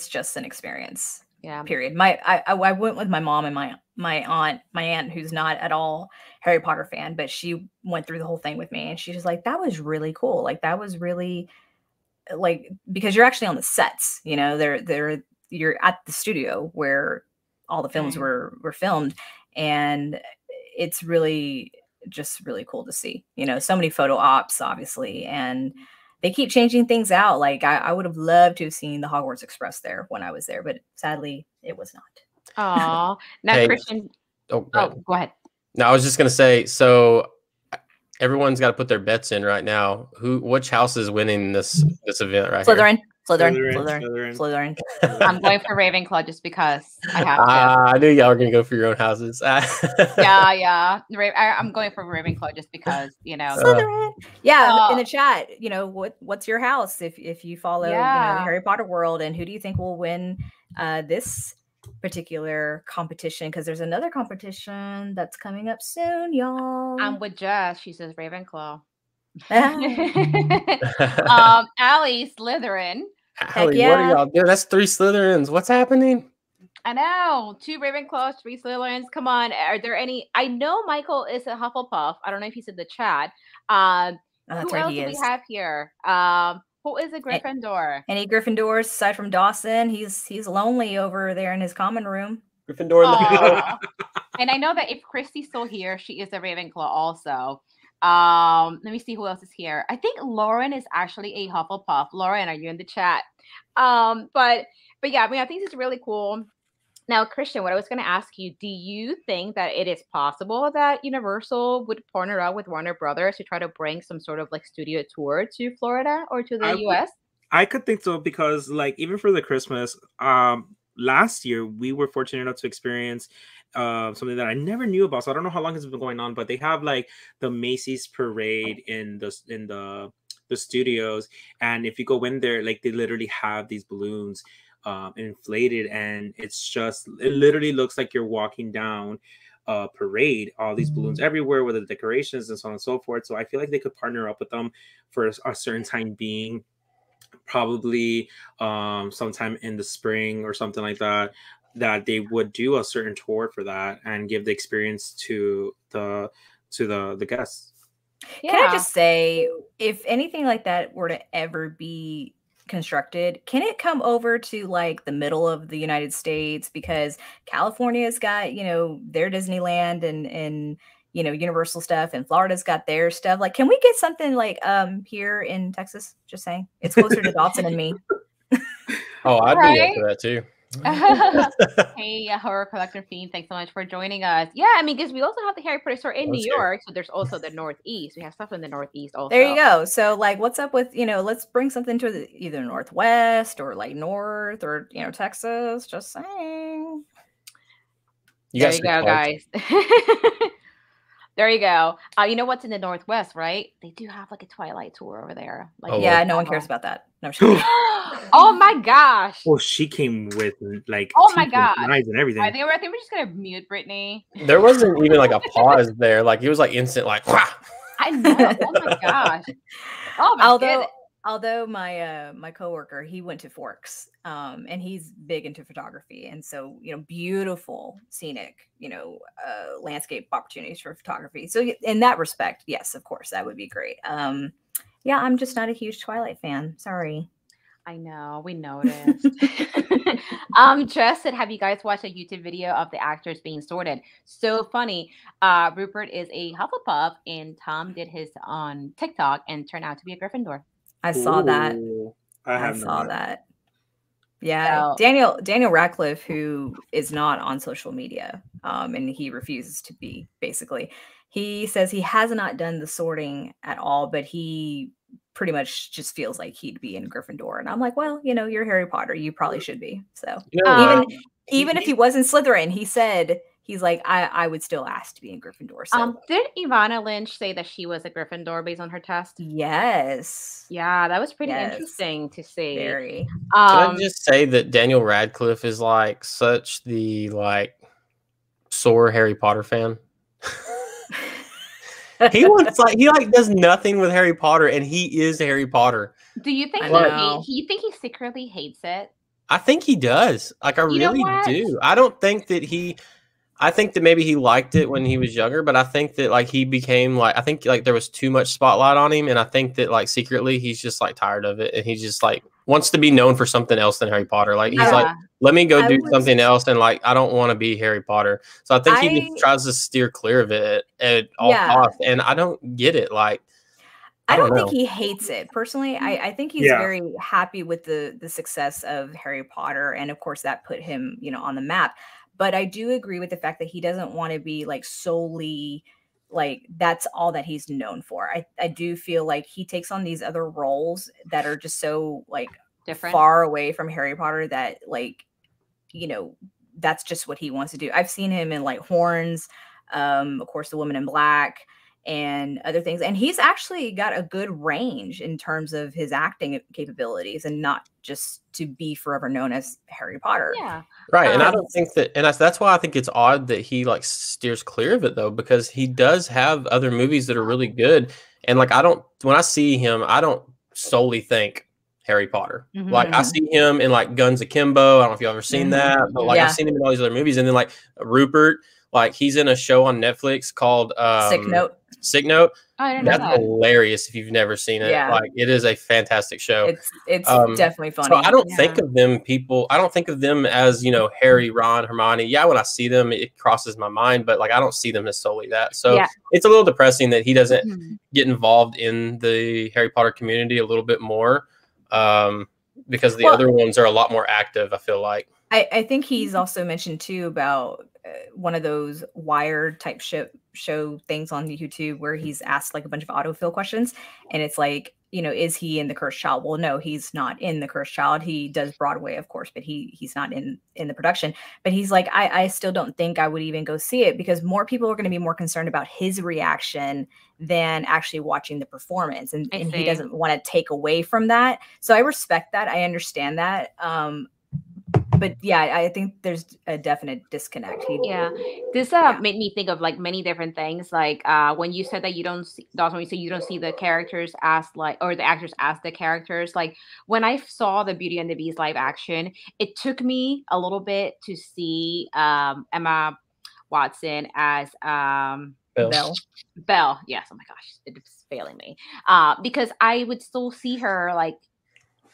just an experience. Yeah. Period. I went with my mom and my aunt, who's not at all Harry Potter fan, but she went through the whole thing with me, and she's just like, that was really cool. Like, that was really like, because you're actually on the sets, you're at the studio where all the films were filmed, and it's really just really cool to see. You know, so many photo ops, obviously, and they keep changing things out. Like I would have loved to have seen the Hogwarts Express there when I was there, but sadly, it was not. Oh, now Hey, Christian. go Go ahead. No, I was just gonna say, so everyone's got to put their bets in right now. Which house is winning this event right here? Slytherin. I'm going for Ravenclaw just because I have to. I knew y'all were gonna go for your own houses. Yeah. I'm going for Ravenclaw just because, you know. Slytherin. Yeah, in the chat, you know, what's your house if you follow you know, the Harry Potter world, and who do you think will win this particular competition? Because there's another competition that's coming up soon, y'all. I'm with Jess. She says Ravenclaw. Ah. Allie, Slytherin. Allie, what are y'all doing? That's 3 Slytherins. What's happening? I know. 2 Ravenclaws, 3 Slytherins. Come on. Are there any? I know Michael is a Hufflepuff. I don't know if he's in the chat. Who else do we have here? Who is a Gryffindor? Any Gryffindors aside from Dawson? He's lonely over there in his common room. Gryffindor. And I know that if Christy's still here, she is a Ravenclaw also. Let me see who else is here. I think Lauren is actually a Hufflepuff. Lauren, are you in the chat? But yeah, I mean, I think this is really cool. Now, Christian, what I was going to ask you, do you think that it is possible that Universal would partner up with Warner Brothers to try to bring some sort of like studio tour to Florida or to the US? I could think so, because like even for the Christmas, last year we were fortunate enough to experience something that I never knew about. So I don't know how long it's been going on, but they have like the Macy's parade in the studios, and if you go in there, like they literally have these balloons inflated, and it literally looks like you're walking down a parade, all these balloons everywhere with the decorations and so on and so forth. So I feel like they could partner up with them for a certain time being, probably sometime in the spring or something like that they would do a certain tour for that and give the experience to the guests. Yeah. Can I just say, if anything like that were to ever be constructed, can it come over to like the middle of the United States? Because California's got, you know, their Disneyland and you know, Universal stuff, and Florida's got their stuff. Like, can we get something like here in Texas? Just saying, it's closer to Dawson and me. Oh, I'd be up for that too. Hey, horror collector fiend, thanks so much for joining us. Yeah, I mean, because we also have the Harry Potter store in New York, so there's also the Northeast. We have stuff in the Northeast also. There you go. So like, what's up with, you know, let's bring something to either Northwest or like North or, you know, Texas. Just saying. There you go, guys. There you go. You know what's in the Northwest, right? They do have like a Twilight tour over there. Like, yeah, no one cares about that. No, sure. Oh my gosh. Well, she came with like my god, knives and everything. I think we're just gonna mute Brittany. There wasn't even like a pause there. Like it was like instant, like wah. I know. Oh my gosh. Oh my goodness. Although my coworker, he went to Forks, and he's big into photography, and so, you know, beautiful scenic, you know, landscape opportunities for photography. So in that respect, yes, of course, that would be great. Yeah, I'm just not a huge Twilight fan. Sorry. I know, we noticed. Jess said, have you guys watched a YouTube video of the actors being sorted? So funny. Rupert is a Hufflepuff, and Tom did his on TikTok and turned out to be a Gryffindor. I saw that. I saw that. Yeah, so, Daniel Radcliffe, who is not on social media, and he refuses to be. Basically, he says he has not done the sorting at all, but he pretty much just feels like he'd be in Gryffindor. And I'm like, well, you know, you're Harry Potter, you probably should be. So even if he was in Slytherin, he said he's like, I would still ask to be in Gryffindor. So did Ivana Lynch say that she was a Gryffindor based on her test? Yes. Yeah, that was pretty interesting to see. Very. Can I just say that Daniel Radcliffe is like such the like sore Harry Potter fan? He does nothing with Harry Potter, and he is Harry Potter. Do you think he secretly hates it? I think he does. Like I really do. I don't think that I think that maybe he liked it when he was younger, but I think that like he became like, I think like there was too much spotlight on him, and I think that like secretly he's just like tired of it, and he just like wants to be known for something else than Harry Potter. Like he's like let me go I do was- something else, and like I don't want to be Harry Potter. So I think he I- just tries to steer clear of it at all Yeah. costs, and I don't get it. Like I don't know. think he hates it personally. I think he's Yeah. very happy with the success of Harry Potter, and of course that put him, you know, on the map. But I do agree with the fact that he doesn't want to be like solely like that's all that he's known for. I do feel like he takes on these other roles that are just so like Different. far away from Harry Potter that like, you know, that's just what he wants to do. I've seen him in like Horns, of course, The Woman in Black, and other things. And he's actually got a good range in terms of his acting capabilities, and not just to be forever known as Harry Potter. Yeah. Right, and I don't think that, and that's why I think it's odd that he like steers clear of it though, because he does have other movies that are really good, and like I don't, when I see him, I don't solely think Harry Potter. Like I see him in like Guns Akimbo. I don't know if you've ever seen that, but like I've seen him in all these other movies, and then like Rupert, like he's in a show on Netflix called Sick Note. Sick Note. Oh, I didn't know That's that. hilarious if you've never seen it. Yeah. Like it is a fantastic show. It's definitely funny. So I don't think of them I don't think of them as, you know, Harry, Ron, Hermione. Yeah, when I see them, it crosses my mind, but like I don't see them as solely that. So it's a little depressing that he doesn't get involved in the Harry Potter community a little bit more, because the other ones are a lot more active, I feel like. I think he's also mentioned too about one of those Wired type show things on YouTube where he's asked like a bunch of autofill questions, and it's like, you know, is he in The Cursed Child? Well, no, he's not in The Cursed Child. He does Broadway, of course, but he's not in the production. But he's like, I still don't think I would even go see it, because more people are going to be more concerned about his reaction than actually watching the performance, and he doesn't want to take away from that. So I respect that. I understand that. But yeah, I think there's a definite disconnect. This made me think of like many different things. Like when you said that you don't see, Dawson, when you say you don't see the characters as like, or the actors as the characters. Like when I saw the Beauty and the Beast live action, it took me a little bit to see Emma Watson as Belle. Yes. Oh my gosh, it's failing me. Because I would still see her like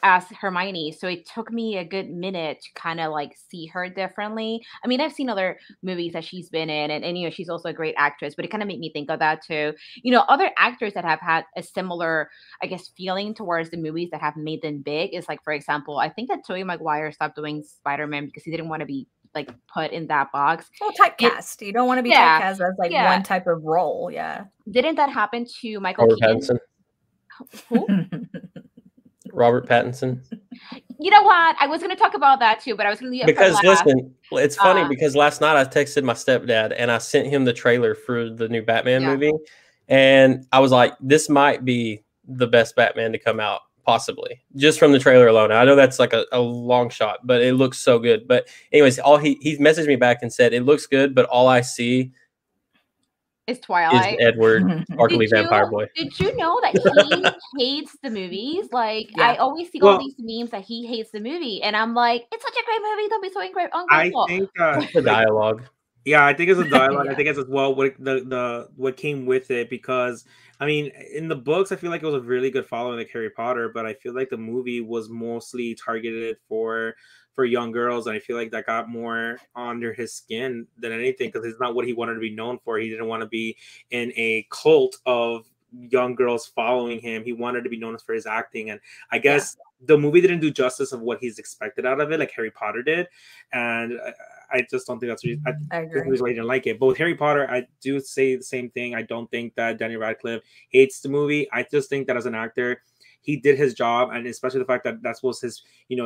as Hermione, so it took me a good minute to kind of like see her differently. I mean, I've seen other movies that she's been in, and you know, she's also a great actress, but it kind of made me think of that too. You know, other actors that have had a similar, I guess, feeling towards the movies that have made them big is like, for example, I think that Tobey Maguire stopped doing Spider-Man because he didn't want to be like put in that box. Well, typecast. You don't want to be typecast as like one type of role. Yeah. Didn't that happen to Michael Keaton? Who? Robert Pattinson. You know what? I was going to talk about that too, but I was going to leave it because listen, it's funny because last night I texted my stepdad and I sent him the trailer for the new Batman movie, and I was like, "This might be the best Batman to come out, possibly, just from the trailer alone." I know that's like a long shot, but it looks so good. But anyways, he messaged me back and said it looks good, but all I see is Twilight. Is Edward Sparkly Vampire Boy. Did you know that he hates the movies? Like I always see all these memes that he hates the movie, and I'm like, it's such a great movie. Don't be so ungrateful. I think the dialogue. Yeah, I think it's a dialogue. I think it's as well what came with it, because I mean, in the books, I feel like it was a really good following like Harry Potter, but I feel like the movie was mostly targeted for young girls, and I feel like that got more under his skin than anything, because it's not what he wanted to be known for. He didn't want to be in a cult of young girls following him. He wanted to be known for his acting, and I guess the movie didn't do justice of what he's expected out of it, like Harry Potter did, and I just don't think that's the reason. I agree. The reason why I didn't like it. But with Harry Potter, I do say the same thing. I don't think that Daniel Radcliffe hates the movie. I just think that as an actor, he did his job, and especially the fact that that was his,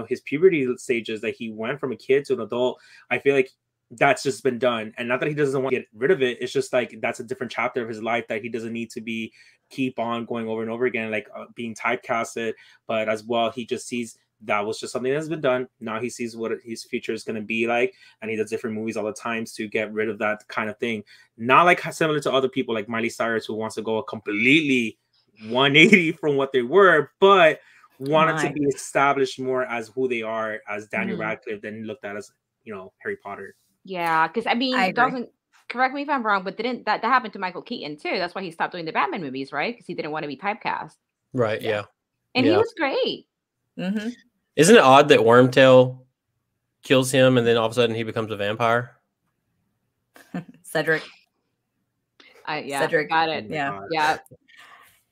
his puberty stages, that he went from a kid to an adult. I feel like that's just been done, and not that he doesn't want to get rid of it. It's just like that's a different chapter of his life that he doesn't need to keep on going over and over again, like being typecasted. But as well, he just sees that was just something that's been done. Now he sees what his future is going to be like, and he does different movies all the times to get rid of that kind of thing. Not like similar to other people like Miley Cyrus, who wants to go completely 180 from what they were, but wanted to be established more as who they are as Daniel Radcliffe than looked at as Harry Potter. Yeah, because I mean, doesn't, correct me if I'm wrong, but didn't that happened to Michael Keaton too? That's why he stopped doing the Batman movies, right? Because he didn't want to be typecast. Right. Yeah. And he was great. Isn't it odd that Wormtail kills him, and then all of a sudden he becomes a vampire? Cedric. Yeah, Cedric. got it. Yeah. Yeah.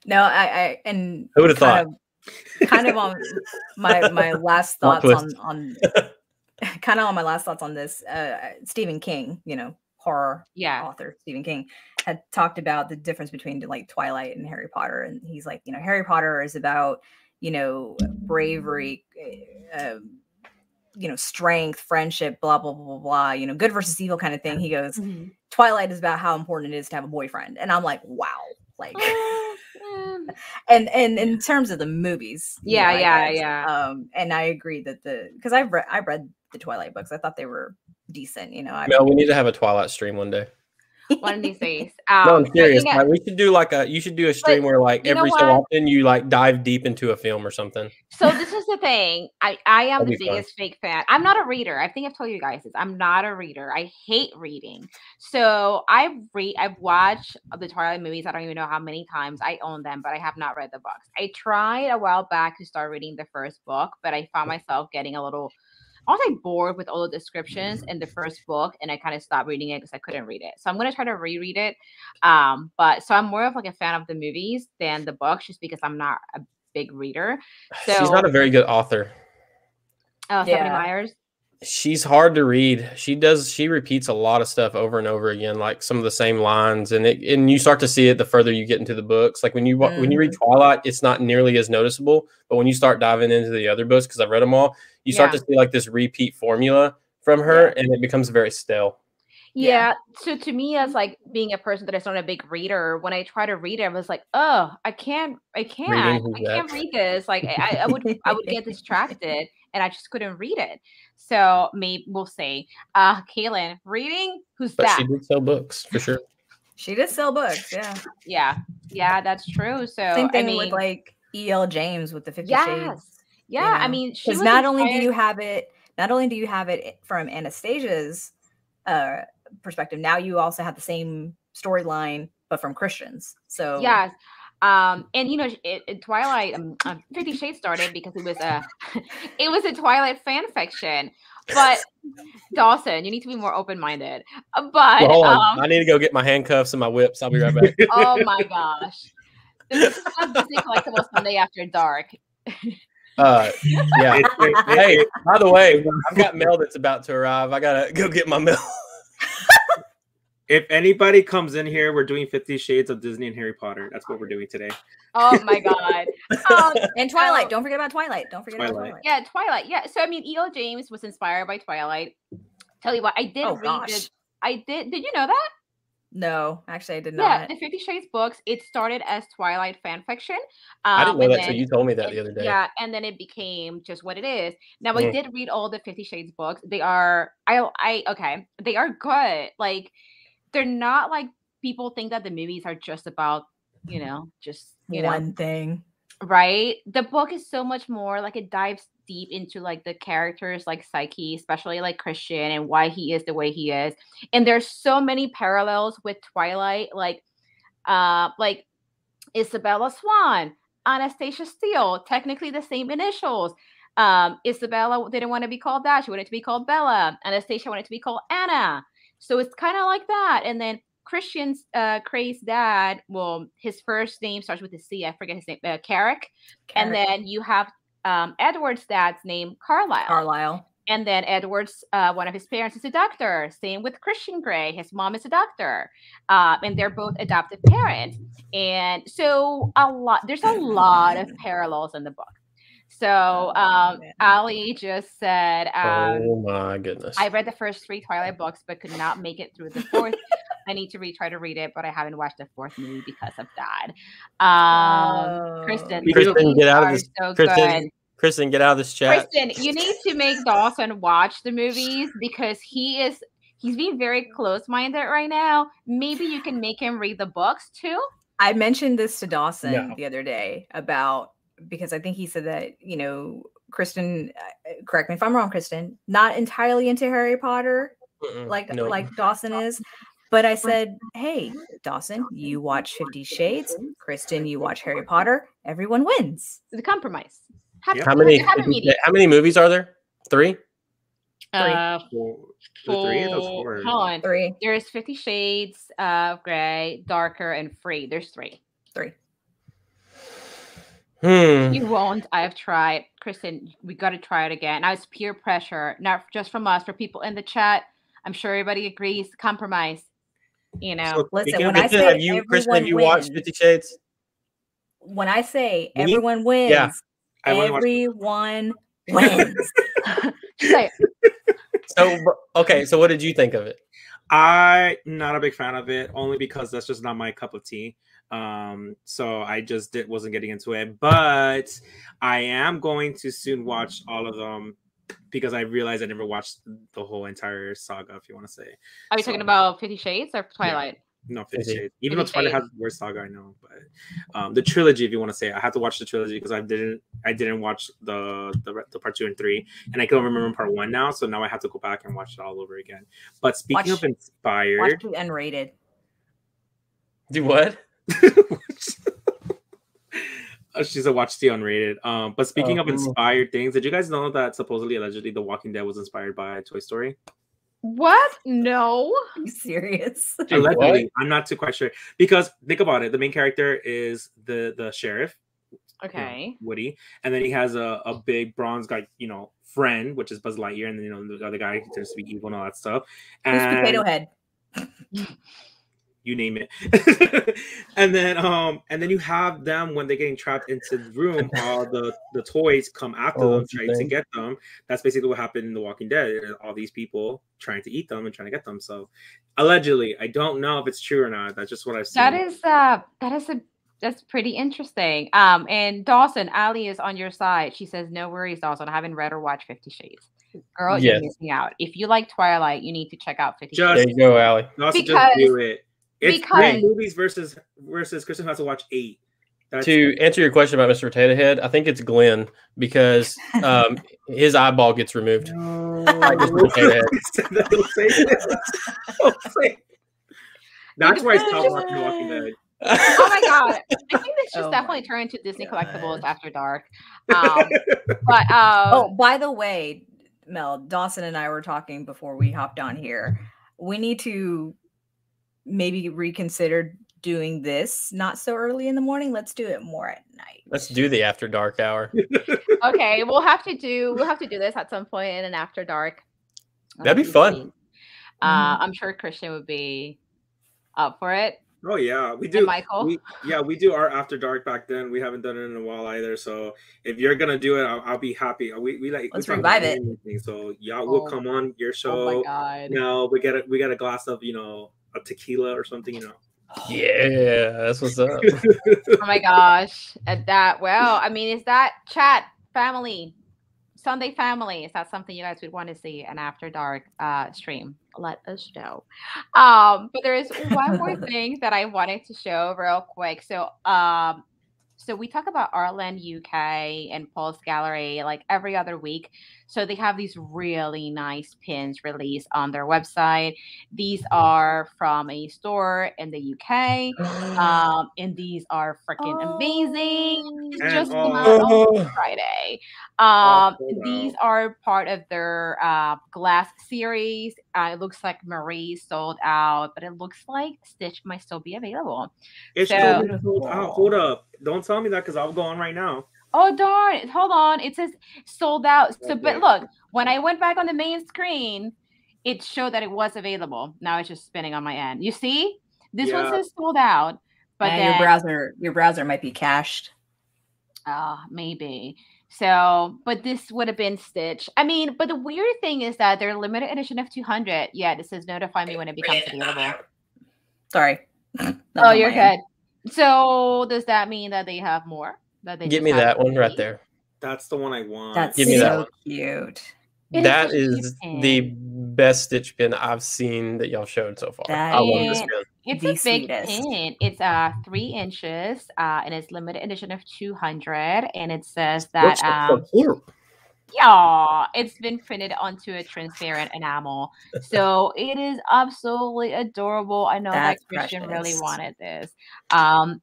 No, I and Who would have thought? Kind of on my last thoughts on kind of on my last thoughts on this. Stephen King, horror author Stephen King, had talked about the difference between like Twilight and Harry Potter, and he's like, Harry Potter is about bravery, strength, friendship, blah blah blah blah blah, good versus evil kind of thing. He goes, Twilight is about how important it is to have a boyfriend, and I'm like, wow, like. And in terms of the movies, yeah. And I agree that because I read the Twilight books, I thought they were decent. Mel, we need to have a Twilight stream one day. One of these days. No, I'm serious. Like, we should do you should do a stream where like every so often you like dive deep into a film or something. So this is the thing. I am the biggest fake fan. I'm not a reader. I think I've told you guys this. I'm not a reader. I hate reading. So I've watched the Twilight movies. I don't even know how many times. I own them, but I have not read the books. I tried a while back to start reading the first book, but I found myself getting a little I was like bored with all the descriptions in the first book, and I kind of stopped reading it because I couldn't read it. So I'm gonna try to reread it. But I'm more of like a fan of the movies than the books, just because I'm not a big reader. So she's not a very good author. Stephanie Myers. She's hard to read. She repeats a lot of stuff over and over again, like some of the same lines, and you start to see it the further you get into the books. Like when you read Twilight, it's not nearly as noticeable, but when you start diving into the other books, because I've read them all, you start to see like this repeat formula from her, and it becomes very stale. Yeah. So to me, as like being a person that is not a big reader, when I try to read it, I was like, oh, I can't read this. Like I would get distracted, and I just couldn't read it. So maybe we'll say, Kaylin, reading? Who's that? She did sell books for sure. She did sell books, yeah. Yeah, that's true. So same thing with like E.L. James with the 50 Shades. Yeah, I mean, because not only do you have it from Anastasia's perspective, now you also have the same storyline but from Christians. So yes. And Twilight, 50 Shades started because it was a Twilight fan fiction. But Dawson, you need to be more open-minded. But hold on. I need to go get my handcuffs and my whips. I'll be right back. Oh my gosh. This is Disney Collectibles Sunday after dark. Yeah. Hey, by the way, I've got mail that's about to arrive. I gotta go get my mail. If anybody comes in here, we're doing 50 Shades of Disney and Harry Potter. That's what we're doing today. Oh my god. And Twilight. Don't forget about Twilight. About Twilight. Yeah, Twilight. Yeah. So I mean, E.L. James was inspired by Twilight. Tell you what, I did read it. Did you know that? No, actually I did not. Yeah, the 50 Shades books, it started as Twilight fan fiction. I didn't know that until you told me that the other day. Yeah, and then it became just what it is. Now I did read all the 50 Shades books. They are they are good. Like they're not like people think that the movies are just about, just one thing. Right? The book is so much more, like it dives deep into like the characters, like psyche, especially like Christian, and why he is the way he is. And there's so many parallels with Twilight, like Isabella Swan, Anastasia Steele, technically the same initials. Isabella didn't want to be called that. She wanted to be called Bella. Anastasia wanted to be called Anna. So it's kind of like that. And then Christian's Craig's dad, well, his first name starts with a C. I forget his name, Carrick. And then you have Edward's dad's name, Carlisle. And then Edward's, one of his parents is a doctor. Same with Christian Grey. His mom is a doctor. And they're both adoptive parents. And so there's a lot of parallels in the book. So Ali just said, oh my goodness. I read the first 3 Twilight books, but could not make it through the 4th. I need to try to read it, but I haven't watched the 4th movie because of that. Kristen, get out of this. Kristen, get out of this chat. Kristen, you need to make Dawson watch the movies because he's being very close-minded right now. Maybe you can make him read the books too. I mentioned this to Dawson the other day because I think he said that, Kristen, correct me if I'm wrong, Kristen, not entirely into Harry Potter like Dawson is. But I said, hey, Dawson, you watch 50 Shades. Kristen, you watch Harry Potter. Everyone wins. It's a compromise. How many movies are there? 3? Four. Three? That was For four. hold on. 3. There's 50 Shades of Grey, Darker, and Free. There's 3. 3. You won't. I've tried. Kristen, we got to try it again. Now it's peer pressure, not just from us, for people in the chat. I'm sure everybody agrees. Compromise. You know. So, Listen, speaking when of- I say Kristen, have you everyone watched wins, 50 Shades? when I say Me? everyone wins, Yeah. I only watched- everyone wins. Say it. So what did you think of it? I'm not a big fan of it, only because that's just not my cup of tea. So I just wasn't getting into it. But I am going to soon watch all of them because I realized I never watched the whole entire saga, if you want to say. Are you talking about 50 Shades or Twilight? No, 50 50 Shades. Even though 50 Twilight has Shades. the worst saga, I know, but the trilogy, if you want to say it, I had to watch the trilogy because I didn't watch the part 2 and 3, and I can't remember part 1 now, so now I have to go back and watch it all over again. But speaking of Watch inspired, the unrated. Do what? she said watch the unrated. But speaking of Oh. inspired things, did you guys know that supposedly, allegedly, The Walking Dead was inspired by Toy Story? What? No. Are you serious? Dude, Allegedly, what? I'm not too quite sure because think about it. The main character is the sheriff, Okay. Woody, and then he has a big bronze guy, friend, which is Buzz Lightyear, and then the other guy tends to be evil and all that stuff. Who's And Potato Head? you name it. and then you have them when they're getting trapped into the room, all the toys come after them, what's his trying to name? get them. That's basically what happened in The Walking Dead. All these people trying to eat them and trying to get them. So allegedly, I don't know if it's true or not. That's just what I've seen. That's pretty interesting. And Dawson, Ali is on your side. She says, "No worries, Dawson. I haven't read or watched 50 Shades. Girl, Yes. you're missing out. If you like Twilight, you need to check out 50 Just- There Shades." you go, Allie. Also, Because- just do it. It's because- 3 movies versus Kristen has to watch 8. To answer your question about Mr. Potato Head, I think it's Glenn because his eyeball gets removed. Like Mr. Potato Head. Don't say that. Don't say- That's why I stopped watching The Walking Dead. Oh my god! I think this just Oh definitely my turned to Disney God. Collectibles After Dark. But Oh, by the way, Mel, Dawson and I were talking before we hopped on here. We need to maybe reconsider doing this not so early in the morning. Let's do it more at night. Let's do the After Dark hour. okay, we'll have to do this at some point in an After Dark. That'd be fun. I'm sure Christian would be up for it. Oh yeah, we And do. Michael? We do our After Dark back then. We haven't done it in a while either. So if you're gonna do it, I'll be happy. Let's talk revive about it. anything. So y'all will come on your show. Oh my god! No, we get a glass of a tequila or something. Yeah, that's what's up. Oh my gosh! At that, well, I mean, is that chat family, Sunday family? Is that something you guys would want to see an After Dark stream? Let us know. But there is one more thing that I wanted to show real quick. So we talk about Artland UK and Pulse Gallery like every other week. So they have these really nice pins released on their website. These are from a store in the UK. And these are freaking amazing. It's just came out on Friday. These are part of their glass series. It looks like Marie sold out, but it looks like Stitch might still be available. It's So- totally sold out. Hold up! Don't tell me that because I'll go on right now. Oh darn! Hold on, it says sold out. So, but Okay. look, when I went back on the main screen, it showed that it was available. Now it's just spinning on my end. You see, this one Yeah. says sold out, but And then your browser might be cached. maybe. So, but this would have been Stitch. I mean, but the weird thing is that they're limited edition of 200. Yeah, this says notify me when it becomes available. Sorry. That was Oh, on you're my end. good. So, does that mean that they have more? That they Give just me have that one right three? there. That's the one I want. That's Give me that so one. cute. It That such a cute is pin. the best Stitch pin I've seen that y'all showed so far. That I love this is- pin. It's the a big sweetest. pin. It's 3 inches, and it's limited edition of 200. And it says Looks that so cute. yeah, it's been printed onto a transparent enamel. So it is absolutely adorable. I know that That's Christian really precious. wanted this.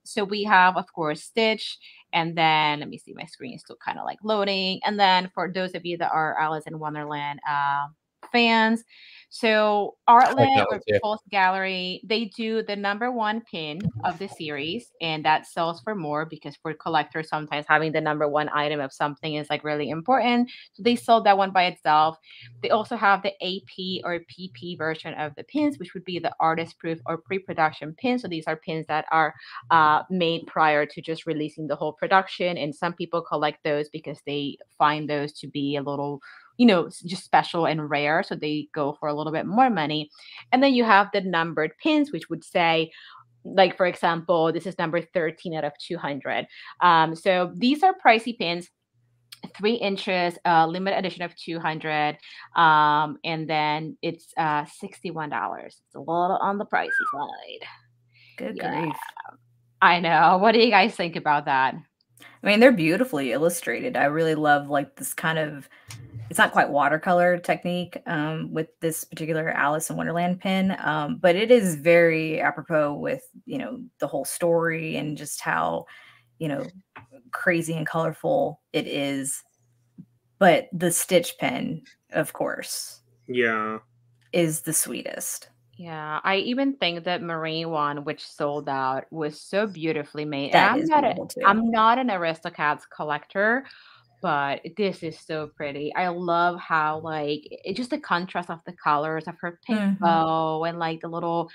So we have, of course, Stitch, and then let me see, my screen is still kind of like loading. And then for those of you that are Alice in Wonderland fans. So I like Artlet that one or too. Pulse Gallery, they do the #1 pin of the series, and that sells for more because for collectors, sometimes having the #1 item of something is like really important. So they sold that one by itself. They also have the AP or PP version of the pins, which would be the artist proof or pre-production pins. So these are pins that are made prior to just releasing the whole production, and some people collect those because they find those to be a little, just special and rare. So they go for a little bit more money. And then you have the numbered pins, which would say, like, for example, this is number 13 out of 200. So these are pricey pins. 3 inches, limited edition of 200, and then it's $61. It's a little on the pricey side. Good Yeah, grief. I know. What do you guys think about that? I mean, they're beautifully illustrated. I really love like this kind of, it's not quite watercolor technique with this particular Alice in Wonderland pin, but it is very apropos with, the whole story and just how, crazy and colorful it is. But the stitch pin, of course, is the sweetest. Yeah, I even think that marine one, which sold out, was so beautifully made. That And is beautiful too. I'm not an Aristocats collector, but this is so pretty. I love how like it just the contrast of the colors of her pink bow and like the little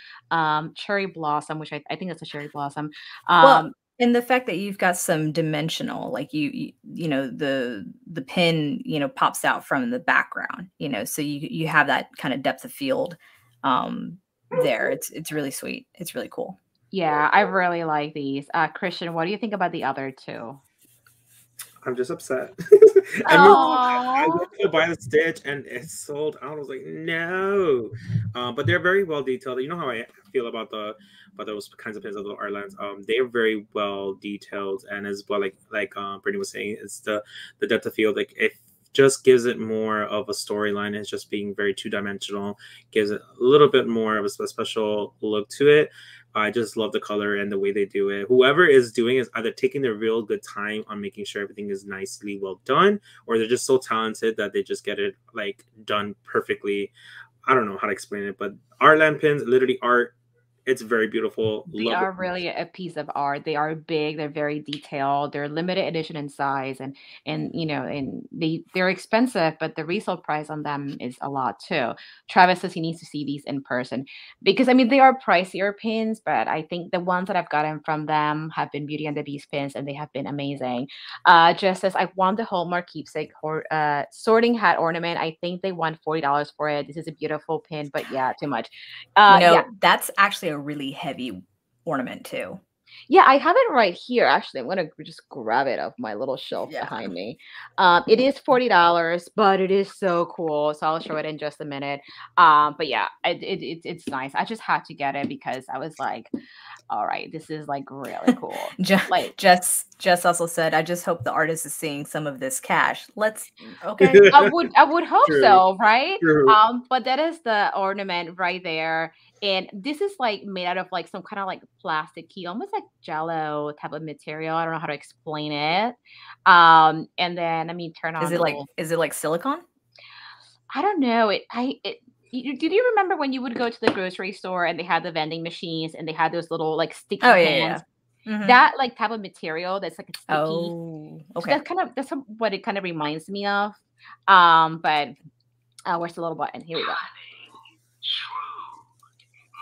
cherry blossom, which I think that's a cherry blossom. Well, and the fact that you've got some dimensional, like the pin, pops out from the background, so you have that kind of depth of field there. It's really sweet. It's really cool. Yeah, I really like these. Christian, what do you think about the other two? I'm just upset. I went to buy the stitch and it sold out. I was like, no. But they're very well detailed. You know how I feel about those kinds of pins of the Artlands. They're very well detailed, and as well, like Brittany was saying, it's the depth of field. Like it just gives it more of a storyline. It's just being very two-dimensional, gives it a little bit more of a special look to it. I just love the color and the way they do it. Whoever is doing is either taking their real good time on making sure everything is nicely well done, or they're just so talented that they just get it like done perfectly. I don't know how to explain it, but Artland pins, literally art. It's very beautiful. They are really a piece of art. They are big. They're very detailed. They're limited edition in size, and and they're expensive, but the resale price on them is a lot too. Travis says he needs to see these in person because I mean they are pricier pins, but I think the ones that I've gotten from them have been Beauty and the Beast pins, and they have been amazing. Just as I want the Hallmark keepsake sorting hat ornament, I think they want $40 for it. This is a beautiful pin, but yeah, too much. Yeah, that's actually a really heavy ornament too. Yeah, I have it right here. Actually, I'm gonna just grab it off my little shelf behind me. It is $40, but it is so cool. So I'll show it in just a minute. But yeah, it's nice. I just had to get it because I was like, all right, this is like really cool. Like Jess also said, I just hope the artist is seeing some of this cash. Okay. I would hope so, right? True. But that is the ornament right there. And this is like made out of like some kind of like plasticky, almost like jello type of material. I don't know how to explain it. And then I mean turn on. Is it like silicone? I don't know. Did you remember when you would go to the grocery store and they had the vending machines and they had those little like sticky hands? Mm-hmm. That like type of material that's like a sticky. Oh, okay. So that's what it kind of reminds me of. But where's the little button? Here we go.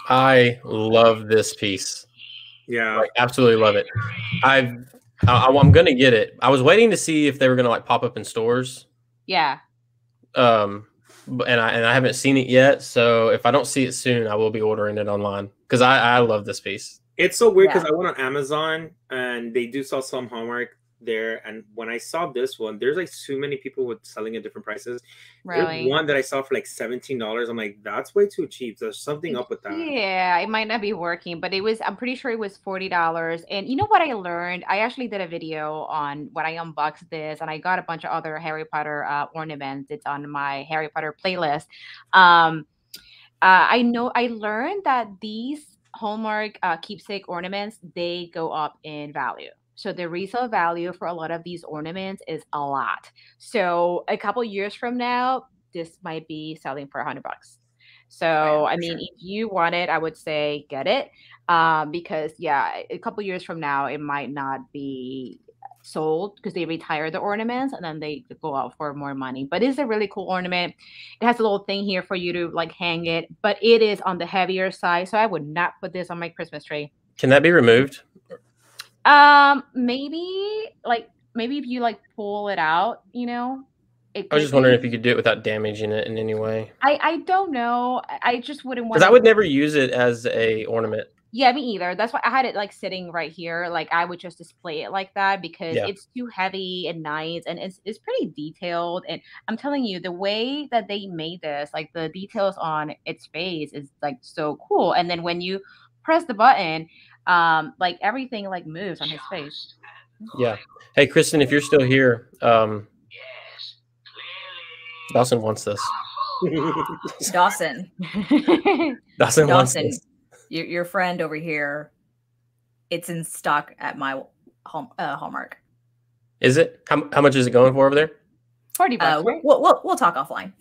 I love this piece. Yeah, like, absolutely love it. I'm gonna get it. I was waiting to see if they were gonna like pop up in stores. Yeah. And I haven't seen it yet. So if I don't see it soon, I will be ordering it online because I love this piece. It's so weird because I went on Amazon and they do sell some Hallmark there, and when I saw this one, there's like too many people with selling at different prices. Really? There's one that I saw for like $17. I'm like, that's way too cheap. There's something up with that. Yeah, it might not be working, but I'm pretty sure it was $40. And you know what I learned? I actually did a video on when I unboxed this, and I got a bunch of other Harry Potter ornaments. It's on my Harry Potter playlist. I learned that these Hallmark keepsake ornaments, they go up in value. So the resale value for a lot of these ornaments is a lot. So a couple years from now, this might be selling for $100. So, I mean, if you want it, I would say get it. Because yeah, a couple years from now, it might not be sold because they retire the ornaments and then they go out for more money. But it's a really cool ornament. It has a little thing here for you to like hang it, but it is on the heavier side. So I would not put this on my Christmas tree. Can that be removed? Maybe if you like pull it out, you know. I was just wondering if you could do it without damaging it in any way. I don't know. I just wouldn't want. Because I would never use it as a ornament. Yeah, me either. That's why I had it like sitting right here. Like I would just display it like that because it's too heavy and nice, and it's pretty detailed. And I'm telling you, the way that they made this, like the details on its face, is like so cool. And then when you press the button, like everything like moves on his face. Yeah. Hey, Kristen, if you're still here, Dawson wants this. Dawson. Dawson wants this. Your friend over here, it's in stock at my Hallmark. Is it? How much is it going for over there? $40. Right? We'll talk offline.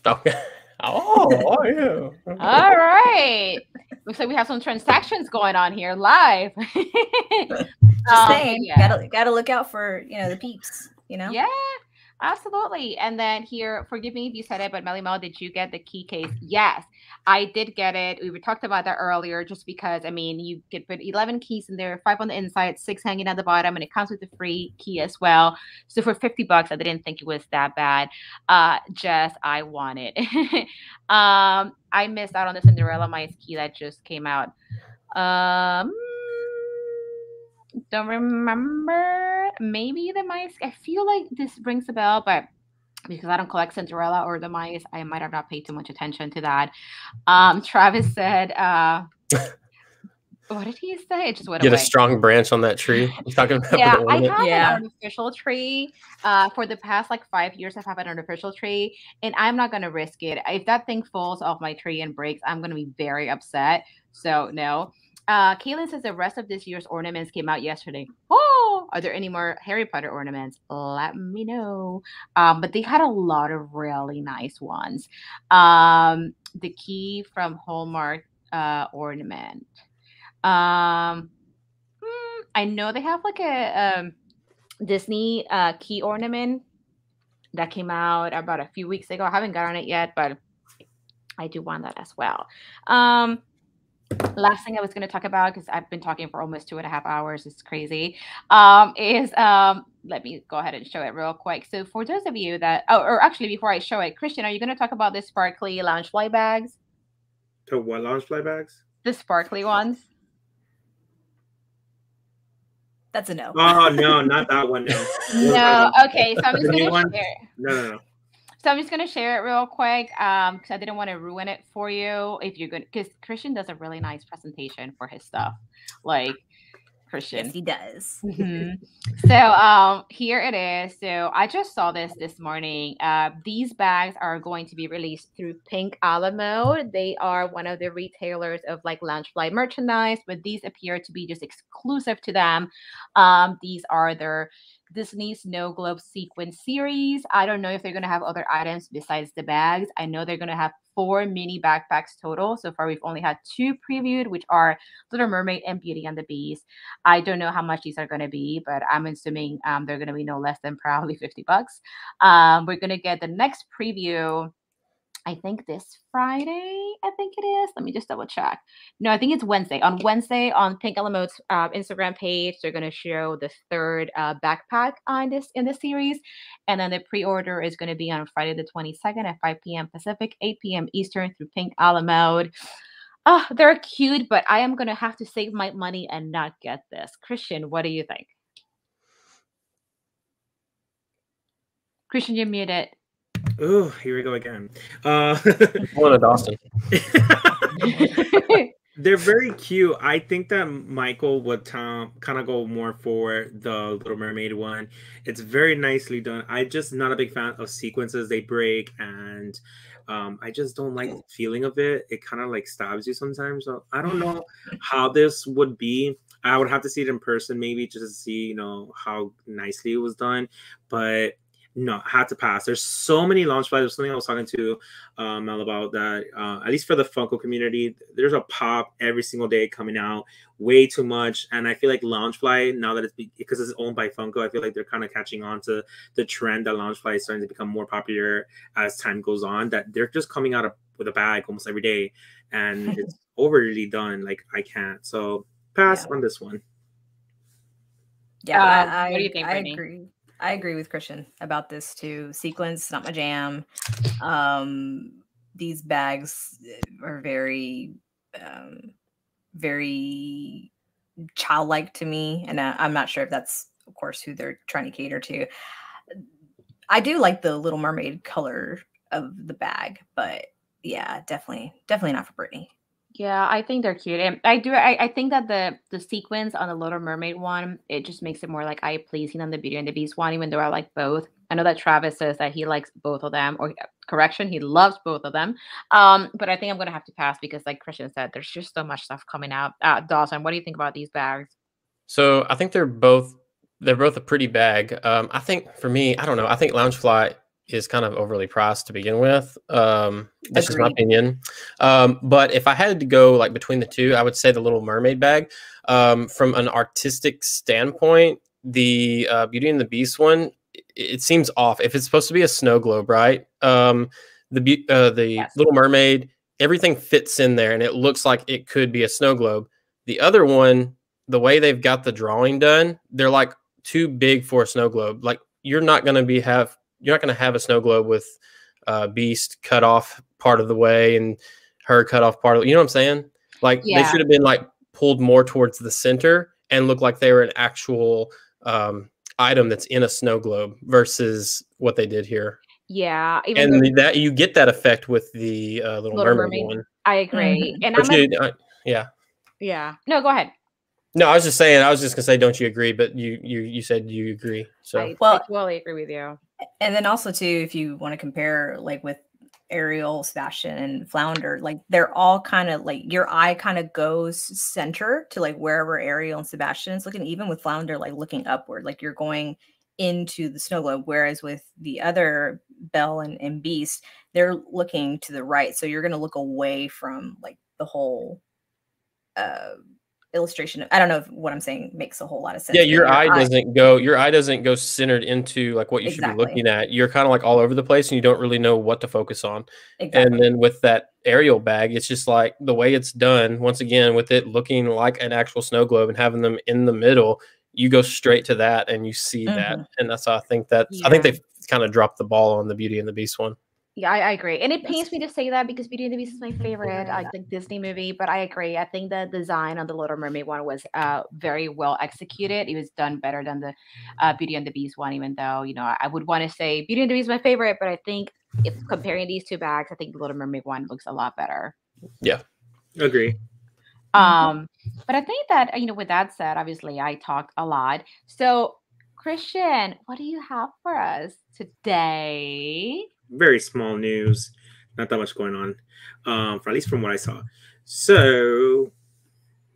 Okay. Oh yeah. All right. Looks like we have some transactions going on here live. Just saying, gotta look out for the peeps. Yeah. Absolutely. And then here, forgive me if you said it, but Melly Mel, did you get the key case? Yes, I did get it. We talked about that earlier just because, I mean, you could put 11 keys in there, 5 on the inside, 6 hanging at the bottom, and it comes with a free key as well. So for $50, I didn't think it was that bad. Jess, I want it. I missed out on the Cinderella Mice key that just came out. Don't remember. Maybe the mice. I feel like this rings a bell, but because I don't collect Cinderella or the mice, I might have not paid too much attention to that. Travis said, what did he say? It just went away. Get a strong branch on that tree. You're talking about I have an artificial tree. For the past like 5 years, I've had an artificial tree, and I'm not gonna risk it. If that thing falls off my tree and breaks, I'm gonna be very upset. So no. Kaylin says the rest of this year's ornaments came out yesterday. Oh, are there any more Harry Potter ornaments? Let me know. But they had a lot of really nice ones. The key from Hallmark ornament. I know they have like a Disney key ornament that came out about a few weeks ago. I haven't gotten it yet, but I do want that as well. Last thing I was going to talk about, because I've been talking for almost 2.5 hours, it's crazy, is let me go ahead and show it real quick. So for those of you that, or actually before I show it, Christian, are you going to talk about the sparkly Loungefly bags? The what Loungefly bags? The sparkly ones. That's a no. Oh no, not that one. No. No. Okay, so I'm just going to share. No. So I'm just going to share it real quick because I didn't want to ruin it for you. If you're good, because Christian does a really nice presentation for his stuff. Like Christian. Yes, he does. So here it is. So I just saw this morning. These bags are going to be released through Pink Alamo. They are one of the retailers of like Loungefly merchandise, but these appear to be just exclusive to them. These are their Disney Snow Globe Sequence series. I don't know if they're going to have other items besides the bags. I know they're going to have 4 mini backpacks total. So far, we've only had 2 previewed, which are Little Mermaid and Beauty and the Beast. I don't know how much these are going to be, but I'm assuming they're going to be no less than probably $50. We're going to get the next preview, I think this Friday, I think it is. Let me just double check. No, I think it's Wednesday. On Wednesday on Pink Alamo's Instagram page, they're going to show the 3rd backpack in this series. And then the pre-order is going to be on Friday the 22nd at 5 p.m. Pacific, 8 p.m. Eastern through Pink Alamo. Oh, they're cute, but I am going to have to save my money and not get this. Christian, what do you think? Christian, you're muted. Oh, here we go again. One of Dawson. They're very cute. I think that Michael would kind of go more for the Little Mermaid one. It's very nicely done. I'm just not a big fan of sequences they break, and I just don't like the feeling of it. It kind of like stabs you sometimes. So I don't know how this would be. I would have to see it in person maybe just to see, how nicely it was done. But no, had to pass. There's so many launch flies. There's something I was talking to Mel about that. At least for the Funko community, there's a pop every single day coming out, way too much. And I feel like Loungefly, now that because it's owned by Funko, I feel like they're kind of catching on to the trend that Loungefly is starting to become more popular as time goes on. That they're just coming out with a bag almost every day, and it's overly done. Like I can't. So pass on this one. Yeah, what do you think, I Brittany? agree. I agree with Christian about this too. Sequence, not my jam. These bags are very, very childlike to me, and I'm not sure if that's, of course, who they're trying to cater to. I do like the Little Mermaid color of the bag, but yeah, definitely not for Brittany. Yeah, I think they're cute. And I think that the sequence on the Little Mermaid one, it just makes it more like eye pleasing than the Beauty and the Beast one, even though I like both. I know that Travis says that he likes both of them, or correction, he loves both of them. But I think I'm gonna have to pass because, like Christian said, there's just so much stuff coming out. Dawson, what do you think about these bags? So I think they're both a pretty bag. I think for me, I don't know. I think Loungefly is kind of overly priced to begin with. That's just my opinion. But if I had to go like between the two, I would say the Little Mermaid bag. From an artistic standpoint, the Beauty and the Beast one, it seems off. If it's supposed to be a snow globe, right? The Little Mermaid, everything fits in there, and it looks like it could be a snow globe. The other one, the way they've got the drawing done, they're like too big for a snow globe. Like you're not going to have a snow globe with Beast cut off part of the way and her cut off part of, you know what I'm saying? Like they should have been like pulled more towards the center and look like they were an actual item that's in a snow globe versus what they did here. Yeah, and that you get that effect with the Little Mermaid one. I agree. And yeah. No, go ahead. No, I was just saying. I was just gonna say, don't you agree? But you said you agree. So I totally agree with you. And then also too, if you want to compare like with Ariel, Sebastian, and Flounder, like they're all kind of like your eye kind of goes center to like wherever Ariel and Sebastian is looking. Even with Flounder, like looking upward, like you're going into the snow globe. Whereas with the other Belle and Beast, they're looking to the right, so you're going to look away from like the whole illustration. I don't know if what I'm saying makes a whole lot of sense. Yeah, your eye doesn't go centered into like what you should be looking at. You're kind of like all over the place and you don't really know what to focus on. And then with that Ariel bag, it's just like the way it's done, once again, with it looking like an actual snow globe and having them in the middle, you go straight to that and you see that. And that's how I think they've kind of dropped the ball on the Beauty and the Beast one. Yeah, I agree. And it pains me to say that because Beauty and the Beast is my favorite Disney movie, but I agree. I think the design on the Little Mermaid one was very well executed. It was done better than the Beauty and the Beast one, even though, you know, I would want to say Beauty and the Beast is my favorite, but I think if comparing these two bags, I think the Little Mermaid one looks a lot better. Yeah, agree. But I think that, you know, with that said, obviously I talked a lot. So Christian, what do you have for us today? Very small news, not that much going on, for at least from what I saw. So,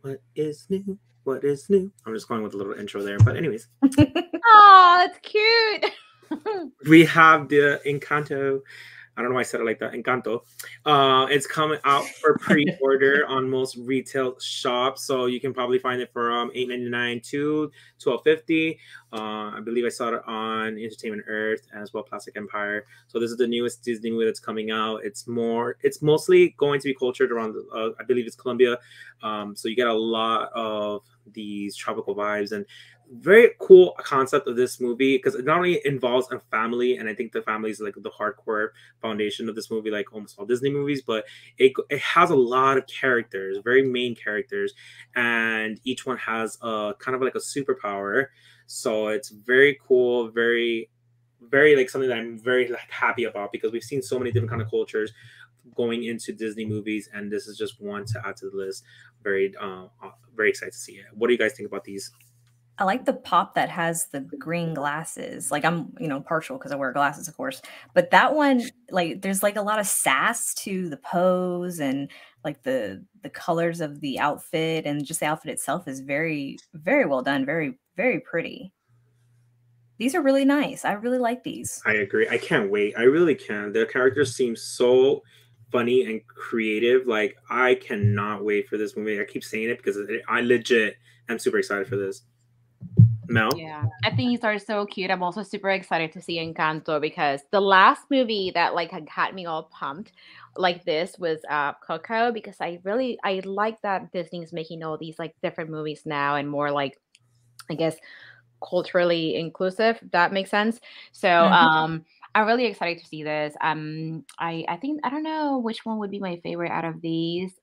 what is new? What is new? I'm just going with a little intro there, but anyways. Oh, that's cute. We have the Encanto. I don't know why I said it like that. Encanto. It's coming out for pre-order on most retail shops, so you can probably find it for $8.99 to $12.50. I believe I saw it on Entertainment Earth as well, Plastic Empire. So this is the newest Disney movie that's coming out. It's mostly going to be cultured around, I believe it's Colombia. So you get a lot of these tropical vibes and very cool concept of this movie because it not only involves a family, and I think the family is like the hardcore foundation of this movie, like almost all Disney movies, but it has a lot of characters, very main characters, and each one has a kind of like a superpower. So it's very cool, very, very like something that I'm very like happy about because we've seen so many different kind of cultures going into Disney movies, and this is just one to add to the list. Very, very excited to see it. What do you guys think about these? I like the pop that has the green glasses. Like I'm, you know, partial because I wear glasses, of course. But that one, like, there's like a lot of sass to the pose and like the colors of the outfit, and just the outfit itself is very, very well done. Very, very pretty. These are really nice. I really like these. I agree. I can't wait. I really can. The characters seem so funny and creative. Like, I cannot wait for this movie. I keep saying it because I legit am super excited for this. Mel? Yeah, I think these are so cute. I'm also super excited to see Encanto because the last movie that like had me all pumped like this was Coco, because I like that Disney's making all these like different movies now and more like, I guess, culturally inclusive, if that makes sense. So I'm really excited to see this. I think, I don't know which one would be my favorite out of these.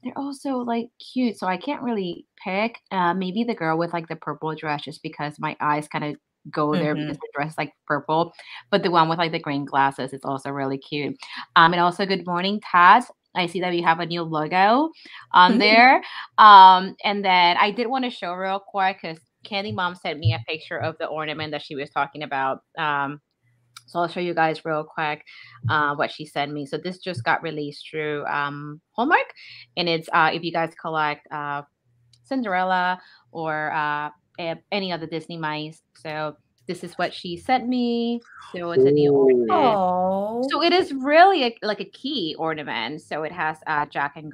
They're also like cute, so I can't really pick. Maybe the girl with like the purple dress, just because my eyes kind of go there because her dress is like purple. But the one with like the green glasses is also really cute. And also, good morning, Tad. I see that we have a new logo on there. And then I did want to show real quick because Candy Mom sent me a picture of the ornament that she was talking about. So I'll show you guys real quick what she sent me. So this just got released through Hallmark, and it's if you guys collect Cinderella or any of the Disney mice. So this is what she sent me. So it's a new ornament. Oh, So it is really like a key ornament. So it has Jack and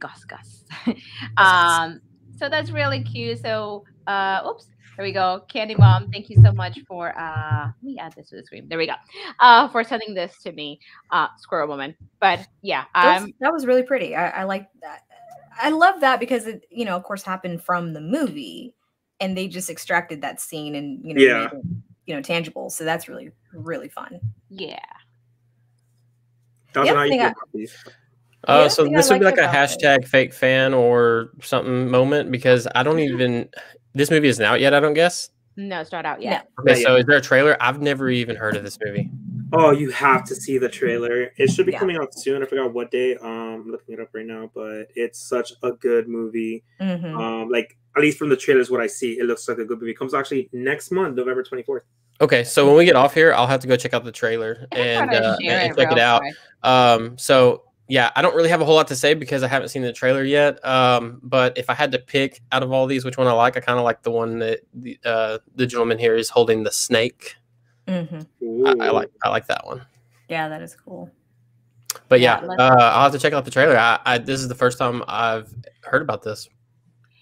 Gus Gus. So that's really cute. So oops. There we go. Candy Mom, thank you so much for let me add this to the screen. There we go. For sending this to me, Squirrel Woman. But yeah, that was really pretty. I like that. I love that because it, of course, happened from the movie, and they just extracted that scene and made it, tangible. So that's really, really fun. Yeah. So this would be like a hashtag fake fan or something moment, because I don't even. This movie isn't out yet, I don't guess. No, it's not out yet. No. Okay, so is there a trailer? I've never even heard of this movie. Oh, you have to see the trailer. It should be coming out soon. I forgot what day. I'm looking it up right now, but it's such a good movie. Like, at least from the trailers, what I see, it looks like a good movie. It comes actually next month, November 24th. Okay, so when we get off here, I'll have to go check out the trailer and check it out. So yeah, I don't really have a whole lot to say because I haven't seen the trailer yet. But if I had to pick out of all these, which one I like, I kind of like the one that the gentleman here is holding the snake. I like that one. Yeah, that is cool. But yeah, I'll have to check out the trailer. This is the first time I've heard about this.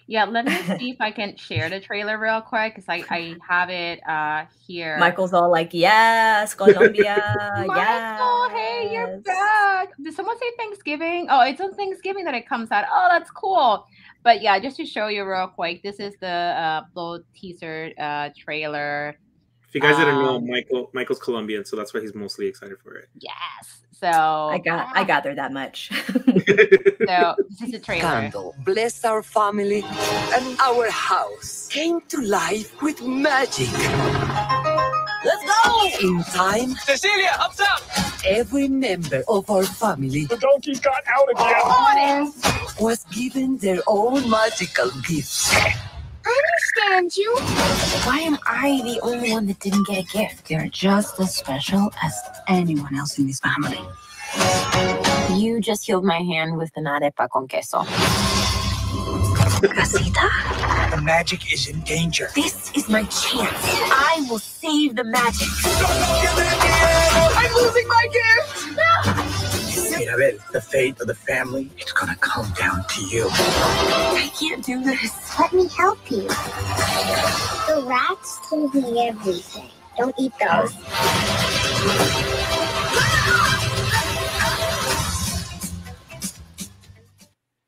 Yeah, let me see if I can share the trailer real quick because I have it here. Michael's all like, yes, Colombia. Michael, hey, you're back. Did someone say Thanksgiving? Oh, it's on Thanksgiving that it comes out. Oh, that's cool. But yeah, just to show you real quick, this is the little teaser trailer. If you guys didn't know, Michael's Colombian, so that's why he's mostly excited for it. Yes. So I got there that much. So this is the trailer. Candle bless our family, and our house came to life with magic. Let's go! In time, Cecilia, up top! Every member of our family, The donkeys got out again. was given their own magical gift. I understand you. Why am I the only one that didn't get a gift? You're just as special as anyone else in this family. You just healed my hand with an arepa con queso. Casita? The magic is in danger. This is my chance. I will save the magic. I'm losing my gift! Mirabel, the fate of the family, it's gonna come down to you. I can't do this. Let me help you. The rats told me everything. Don't eat those.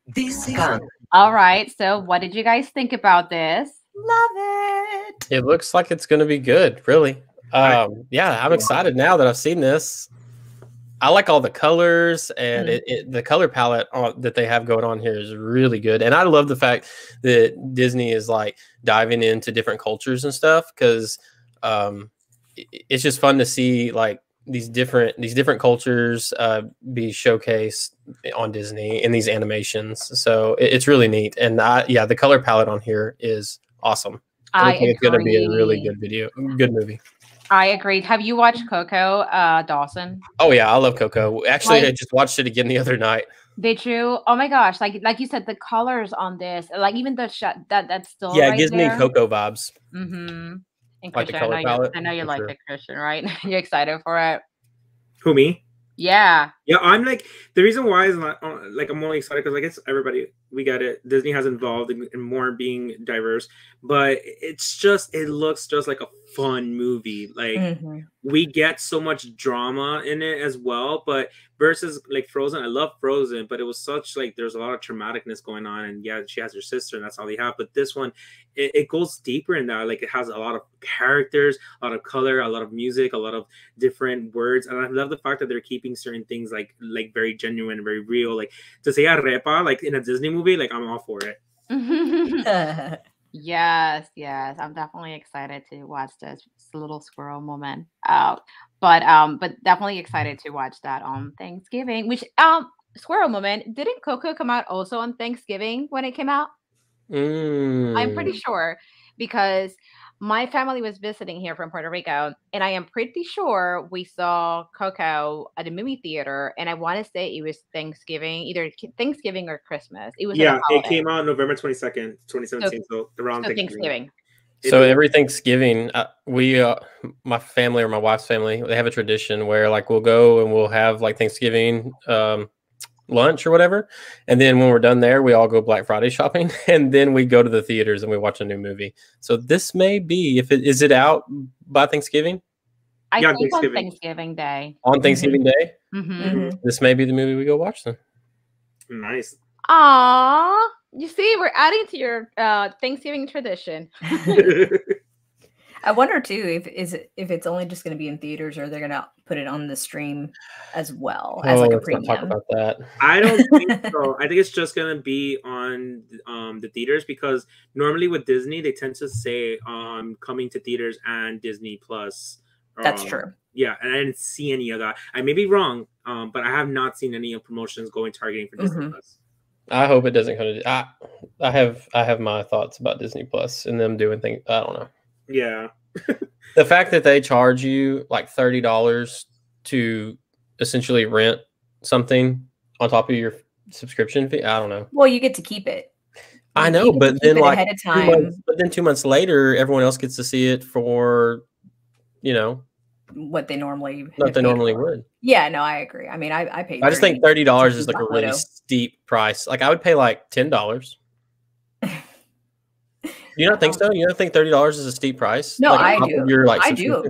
This is All right. So what did you guys think about this? Love it. It looks like it's going to be good, really. Yeah, I'm excited now that I've seen this. I like all the colors, and the color palette that they have going on here is really good. And I love the fact that Disney is like diving into different cultures and stuff, because it's just fun to see like these different cultures be showcased on Disney in these animations. So it's really neat. And yeah, the color palette on here is awesome. I think it's going to be a really good movie. I agreed. Have you watched Coco, Dawson? Oh yeah, I love Coco. Actually, I just watched it again the other night. Did you? Oh my gosh! Like you said, the colors on this, like even the shot that's still it gives me Coco vibes. And Like the Christian, color palette, I know you for like sure. it, Christian, right? You're excited for it. Who, me? Yeah. Yeah, I'm like, the reason why is not like I'm only excited because I guess everybody, we get it. Disney has involved in more being diverse, but it's just, it looks just like a fun movie. Like we get so much drama in it as well, but versus like Frozen, I love Frozen, but it was such like there's a lot of traumaticness going on, and yeah, she has her sister, and that's all they have. But this one, it goes deeper in that. Like it has a lot of characters, a lot of color, a lot of music, a lot of different words, and I love the fact that they're keeping certain things like very genuine, very real. Like to say arepa like in a Disney movie, like I'm all for it. Yes, I'm definitely excited to watch this. It's a little squirrel moment. But definitely excited to watch that on Thanksgiving. Which squirrel moment, didn't Coco come out also on Thanksgiving when it came out? I'm pretty sure because my family was visiting here from Puerto Rico, and I am pretty sure we saw Coco at the movie theater. And I want to say it was Thanksgiving, either Thanksgiving or Christmas. It was it came out November 22nd, 2017, so around Thanksgiving. So every Thanksgiving, we, my family or my wife's family, they have a tradition where like we'll go and we'll have like Thanksgiving lunch or whatever, and then when we're done there, we all go Black Friday shopping, and then we go to the theaters and we watch a new movie. So this may be, if it is it out by Thanksgiving? I think on Thanksgiving Day. On Thanksgiving Day, this may be the movie we go watch then. Nice. Aww, you see, we're adding to your Thanksgiving tradition. I wonder too if it's only just going to be in theaters, or they're going to put it on the stream as well as like a premium. Talk about that. I don't think so. I think it's just going to be on the theaters, because normally with Disney they tend to say coming to theaters and Disney Plus. That's true. Yeah, and I didn't see any of that. I may be wrong, but I have not seen any promotions going targeting for Disney Plus. I hope it doesn't come to. I have my thoughts about Disney Plus and them doing things. I don't know. Yeah. The fact that they charge you like $30 to essentially rent something on top of your subscription fee, I don't know. Well, you get to keep it. I know, but then like ahead of time. 2 months later, everyone else gets to see it for, what they normally would. Yeah, no, I agree. I mean, I paid. I just think $30 is like a really steep price. Like I would pay like $10. You don't think so? You don't think $30 is a steep price? No, like, I do. You're like I do.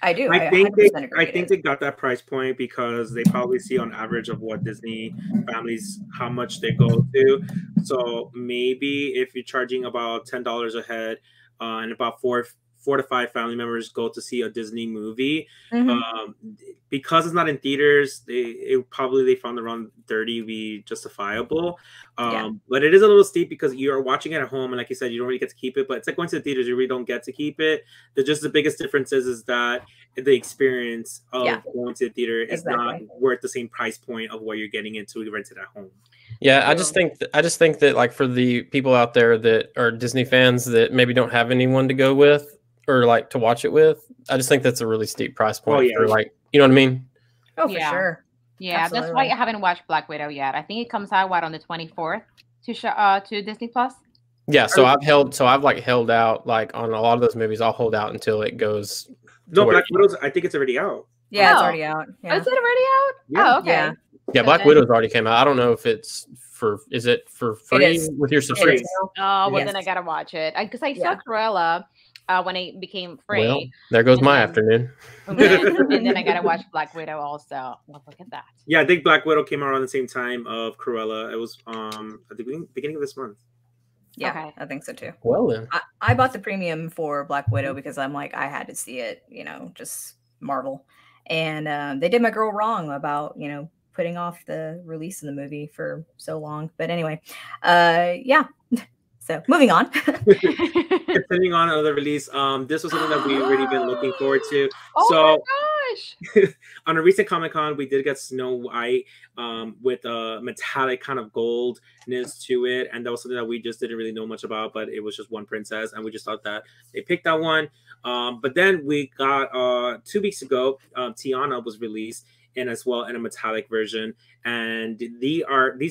I do. I think they got that price point because they probably see on average of what Disney families, how much they go to. So maybe if you're charging about $10 a head, and about four to five family members go to see a Disney movie, because it's not in theaters, they found around 30 be justifiable. But it is a little steep because you're watching it at home, and like you said, you don't really get to keep it. But it's like going to the theaters, you really don't get to keep it. The biggest difference is that the experience of going to the theater is not worth the same price point of what you're getting into rented at home. Yeah, I just think that like for the people out there that are Disney fans that maybe don't have anyone to go with or like to watch it with, I just think that's a really steep price point for like, you know what I mean? Oh, for sure. Yeah, absolutely. That's why I haven't watched Black Widow yet. I think it comes out on the 24th to Disney Plus. Yeah, so I've held out like on a lot of those movies. I'll hold out until it goes. No, Black Widow's, I think it's already out. Yeah, it's already out. Yeah. Is it already out? Yeah. Oh, okay. Yeah, Black Widow's already came out. I don't know if is it for free with your subscription? Oh, well then I gotta watch it because I saw Cruella when it became free. Well, there goes my afternoon. And then I gotta watch Black Widow also. Well, look at that. Yeah, I think Black Widow came out around the same time of Cruella. It was at the beginning of this month. Yeah, I think so too. Well then, I bought the premium for Black Widow because I'm like, I had to see it, just Marvel. And they did my girl wrong about, putting off the release of the movie for so long. But anyway, so moving on. Continuing on another release, this was something that we've already been looking forward to. Oh my gosh! On a recent Comic-Con, we did get Snow White with a metallic kind of goldness to it, and that was something that we just didn't really know much about, but it was just one princess, and we just thought that they picked that one. But then we got 2 weeks ago, Tiana was released, and as well in a metallic version. And these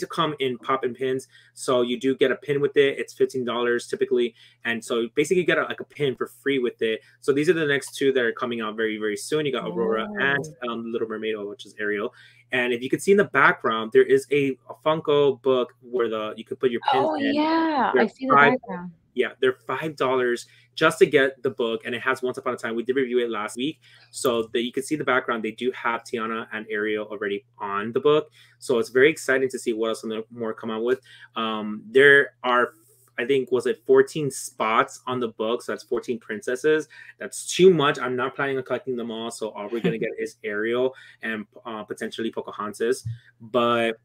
come in pop and pins, so you do get a pin with it. It's $15 typically, and so basically you get a pin for free with it. So these are the next two that are coming out very, very soon. You got Aurora and Little Mermaid, which is Ariel. And if you can see in the background, there is a Funko book where you could put your pins in. Yeah, I see the background. Yeah, they're $5 just to get the book, and it has Once Upon a Time. We did review it last week, so that you can see the background. They do have Tiana and Ariel already on the book, so it's very exciting to see what else more come out with. There are, I think, 14 spots on the book, so that's 14 princesses. That's too much. I'm not planning on collecting them all, so all we're gonna get is Ariel and potentially Pocahontas, but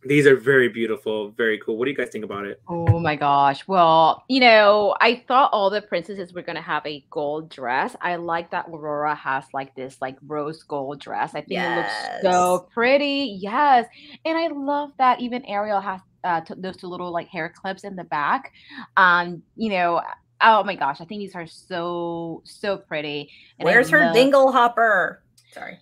these are very beautiful, very cool. What do you guys think about it? Oh my gosh. Well, you know, I thought all the princesses were going to have a gold dress. I like that Aurora has like this like rose gold dress. I think it looks so pretty. Yes. And I love that even Ariel has those two little like hair clips in the back. You know, oh my gosh, I think these are so pretty. And where's her dingle hopper? Sorry.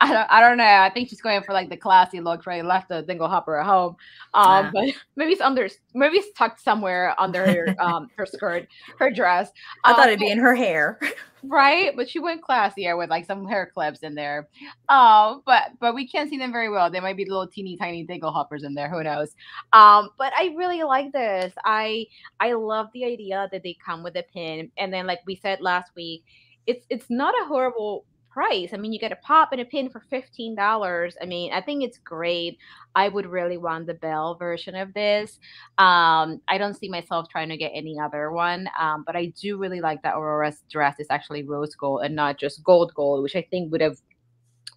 I don't know. I think she's going for like the classy look, right? Left the dingle hopper at home. But maybe it's tucked somewhere under her skirt, her dress. I thought it'd be in her hair. Right? But she went classier with like some hair clips in there. But we can't see them very well. They might be little teeny tiny dingle hoppers in there. Who knows? But I really like this. I love the idea that they come with a pin. And then like we said last week, it's not a horrible price. I mean, you get a pop and a pin for $15. I mean, I think it's great. I would really want the Belle version of this. I don't see myself trying to get any other one, but I do really like that Aurora's dress is actually rose gold and not just gold, which I think would have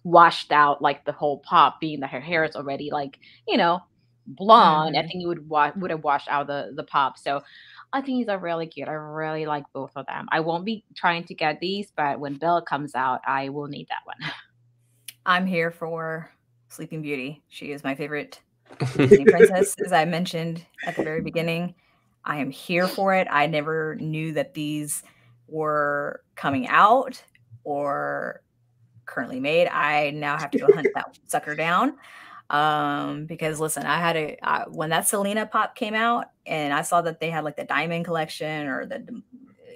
washed out like the whole pop, being that her hair is already like, you know, blonde. I think it would have washed out the pop. So I think these are really cute. I really like both of them. I won't be trying to get these, but when Belle comes out, I will need that one. I'm here for Sleeping Beauty. She is my favorite Disney princess, as I mentioned at the very beginning. I am here for it. I never knew that these were coming out or currently made. I now have to go hunt that sucker down. Because listen, I had when that Selena pop came out and I saw that they had like the diamond collection or the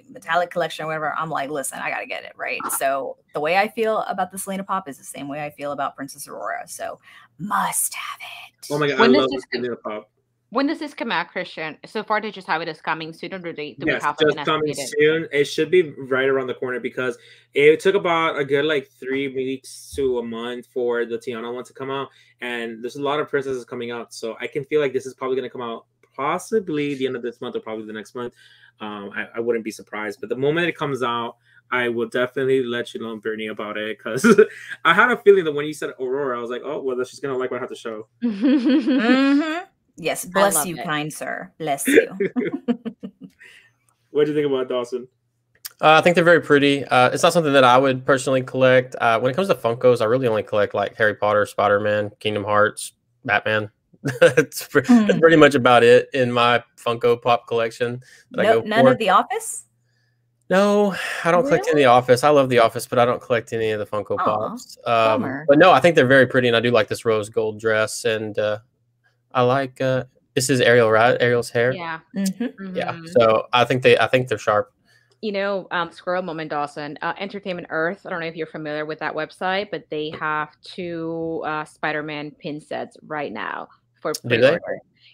metallic collection or whatever, I'm like, listen, I gotta get it, right? So the way I feel about the Selena pop is the same way I feel about Princess Aurora. So must have it. Oh my god, I love the Selena pop. When does this come out, Christian? So far, they just have it as coming soon, or do we have just coming soon? It should be right around the corner because it took about a good like 3 weeks to a month for the Tiana one to come out, and there's a lot of princesses coming out. So I can feel like this is probably going to come out possibly the end of this month or probably the next month. I wouldn't be surprised, but the moment it comes out, I will definitely let you know, Brittany, about it, because I had a feling that when you said Aurora, I was like, oh, well, she's going to like what I have to show. Yes, bless you, kind sir. Bless you. What do you think about Dawson? I think they're very pretty. It's not something that I would personally collect. When it comes to Funkos, I really only collect like Harry Potter, Spider-Man, Kingdom Hearts, Batman. That's pretty much about it in my Funko Pop collection. None of The Office? No, I don't collect any of The Office. I love The Office, but I don't collect any of the Funko Pops. But no, I think they're very pretty, and I do like this rose gold dress, and I like this is Ariel, right? Ariel's hair. Yeah. Yeah. So I think they're sharp. You know, Squirrel Moment, Dawson, Entertainment Earth. I don't know if you're familiar with that website, but they have 2 Spider-Man pin sets right now for pre-order.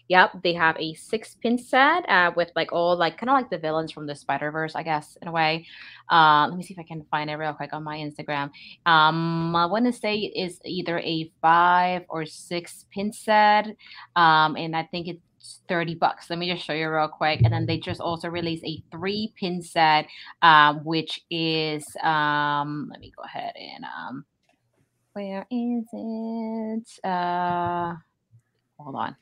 Yep, they have a 6-pin set with like all like kind of like the villains from the Spider-Verse, I guess, in a way. Let me see if I can find it real quick on my Instagram. I want to say it is either a 5 or 6-pin set, and I think it's $30. Let me just show you real quick. And then they just also released a 3-pin set, which is let me go ahead and where is it? Hold on.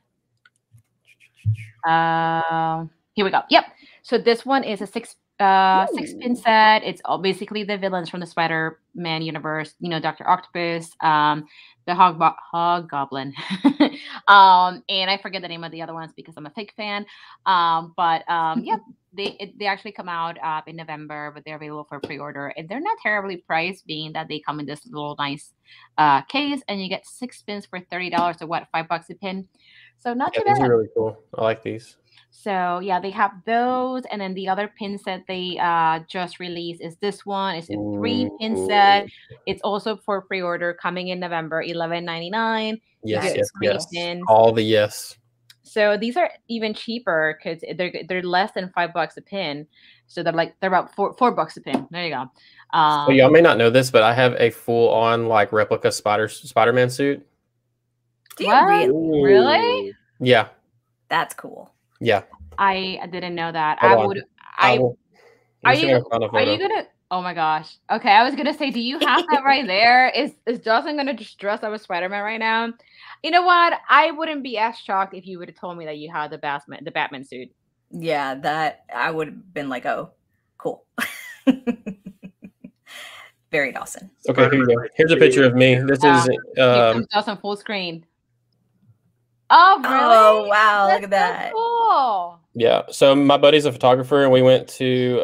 Here we go. Yep. So this one is a six pin set. It's all basically the villains from the Spider-Man universe. You know, Dr. Octopus, the Hobgoblin, and I forget the name of the other ones because I'm a fake fan. Yeah, they actually come out in November, but they're available for pre-order, and they're not terribly priced, being that they come in this little nice case, and you get 6 pins for $30. So what, $5 a pin? So not too bad. These are really cool. I like these. So yeah, they have those, and then the other pin set they just released is this one. It's a 3-pin set. It's also for pre-order, coming in November, $11.99. Yes. All the yes. So these are even cheaper because they're less than $5 a pin. So they're about $4 a pin. There you go. So y'all may not know this, but I have a full-on like replica Spider-Man suit. Do you really? Yeah. That's cool. Yeah. I didn't know that. Hold on. Are you gonna? Oh my gosh. Okay, I was gonna say, do you have that right there? Is Dawson gonna just dress up as Spider-Man right now? You know what? I wouldn't be as shocked if you would have told me that you had the Batman suit. Yeah, that I would have been like, oh, cool. Very Dawson. Okay, here you go. Here's a picture of me. This is Dawson full screen. Oh, really? Oh, wow. Look at that. So cool. Yeah. So my buddy's a photographer, and we went to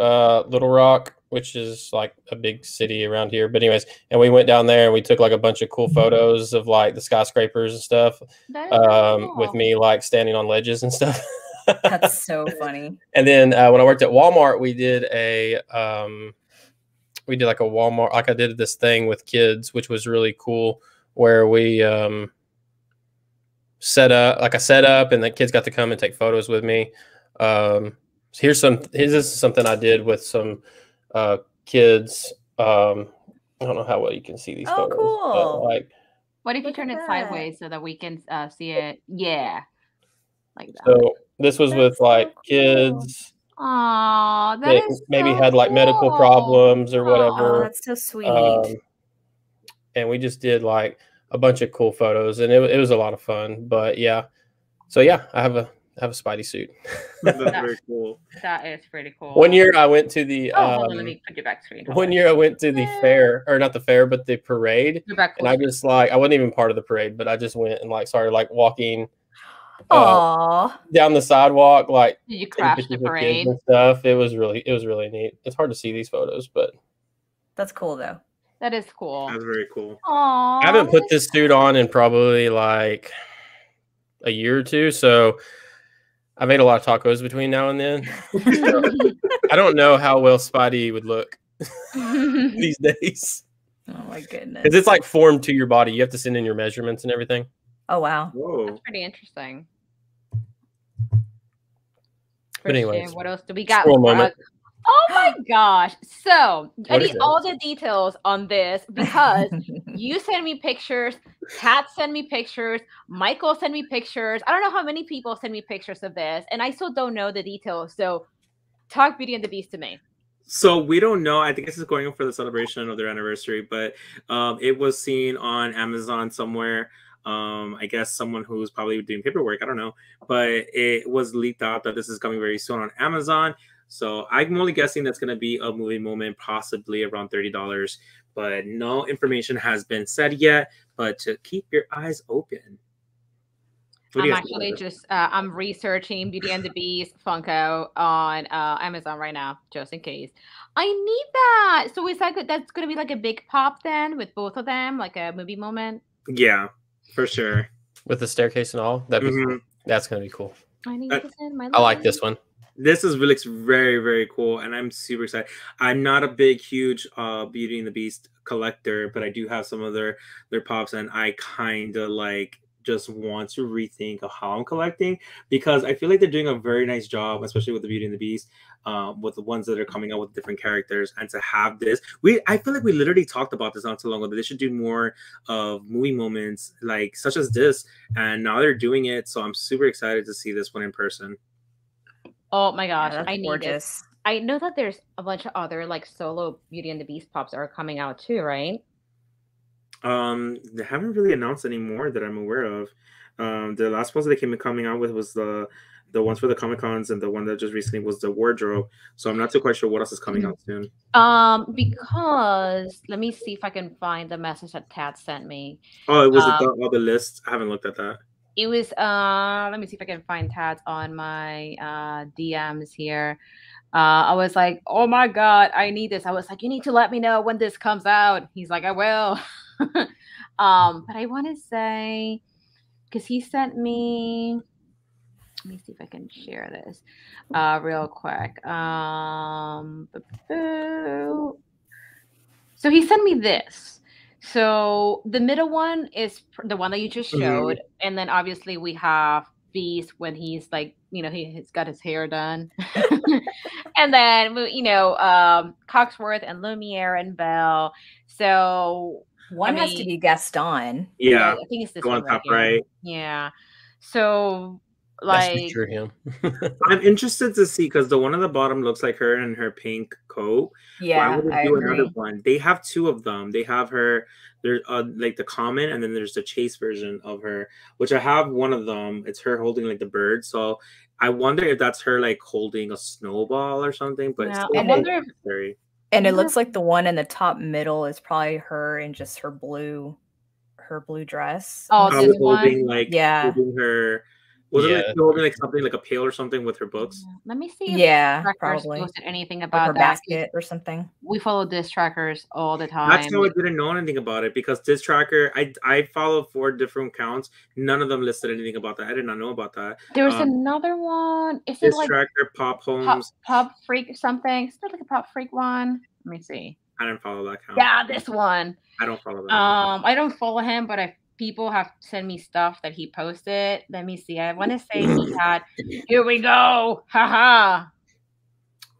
Little Rock, which is like a big city around here. But anyways, and we went down there and we took like a bunch of cool photos of like the skyscrapers and stuff, cool. With me like standing on ledges and stuff. That's so funny. And then when I worked at Walmart, we did like a Walmart, like I did this thing with kids, which was really cool, where we set up and the kids got to come and take photos with me. This is something I did with some kids. I don't know how well you can see these photos. Cool. Like, what if you turn it sideways so that we can see it? Yeah. Like that. So this was with like kids. Aww, that maybe had like medical problems or whatever. Oh, that's so sweet. And we just did like a bunch of cool photos, and it was a lot of fun. But yeah, so yeah, I have a Spidey suit. That's very cool. That is pretty cool. One year I went to the hold on, let me put your back screen. One year I went to the fair, or not the fair, but the parade. And I just like, I wasn't even part of the parade, but I just went and like started like walking down the sidewalk, like did you crash the parade and stuff. It was really neat. It's hard to see these photos, but that's cool though. That is cool. That's very cool. Aww, I haven't put this suit on in probably like a year or two, so I've ate a lot of tacos between now and then. So I don't know how well Spidey would look these days. Oh my goodness. Because it's like formed to your body. You have to send in your measurements and everything. Oh wow. Whoa. That's pretty interesting. But anyways, what else do we got? Oh my gosh. So I need all the details on this because you send me pictures, Kat send me pictures, Michael send me pictures. I don't know how many people send me pictures of this, and I still don't know the details. So talk Beauty and the Beast to me. So we don't know. I think this is going on for the celebration of their anniversary, but it was seen on Amazon somewhere. I guess someone who's probably doing paperwork, I don't know, but it was leaked out that this is coming very soon on Amazon. So I'm only guessing that's going to be a movie moment, possibly around $30, but no information has been said yet, but to keep your eyes open. I'm actually just, I'm researching Beauty and the Beast Funko on Amazon right now, just in case. I need that. So is that good? That's going to be like a big pop then with both of them, like a movie moment? Yeah, for sure. With the staircase and all? That'd be cool. That's going to be cool. I need to send my I like this one. This looks very, very cool, and I'm super excited. I'm not a big, huge Beauty and the Beast collector, but I do have some of their pops, and I kind of like just want to rethink of how I'm collecting, because I feel like they're doing a very nice job, especially with the Beauty and the Beast, with the ones that are coming out with different characters. And to have this, I feel like we literally talked about this not too long ago, that they should do more of movie moments like such as this, and now they're doing it. So I'm super excited to see this one in person. Oh my gosh, yeah, I need gorgeous. It. I know that there's a bunch of other like solo Beauty and the Beast pops are coming out too, right? They haven't really announced any more that I'm aware of. The last ones that they came coming out with was the the ones for the Comic Cons, and the one that just recently was the wardrobe. So I'm not too quite sure what else is coming out soon. Because let me see if I can find the message that Tad sent me. Oh, it was all the lists. I haven't looked at that. It was let me see if I can find Tad's on my DMs here. I was like, oh my God, I need this. I was like, you need to let me know when this comes out. He's like, I will. But I want to say, because he sent me, let me see if I can share this real quick. So he sent me this. So the middle one is the one that you just showed. And then obviously we have Beast when he's like, you know, he's got his hair done. And then, you know, Cogsworth and Lumiere and Belle. So one has to be Gaston. Yeah. I think it's this one one top right. Yeah. So like him. I'm interested to see because the one on the bottom looks like her in her pink coat. Yeah, I agree. Another one. They have two of them. They have her. There's like the common, and then there's the chase version of her, which I have one of them. It's her holding like the bird. So I wonder if that's her like holding a snowball or something. But yeah, I wonder if, and it looks like the one in the top middle is probably her in just her blue dress. Oh, this holding one? like holding her. Was it like holding like something like a pail or something with her books? Let me see if trackers posted anything about her that basket or something. We follow disc trackers all the time. That's how I didn't know anything about it because disc tracker, I follow 4 different accounts. None of them listed anything about that. I did not know about that. There's another one. Is it disc like tracker, Pop Homes, Pop Freak or something? Is there like a Pop Freak one? Let me see. I didn't follow that account. Yeah, this one. I don't follow that. I don't follow him, but people have sent me stuff that he posted. Let me see. I want to say he had. Here we go. Haha.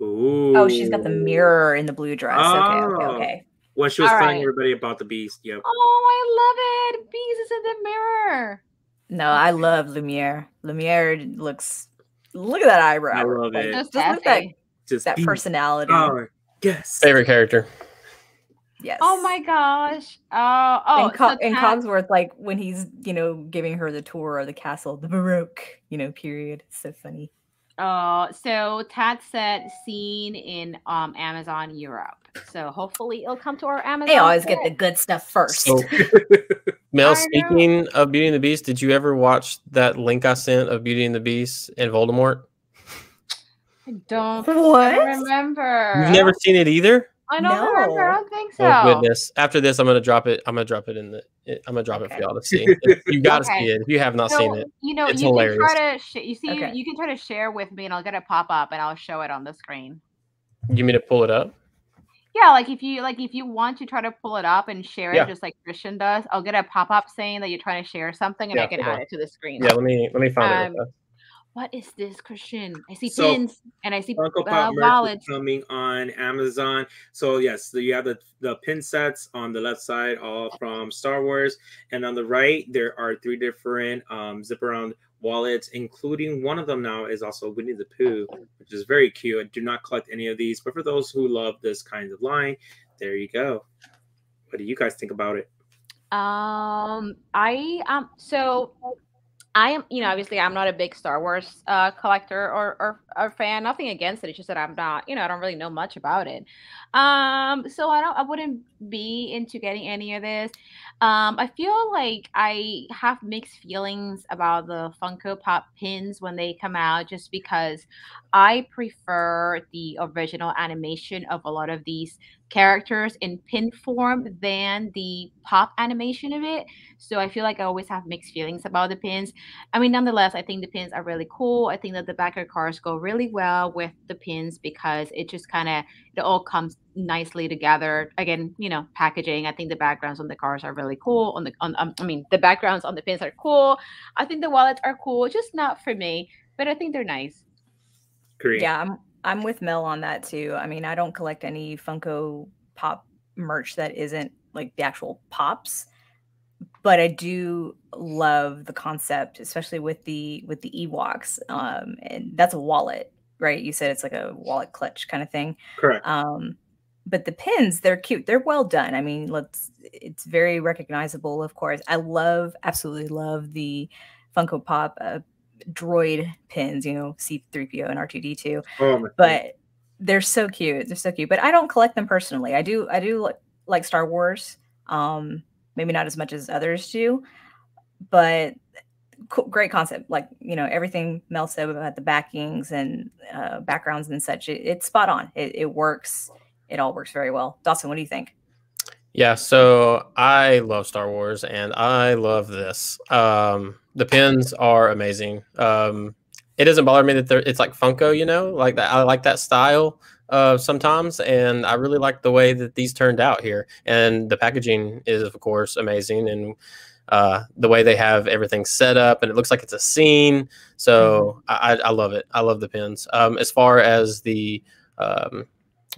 Ooh. Oh, she's got the mirror in the blue dress. Okay. When she was telling everybody about the Beast. Yep. Oh, I love it. Beast is in the mirror. No, I love Lumiere. Lumiere looks. Look at that eyebrow. I love it. Just look at that personality. Oh, yes. Favorite character. Yes. Oh my gosh. And Cogsworth, like when he's, you know, giving her the tour of the castle, the Baroque, you know, period. It's so funny. So Tad said seen in Amazon Europe. So hopefully it'll come to our Amazon. They always get the good stuff first. So, Mel, speaking of Beauty and the Beast, did you ever watch that link I sent of Beauty and the Beast and Voldemort? I don't remember. You've never seen it either? I don't remember. I don't think so. Oh goodness! After this, I'm gonna drop it. I'm gonna drop it in the. I'm gonna drop it for y'all to see. You got to see it if you have not seen it. You know, it's you hilarious. can try to. You can try to share with me, and I'll get it pop up, and I'll show it on the screen. You mean to pull it up? Yeah, like if you want to try to pull it up and share it, just like Christian does, I'll get a pop up saying that you're trying to share something, and I can add it to the screen. Yeah, let me find it. What is this, Christian? I see pins and I see Funko Pop merch wallets coming on Amazon. So yes, you have the pin sets on the left side, all from Star Wars, and on the right there are 3 different zip around wallets, including one of them now is also Winnie the Pooh, which is very cute. I do not collect any of these, but for those who love this kind of line, there you go. What do you guys think about it? I am, you know, obviously I'm not a big Star Wars collector or fan. Nothing against it. It's just that I'm not, you know, I don't really know much about it. So I wouldn't be into getting any of this. I feel like I have mixed feelings about the Funko Pop pins when they come out, just because I prefer the original animation of a lot of these characters in pin form than the pop animation of it. So I feel like I always have mixed feelings about the pins. I mean, nonetheless, I think the pins are really cool. I think that the backer cards go really well with the pins because it just kind of, it all comes nicely together. Again, you know, packaging. I think the backgrounds on the cards are really cool. The backgrounds on the pins are cool. I think the wallets are cool, just not for me, but I think they're nice. Great. Yeah, I'm with Mel on that too. I mean, I don't collect any Funko Pop merch that isn't like the actual pops, but I do love the concept, especially with the Ewoks. And that's a wallet, right? You said it's like a wallet clutch kind of thing. Correct. But the pins, they're cute. They're well done. I mean, it's very recognizable, of course. I absolutely love the Funko Pop droid pins, you know, C-3PO and R2-D2. Oh my But they're so cute. They're so cute. But I don't collect them personally. I do like Star Wars. Maybe not as much as others do, but great concept. Like, you know, everything Mel said about the backings and backgrounds and such. It's spot on. It works. It all works very well. Dawson, what do you think? Yeah, so I love Star Wars and I love this. The pins are amazing. It doesn't bother me that it's like Funko, you know, like that. I like that style sometimes, and I really like the way that these turned out here. And the packaging is, of course, amazing, and the way they have everything set up, and it looks like it's a scene. So I love it. I love the pins. As far as the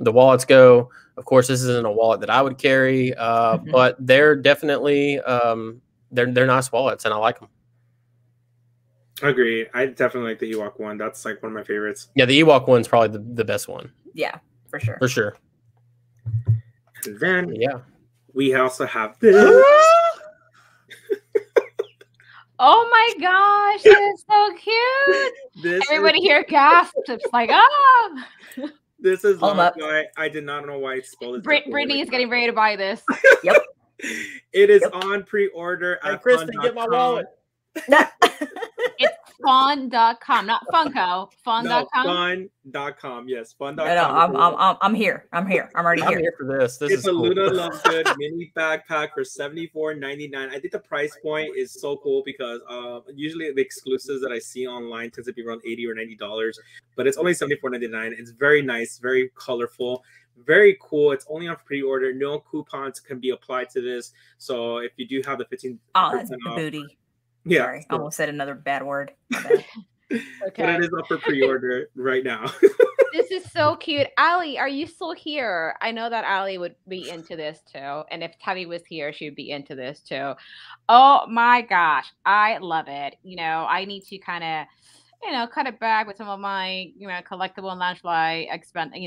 wallets go, of course, this isn't a wallet that I would carry, but they're definitely they're nice wallets, and I like them. I agree. I definitely like the Ewok one. That's like one of my favorites. Yeah, the Ewok one's probably the best one. Yeah, for sure. For sure. And then yeah, we also have this. Oh my gosh, that is so cute. Everybody here gasped. It's like, oh. This is I did not know why it's spoiled. Brittany is getting ready to buy this. Yep. It is on pre-order at Kristen, get my wallet. It's fun.com, not Funko. Fun.com. No, fun.com. Yes, fun.com. No, I'm here. I'm already here. I'm here for this. This it's is a cool. Luna Lovegood mini backpack for $74.99. I think the price point is so cool because usually the exclusives that I see online tends to be around $80 or $90, but it's only $74.99. It's very nice, very colorful, very cool. It's only on pre-order. No coupons can be applied to this. So if you do have the 15% that's the off, booty. yeah, Sorry, I almost said another bad word. Okay. But it is up for pre-order right now. This is so cute. Allie, are you still here? I know that Allie would be into this too. And if Tabby was here, she would be into this too. Oh my gosh. I love it. You know, I need to kind of, you know, cut it back with some of my, you know, collectible and Loungefly expenses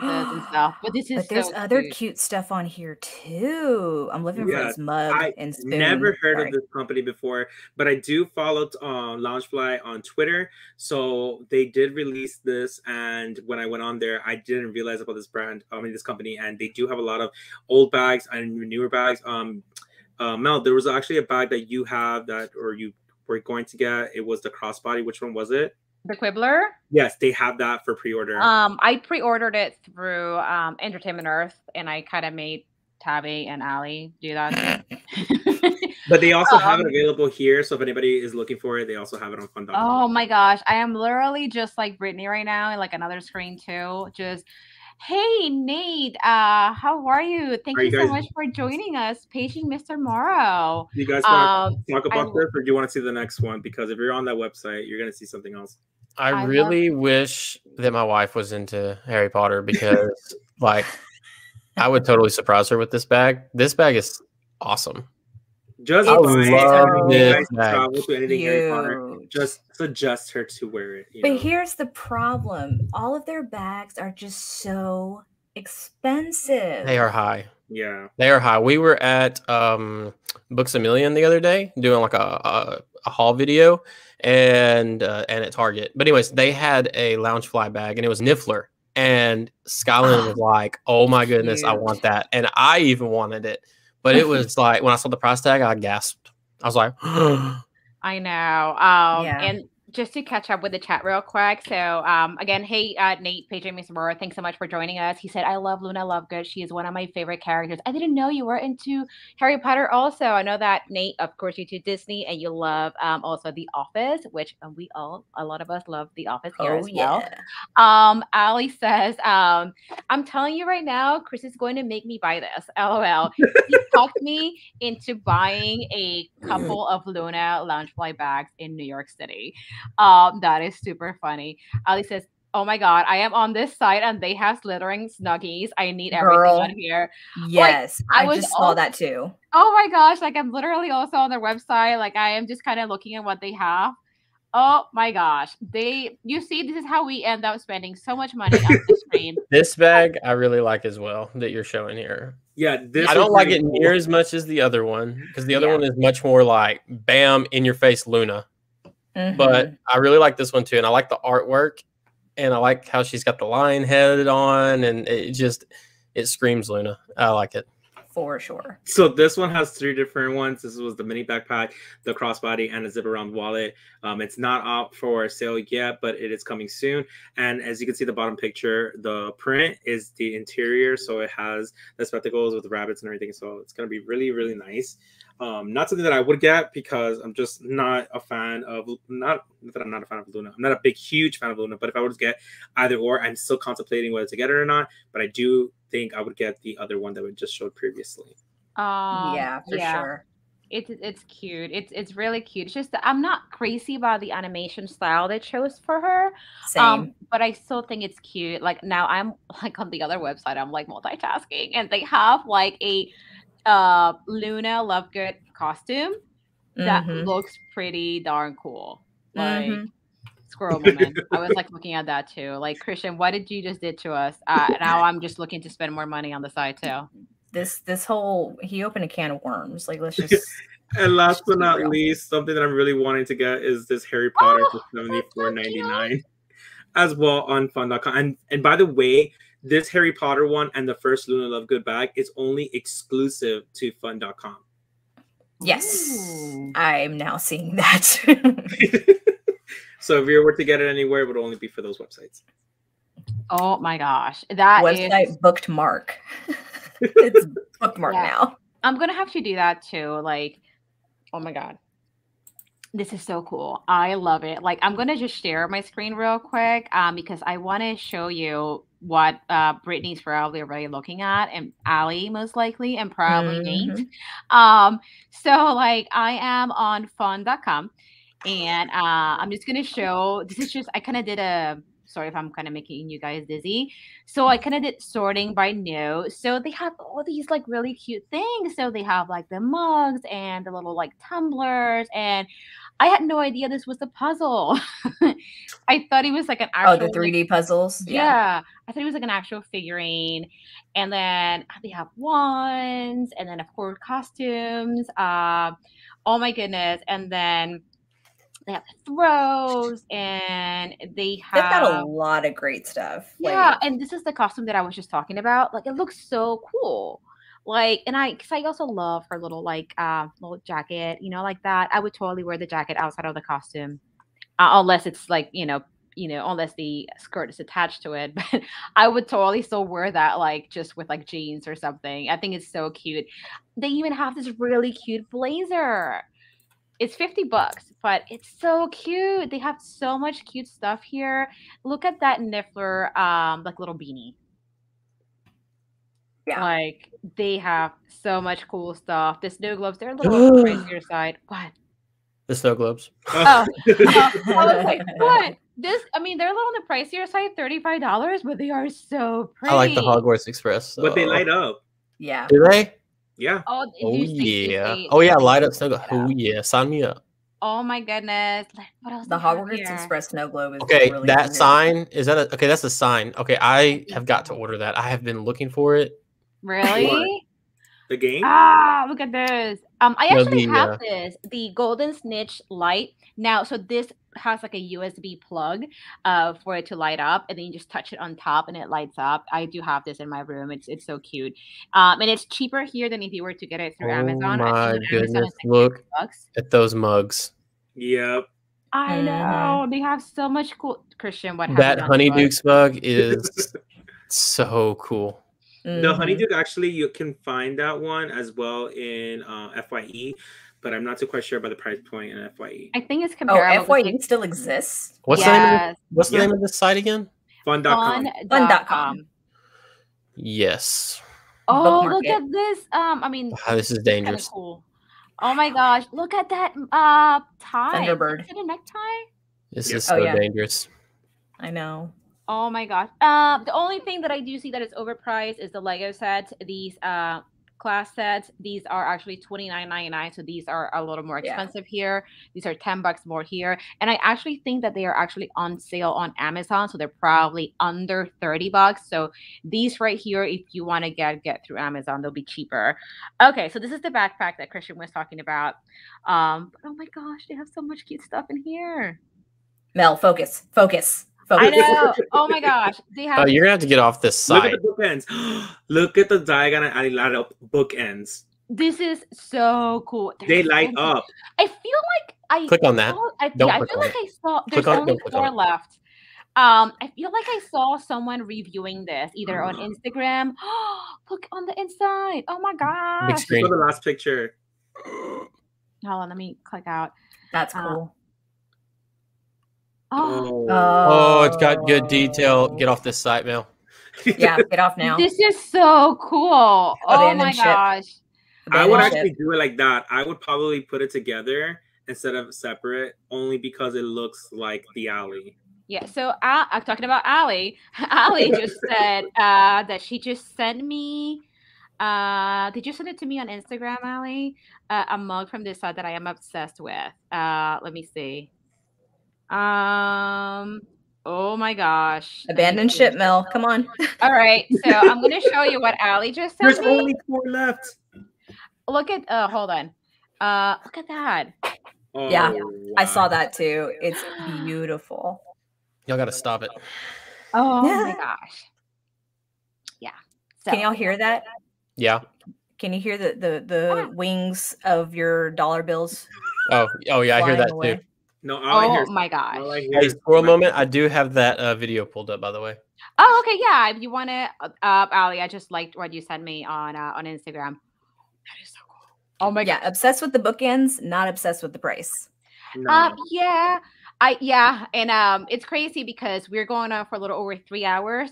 and stuff. But this is But there's other cute stuff on here too. I'm looking for this mug and spoon. Never heard of this company before, but I do follow Loungefly on Twitter. So they did release this, and when I went on there, I didn't realize about this brand. This company, and they do have a lot of old bags and newer bags. Mel, there was actually a bag that you have or you were going to get. It was the crossbody. Which one was it? The Quibbler? Yes, they have that for pre-order. I pre-ordered it through Entertainment Earth, and I kind of made Tabby and Allie do that. But they also have it available here, so if anybody is looking for it, they also have it on fun.com. Oh my gosh, I am literally just like Brittany right now, and like another screen too. Just, hey Nate, how are you? Thank you so much for joining us, Paging Mr. Morrow. You guys want to talk about this, or do you want to see the next one? Because if you're on that website, you're going to see something else. I really wish that my wife was into Harry Potter, because like I would totally surprise her with this bag. This bag is awesome. Just I love this bag. Travel to anything Harry Potter. Just suggest her to wear it. But here's the problem: all of their bags are just so expensive. They are high. Yeah, they are high. We were at Books A Million the other day doing like a haul video, and at Target. But anyways, they had a Loungefly bag, and it was Niffler. And Skyline was like, "Oh my goodness, I want that!" And I even wanted it. But it was like, when I saw the price tag, I gasped. I was like, I know. And just to catch up with the chat real quick. So again, hey, Nate, Paging Mr. Morrow, thanks so much for joining us. He said, I love Luna Lovegood. She is one of my favorite characters. I didn't know you were into Harry Potter also. I know that, Nate, of course, you do Disney, and you love also The Office, which a lot of us love The Office here as well. Ali says, I'm telling you right now, Chris is going to make me buy this. LOL. He talked me into buying a couple of Luna Loungefly bags in New York City. That is super funny. Ali says, oh my god, I am on this site and they have slithering snuggies. I need everything on here. Yes, like, I just saw that too. Oh my gosh, like I'm literally also on their website. Like I am just kind of looking at what they have. Oh my gosh. You see, this is how we end up spending so much money on the screen. This bag I really like as well that you're showing here. Yeah, I don't like it near as much as the other one, because the other one is much more like bam in your face Luna. but I really like this one too, and I like the artwork, and I like how she's got the lion head on, and it screams Luna. I like it. For sure. So this one has 3 different ones. This was the mini backpack, the crossbody, and a zip around wallet. It's not out for sale yet, but it is coming soon. And as you can see the bottom picture, the print is the interior. So it has the spectacles with the rabbits and everything. So it's going to be really, really nice. Not something that I would get because I'm just not a fan of, not that I'm not a fan of Luna. I'm not a huge fan of Luna, but if I were to get either or, I'm still contemplating whether to get it or not. But I do think I would get the other one that we just showed previously. Yeah, for sure. It's cute. It's really cute. It's just that I'm not crazy about the animation style they chose for her. Same. But I still think it's cute. Like now I'm like on the other website, I'm like multitasking, and they have like a Luna Lovegood costume that looks pretty darn cool. Like Squirrel Woman. I was like looking at that too. Like, Christian, what did you just did to us? Now I'm just looking to spend more money on the side too. This whole, he opened a can of worms. Like, let's just. And last but not least, something that I'm really wanting to get is this Harry Potter for $74.99 as well on fun.com. And by the way, this Harry Potter one and the first Luna Lovegood bag is only exclusive to fun.com. Yes. I'm now seeing that. So if you were to get it anywhere, it would only be for those websites. Oh my gosh. That website booked Mark. It's bookmark now. I'm gonna have to do that too. Like, oh my god, this is so cool. I love it. Like, I'm gonna just share my screen real quick because I want to show you what Brittany's probably already looking at, and Allie most likely, and probably Nate. So like, I am on fun.com, and I'm just gonna show. This is just, I kind of did a. Sorry if I'm kind of making you guys dizzy. So I kind of did sorting by note. So they have all these like really cute things. So they have like the mugs and the little like tumblers. And I had no idea this was a puzzle. I thought it was like an actual. Oh, the 3D puzzles? Yeah. I thought it was like an actual figurine. And then they have wands. And then, of course, costumes. Oh my goodness. And then they have throws, and they've got a lot of great stuff. Yeah, like, and this is the costume that I was just talking about. Like, it looks so cool. Like, and because I also love her little like little jacket, you know, like that. I would totally wear the jacket outside of the costume, unless it's like unless the skirt is attached to it. But I would totally still wear that, like just with like jeans or something. I think it's so cute. They even have this really cute blazer. It's $50, but it's so cute. They have so much cute stuff here. Look at that Niffler, like little beanie. Yeah. Like, they have so much cool stuff. The snow globes, they're a little on the pricier side. What? The snow globes. I was like, what? I mean, they're a little on the pricier side, $35, but they are so pretty. I like the Hogwarts Express. But they light up. Yeah. Do they? Yeah. Oh yeah. Oh yeah, light up snow globe. Oh yeah, sign me up. Oh my goodness. What else? The Hogwarts Express snow globe is okay. really That sign is that okay? That's a sign. Okay, I have got to order that. I have been looking for it. Really? The game? Look at this. I actually have this, the Golden Snitch light. Now, so this has like a USB plug for it to light up, and then you just touch it on top and it lights up. I do have this in my room. It's so cute. And it's cheaper here than if you were to get it through Amazon. Oh my goodness. Amazon Look $6. at those mugs. Yep. I know. They have so much cool. Christian, what that Honeydukes mug is so cool. The Honeyduke, actually, you can find that one as well in FYE, but I'm not too quite sure about the price point in FYE. I think it's comparable. Oh, FYE still exists? What's the name of this site again? Fun.com. Fun.com. Yes. Oh, look at this. I mean, this is dangerous. Cool. Oh my gosh, look at that tie. Thunderbird. Is it a necktie? This is so dangerous. I know. Oh my gosh. The only thing that I do see that is overpriced is the Lego set. These class sets, these are actually $29.99. So these are a little more expensive here. These are $10 more here. And I actually think that they are actually on sale on Amazon. So they're probably under $30. So these right here, if you want to get through Amazon, they'll be cheaper. Okay, so this is the backpack that Christian was talking about. But oh my gosh, they have so much cute stuff in here. Mel, focus. I know. Oh my gosh. They have you're gonna have to get off this side. Look at the bookends. Look at the diagonal and line up bookends. This is so cool. They light up. I feel like I click on that. I feel like I saw there's only 4 left. I feel like I saw someone reviewing this either on Instagram. Look on the inside. Oh my gosh. Big screen. The last picture. Hold on, let me click out. That's cool. Oh, it's got good detail. Get off this site, Mel. Yeah, get off now. This is so cool. Oh my gosh. I would actually do it like that. I would probably put it together instead of separate, only because it looks like the alley. Yeah, so I'm talking about Allie. Allie just said that she just sent me. Did you send it to me on Instagram, Allie? A mug from this side that I am obsessed with. Let me see. Oh my gosh. Abandoned ship, Mel. Come on. All right, so I'm gonna show you what Allie just sent me. There's only 4 left. Look at hold on. Look at that. Oh, yeah, wow. I saw that too. It's beautiful. Y'all gotta stop it. Oh my gosh. Yeah. So. Can y'all hear that? Yeah. Can you hear the wings of your dollar bills? Oh yeah, I hear that away? too. No, oh my gosh. Hey, for a moment, I do have that video pulled up, by the way. Oh, okay, yeah. If you want to, Allie, I just liked what you sent me on Instagram. That is so cool. Oh my god. Obsessed with the bookends, not obsessed with the price. No. Yeah. And it's crazy because we're going on for a little over 3 hours.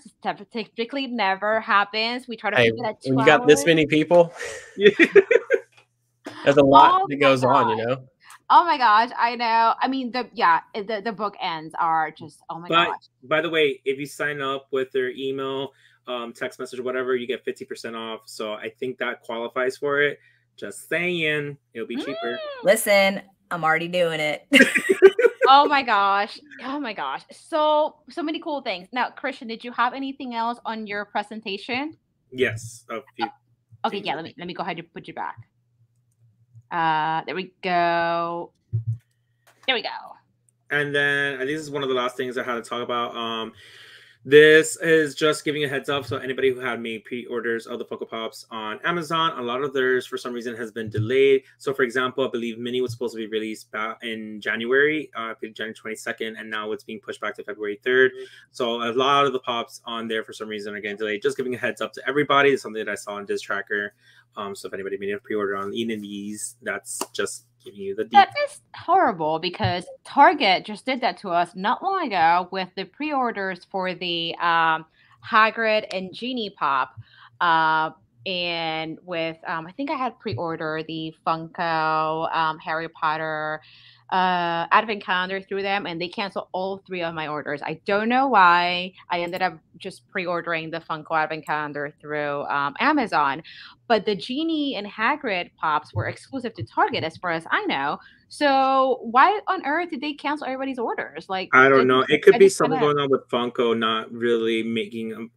Typically never happens. We try to keep it at 2 when hours. you got this many people, there's a lot that goes on, you know. Oh my gosh, I know. I mean, the bookends are just gosh. By the way, if you sign up with their email, text message, or whatever, you get 50% off. So I think that qualifies for it. Just saying, it'll be cheaper. Listen, I'm already doing it. Oh my gosh. So many cool things. Now, Christian, did you have anything else on your presentation? Yes. Okay, yeah, let me go ahead and put you back. There we go. And then I think this is one of the last things I had to talk about. This is just giving a heads up. So anybody who had made pre-orders of the Funko Pops on Amazon, a lot of theirs for some reason has been delayed. So for example, I believe Mini was supposed to be released back in January, January 22nd, and now it's being pushed back to February 3rd. So a lot of the Pops on there for some reason are getting delayed. Just giving a heads up to everybody. It's something that I saw on Diz Tracker. So if anybody made a pre-order on any of these, that's just giving you the That is horrible because Target just did that to us not long ago with the pre-orders for the Hagrid and Genie Pop. And with, I think I had pre-order the Funko Harry Potter Advent calendar through them, and they canceled all 3 of my orders. I don't know why. I ended up just pre-ordering the Funko Advent calendar through Amazon, but the Genie and Hagrid Pops were exclusive to Target as far as I know. So why on earth did they cancel everybody's orders? Like, I don't know. It could be something going on with Funko not really making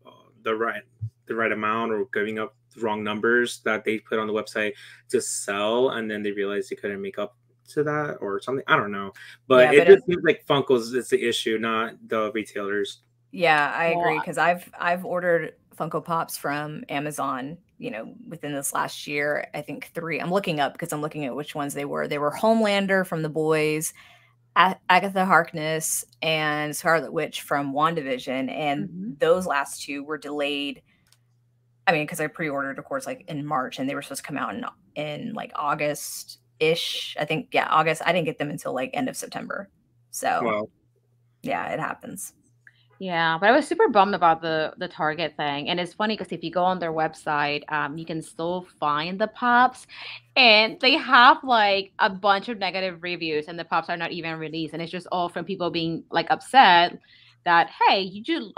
the right amount or giving up the wrong numbers that they put on the website to sell, and then they realized they couldn't make up to that or something. I don't know, but it just seems like Funko's is the issue, not the retailers. Yeah, I agree, because I've ordered Funko Pops from Amazon, within this last year. I think 3. I'm looking up because I'm looking at which ones they were. They were Homelander from The Boys, Agatha Harkness, and Scarlet Witch from WandaVision, and those last 2 were delayed. I mean, because I pre-ordered, of course, like in March, and they were supposed to come out in like August-ish. I think, August. I didn't get them until like end of September. So, yeah, it happens. Yeah, but I was super bummed about the Target thing. And it's funny because if you go on their website, you can still find the Pops, and they have like a bunch of negative reviews, and the Pops are not even released. And it's just all from people being like upset that, hey, you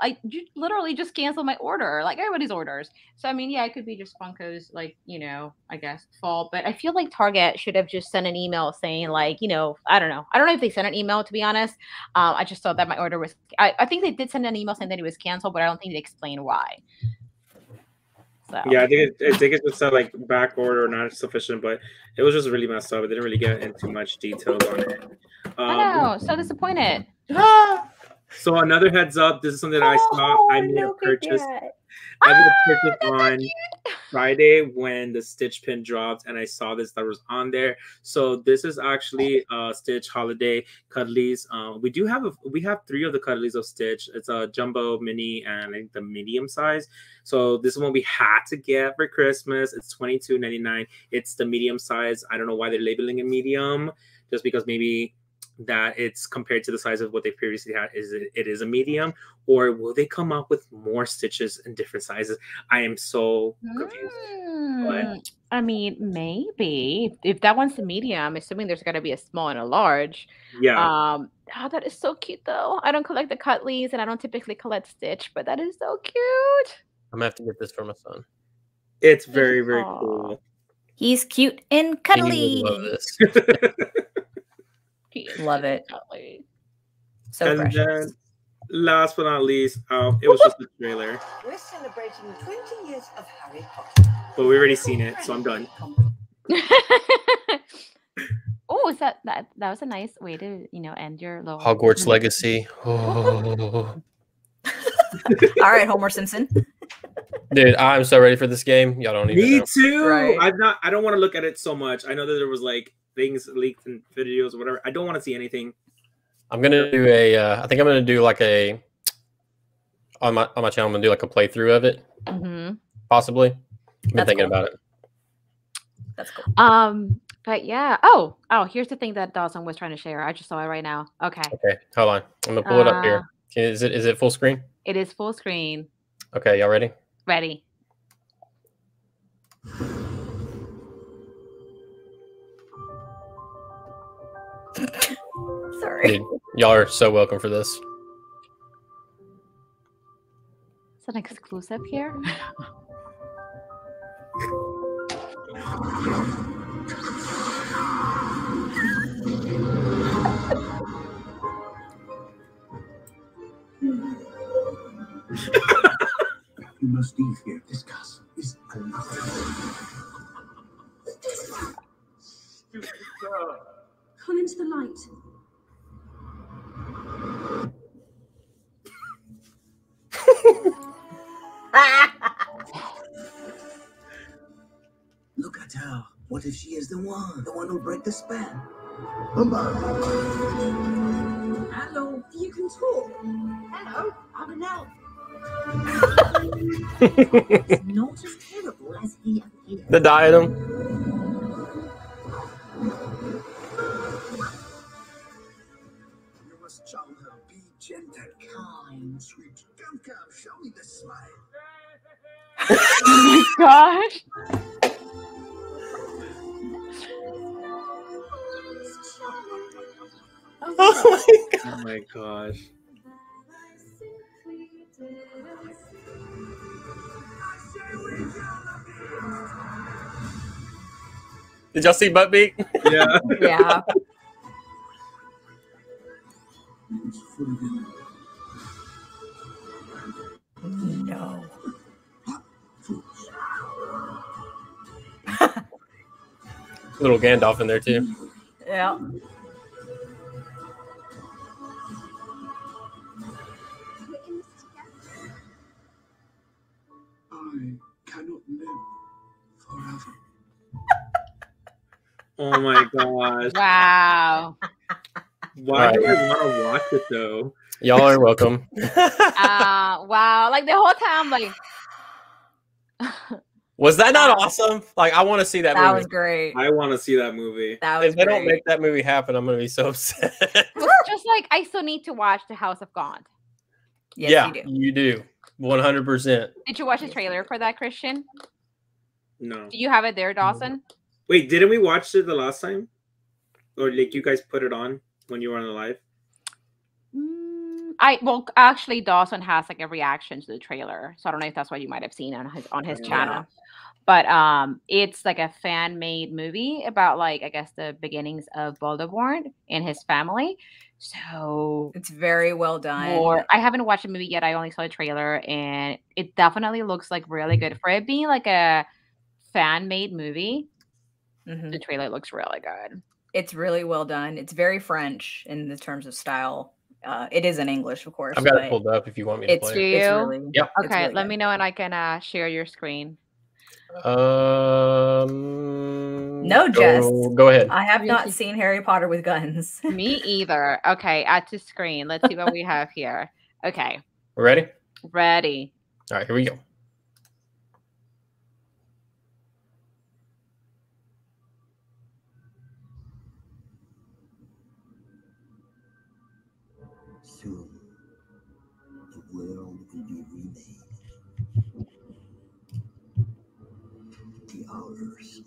literally just canceled my order, like everybody's orders. So I mean, yeah, it could be just Funko's, like, I guess fault. But I feel like Target should have just sent an email saying, like, I don't know if they sent an email, to be honest. I just saw that my order was. I think they did send an email saying that it was canceled, but I don't think they explained why. So. Yeah, I think it just said like back order or not sufficient, but it was just really messed up. It didn't really get into much details on it. I know, so disappointed. So another heads up, this is something that I saw. I made a purchase. I made a purchase on Friday when the Stitch pin dropped, and I saw this that was on there. So this is actually Stitch Holiday Cuddlies. We have 3 of the Cuddlies of Stitch. It's a jumbo, mini, and I think the medium size. So this one we had to get for Christmas. It's $22.99. It's the medium size. I don't know why they're labeling it medium, just because maybe that it's compared to the size of what they previously had, it is a medium, or will they come up with more Stitches in different sizes? I am so confused. But I mean, maybe if that one's the medium, I'm assuming there's got to be a small and a large. Yeah. That is so cute though. I don't collect the Cuddlies and I don't typically collect Stitch, but that is so cute. I'm gonna have to get this for my son. It's very, very cool. He's cute and cuddly. He would love this. Love it. So and precious. then, last but not least, it was just a trailer. We're celebrating 20 years of Harry Potter. But we already seen it, so I'm done. Oh, is that was a nice way to end your little Hogwarts Legacy. Oh. All right, Homer Simpson. Dude, I'm so ready for this game. Y'all don't even know. Me too. Right. I don't want to look at it so much. I know that there was like things leaked in videos or whatever. I don't want to see anything. I'm gonna do I think I'm gonna do like a on my channel. I'm gonna do like a playthrough of it, possibly. I've been thinking about it. That's cool. But yeah. Oh, here's the thing that Dawson was trying to share. I just saw it right now. Okay, hold on. I'm gonna pull it up here. Is it full screen? It is full screen. Okay, y'all ready? Ready. Sorry. Dude, y'all are so welcome for this. It's an exclusive here. You must leave here. This castle is unlovely. Stupid girl. Come into the light. Look at her. What if she is the one who'll break the spell? Hello, you can talk. Hello, I'm an elf. It's not as terrible as he appears. The diadem. You must charm her. Be gentle, kind, sweet. Come, show me the smile. Oh my gosh. Oh my gosh. Did y'all see Buttbeat? Yeah. Yeah. No. Little Gandalf in there too. Yeah. I cannot live forever. Oh my gosh. Wow. Why do I want to watch it though? Y'all are welcome. Wow. Like the whole time, like. Was that not awesome? Like, I want to see that movie. That was great. I want to see that movie. That was If they great. don't make that movie happen, I'm going to be so upset. It's just like I still need to watch The House of God. Yes, yeah, you do. you do. 100%. Did you watch the trailer for that, Christian? No. Do you have it there, Dawson? Wait, didn't we watch it the last time? Or like you guys put it on when you were on the live? Actually, Dawson has like a reaction to the trailer, so I don't know if that's what you might have seen on his channel. But it's like a fan made movie about like I guess the beginnings of Voldemort and his family. So it's very well done. I haven't watched the movie yet. I only saw the trailer, and it definitely looks like really good for it being like a fan made movie. The trailer looks really good. It's really well done. It's very French in the terms of style. It is in English, of course. I've got it pulled up if you want me to play it. It's really, yep. Okay, really let good. me know and I can share your screen. No, Jess. Go ahead. I have not seen Harry Potter with guns. Me either. Okay, add to screen. Let's see what we have here. Okay. We're ready? Ready. All right, here we go. Soon, the world will be remade. The hours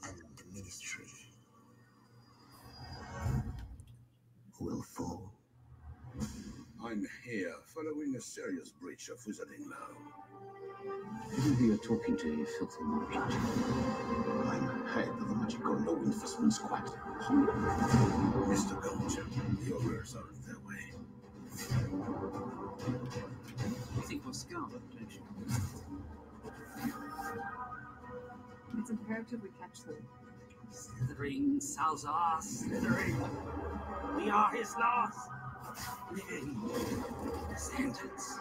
and the ministry will fall. I'm here following a serious breach of wizarding law. Who you're talking to, you filthy market? I'm head of the magical law enforcement squad. Mr. Gold, the orders aren't their way. You think we're Scarlet, don't you? It's imperative we catch them. Slithering, Salazar, slithering. We are his last living sentence.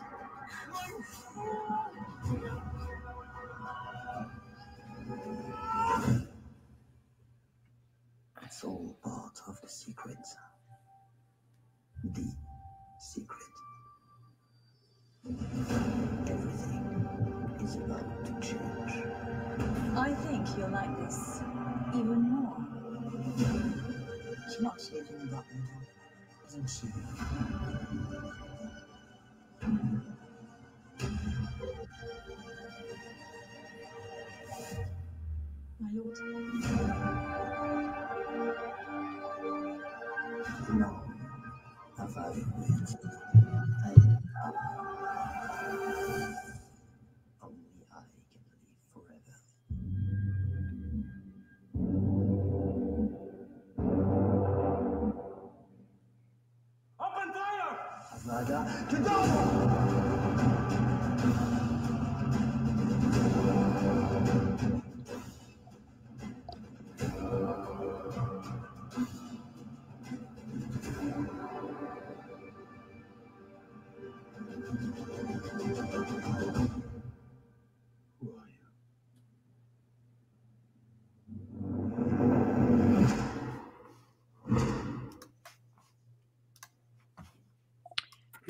It's all part of the secret. The secret. Everything is about to change. I think you'll like this even more. She's not saving that one, isn't she? My lord. No, have I waited? Only I can live forever. Open fire! Avada Kedavra!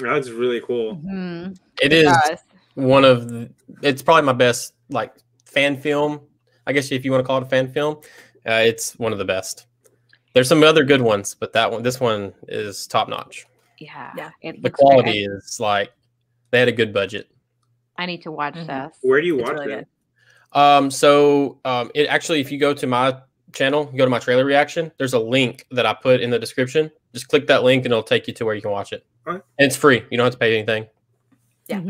That's really cool. Mm-hmm. It is one of it's probably my best like fan film. I guess if you want to call it a fan film, it's one of the best. There's some other good ones, but this one is top notch. Yeah. The quality is like they had a good budget. I need to watch this. Where do you watch it? It actually, if you go to my channel, go to my trailer reaction, there's a link that I put in the description. Just click that link and it'll take you to where you can watch it. And it's free. You don't have to pay anything. Yeah.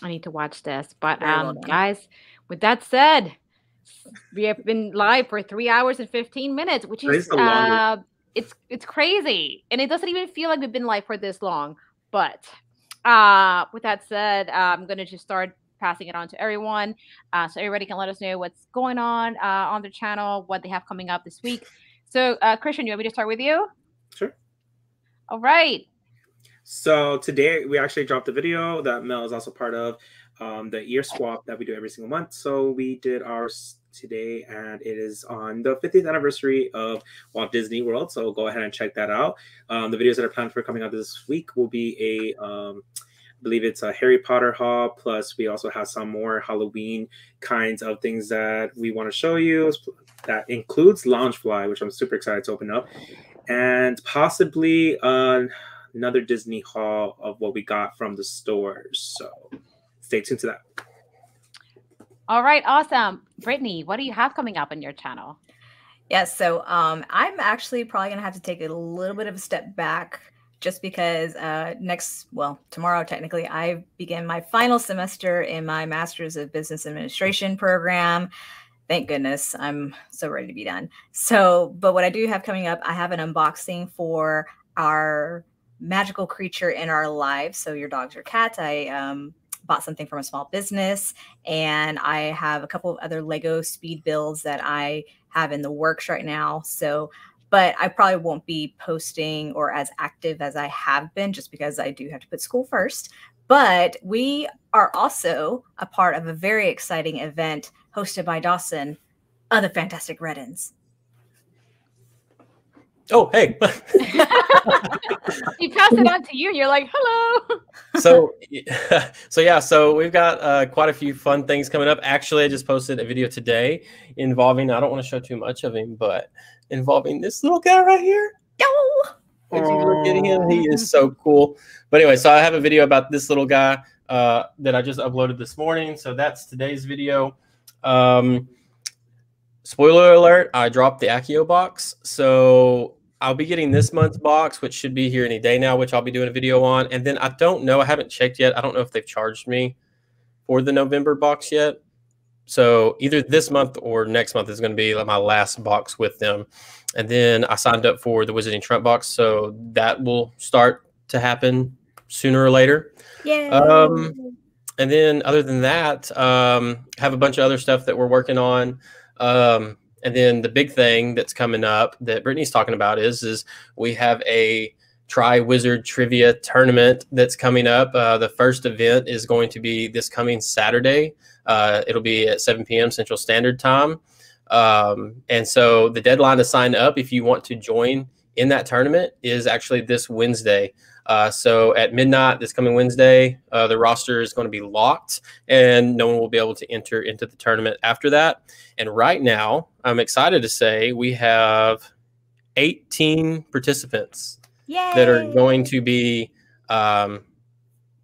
I need to watch this. But well guys, with that said, we have been live for 3 hours and 15 minutes, which is it's crazy. And it doesn't even feel like we've been live for this long. But with that said, I'm gonna just start passing it on to everyone. So everybody can let us know what's going on the channel, what they have coming up this week. So Christian, you want me to start with you? Sure. All right. So today we actually dropped a video that Mel is also part of, the ear swap that we do every single month. So we did ours today, and it is on the 50th anniversary of Walt Disney World. So go ahead and check that out. The videos that are planned for coming out this week will be I believe it's a Harry Potter haul. Plus, we also have some more Halloween kinds of things that we want to show you. That includes Loungefly, which I'm super excited to open up, and possibly another Disney haul of what we got from the stores. So stay tuned to that. All right, awesome. Brittany, what do you have coming up on your channel? Yes, so I'm actually probably gonna have to take a little bit of a step back just because tomorrow technically I begin my final semester in my Master's of Business Administration program. Thank goodness, I'm so ready to be done. So, but what I do have coming up, I have an unboxing for our magical creature in our lives. So your dogs or cats. I bought something from a small business, and I have a couple of other Lego speed builds that I have in the works right now. So, but I probably won't be posting or as active as I have been just because I do have to put school first. But we are also a part of a very exciting event hosted by Dawson of the Fantastic Reddins. Oh, hey. He passed it on to you, and you're like, hello. So we've got quite a few fun things coming up. Actually, I just posted a video today involving, I don't want to show too much of him, but involving this little guy right here. If you look at him, he is so cool. But anyway, so I have a video about this little guy that I just uploaded this morning. So that's today's video. Spoiler alert, I dropped the Accio box. So I'll be getting this month's box, which should be here any day now, which I'll be doing a video on. And then I don't know, I haven't checked yet. I don't know if they've charged me for the November box yet. So either this month or next month is going to be like my last box with them. And then I signed up for the Wizarding Trump box. So that will start to happen sooner or later. Yeah. And then other than that, have a bunch of other stuff that we're working on. And then the big thing that's coming up that Brittany's talking about is we have a Tri-Wizard Trivia Tournament that's coming up. The first event is going to be this coming Saturday. It'll be at 7 p.m. Central Standard Time. And so the deadline to sign up if you want to join in that tournament is actually this Wednesday. So at midnight this coming Wednesday, the roster is going to be locked and no one will be able to enter into the tournament after that. And right now, I'm excited to say we have 18 participants that are going to be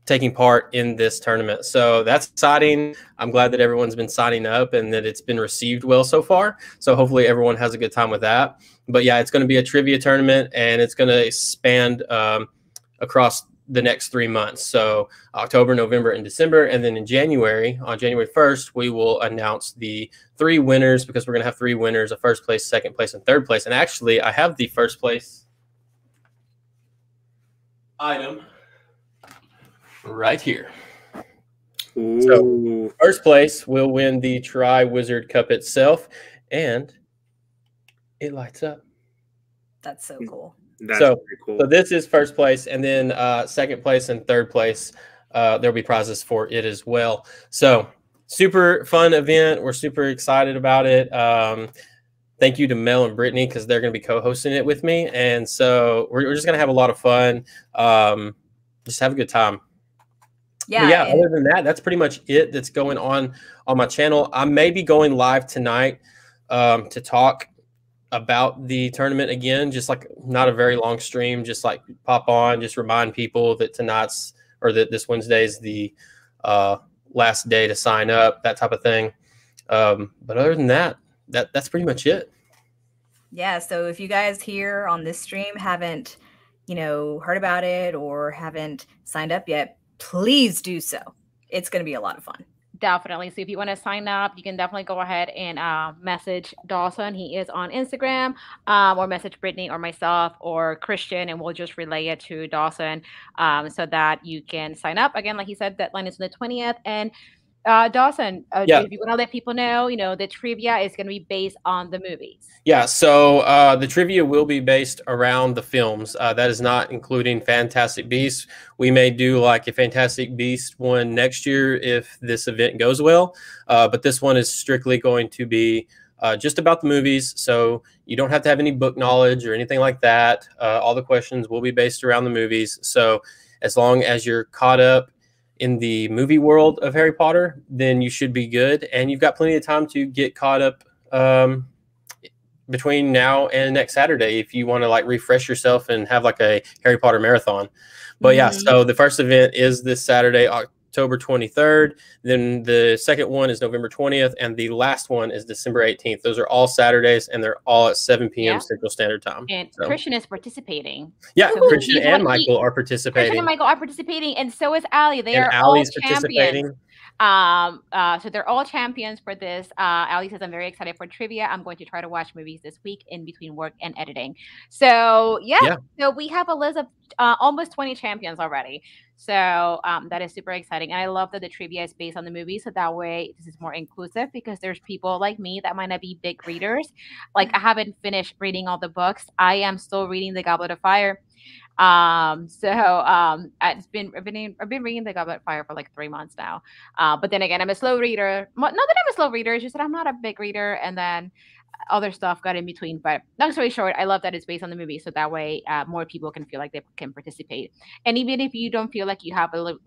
taking part in this tournament. So that's exciting. I'm glad that everyone's been signing up and that it's been received well so far. So hopefully everyone has a good time with that. But yeah, it's going to be a trivia tournament and it's going to expand across the next 3 months. So October, November, and December. And then in January, on January 1st, we will announce the 3 winners because we're going to have 3 winners, a first place, second place, and third place. And actually, I have the first place item right here. Ooh. So first place will win the Tri-Wizard Cup itself. And it lights up. That's so cool. That's pretty cool. So this is first place, and then second place and third place, there'll be prizes for it as well. So super fun event. We're super excited about it. Thank you to Mel and Brittany because they're going to be co-hosting it with me. And so we're just going to have a lot of fun. Just have a good time. Yeah. Other than that, that's pretty much it that's going on my channel. I may be going live tonight to talk about the tournament again, just like not a very long stream, just like pop on, just remind people that tonight's or that this Wednesday is the last day to sign up, that type of thing. But other than that, that's pretty much it. Yeah. So if you guys here on this stream haven't, heard about it or haven't signed up yet, please do so. It's going to be a lot of fun. Definitely. So if you want to sign up, you can definitely go ahead and message Dawson. He is on Instagram, or message Brittany or myself or Christian, and we'll just relay it to Dawson so that you can sign up. Again, like he said, deadline is on the 20th. And Dawson, if you want to let people know, the trivia is going to be based on the movies. Yeah, so the trivia will be based around the films. That is not including Fantastic Beasts. We may do like a Fantastic Beast one next year if this event goes well. But this one is strictly going to be just about the movies. So you don't have to have any book knowledge or anything like that. All the questions will be based around the movies. So as long as you're caught up in the movie world of Harry Potter, then you should be good. And you've got plenty of time to get caught up between now and next Saturday if you want to like refresh yourself and have like a Harry Potter marathon. But yeah, so the first event is this Saturday, October 23rd. Then the second one is November 20th, and the last one is December 18th. Those are all Saturdays, and they're all at 7 p.m. Central Standard Time. And Christian is participating. Yeah, so Christian and Michael are participating. Christian and Michael are participating, and so is Allie. They are Allie's all champions. So they're all champions for this. Allie says, I'm very excited for trivia. I'm going to try to watch movies this week in between work and editing. So so we have a list of almost 20 champions already. So that is super exciting. And I love that the trivia is based on the movie. So that way this is more inclusive, because there's people like me that might not be big readers. Like, I haven't finished reading all the books. I am still reading The Goblet of Fire. I've been reading The Goblet of Fire for like 3 months now. But then again, I'm a slow reader. Not that I'm a slow reader, it's just that I'm not a big reader, and then other stuff got in between. But long story short, I love that it's based on the movie, so that way more people can feel like they can participate. And even if you don't feel like you have a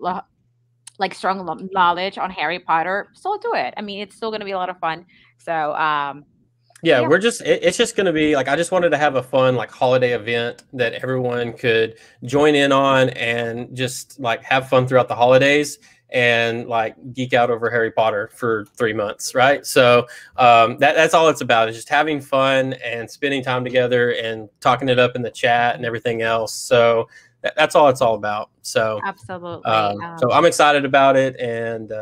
strong knowledge on Harry Potter, still do it. I mean, it's still going to be a lot of fun. So yeah, it's just going to be like, I just wanted to have a fun like holiday event that everyone could join in on and just like have fun throughout the holidays and like geek out over Harry Potter for 3 months, right? So that's all it's about, is just having fun and spending time together and talking it up in the chat and everything else. So that's all it's all about. So absolutely. So I'm excited about it, and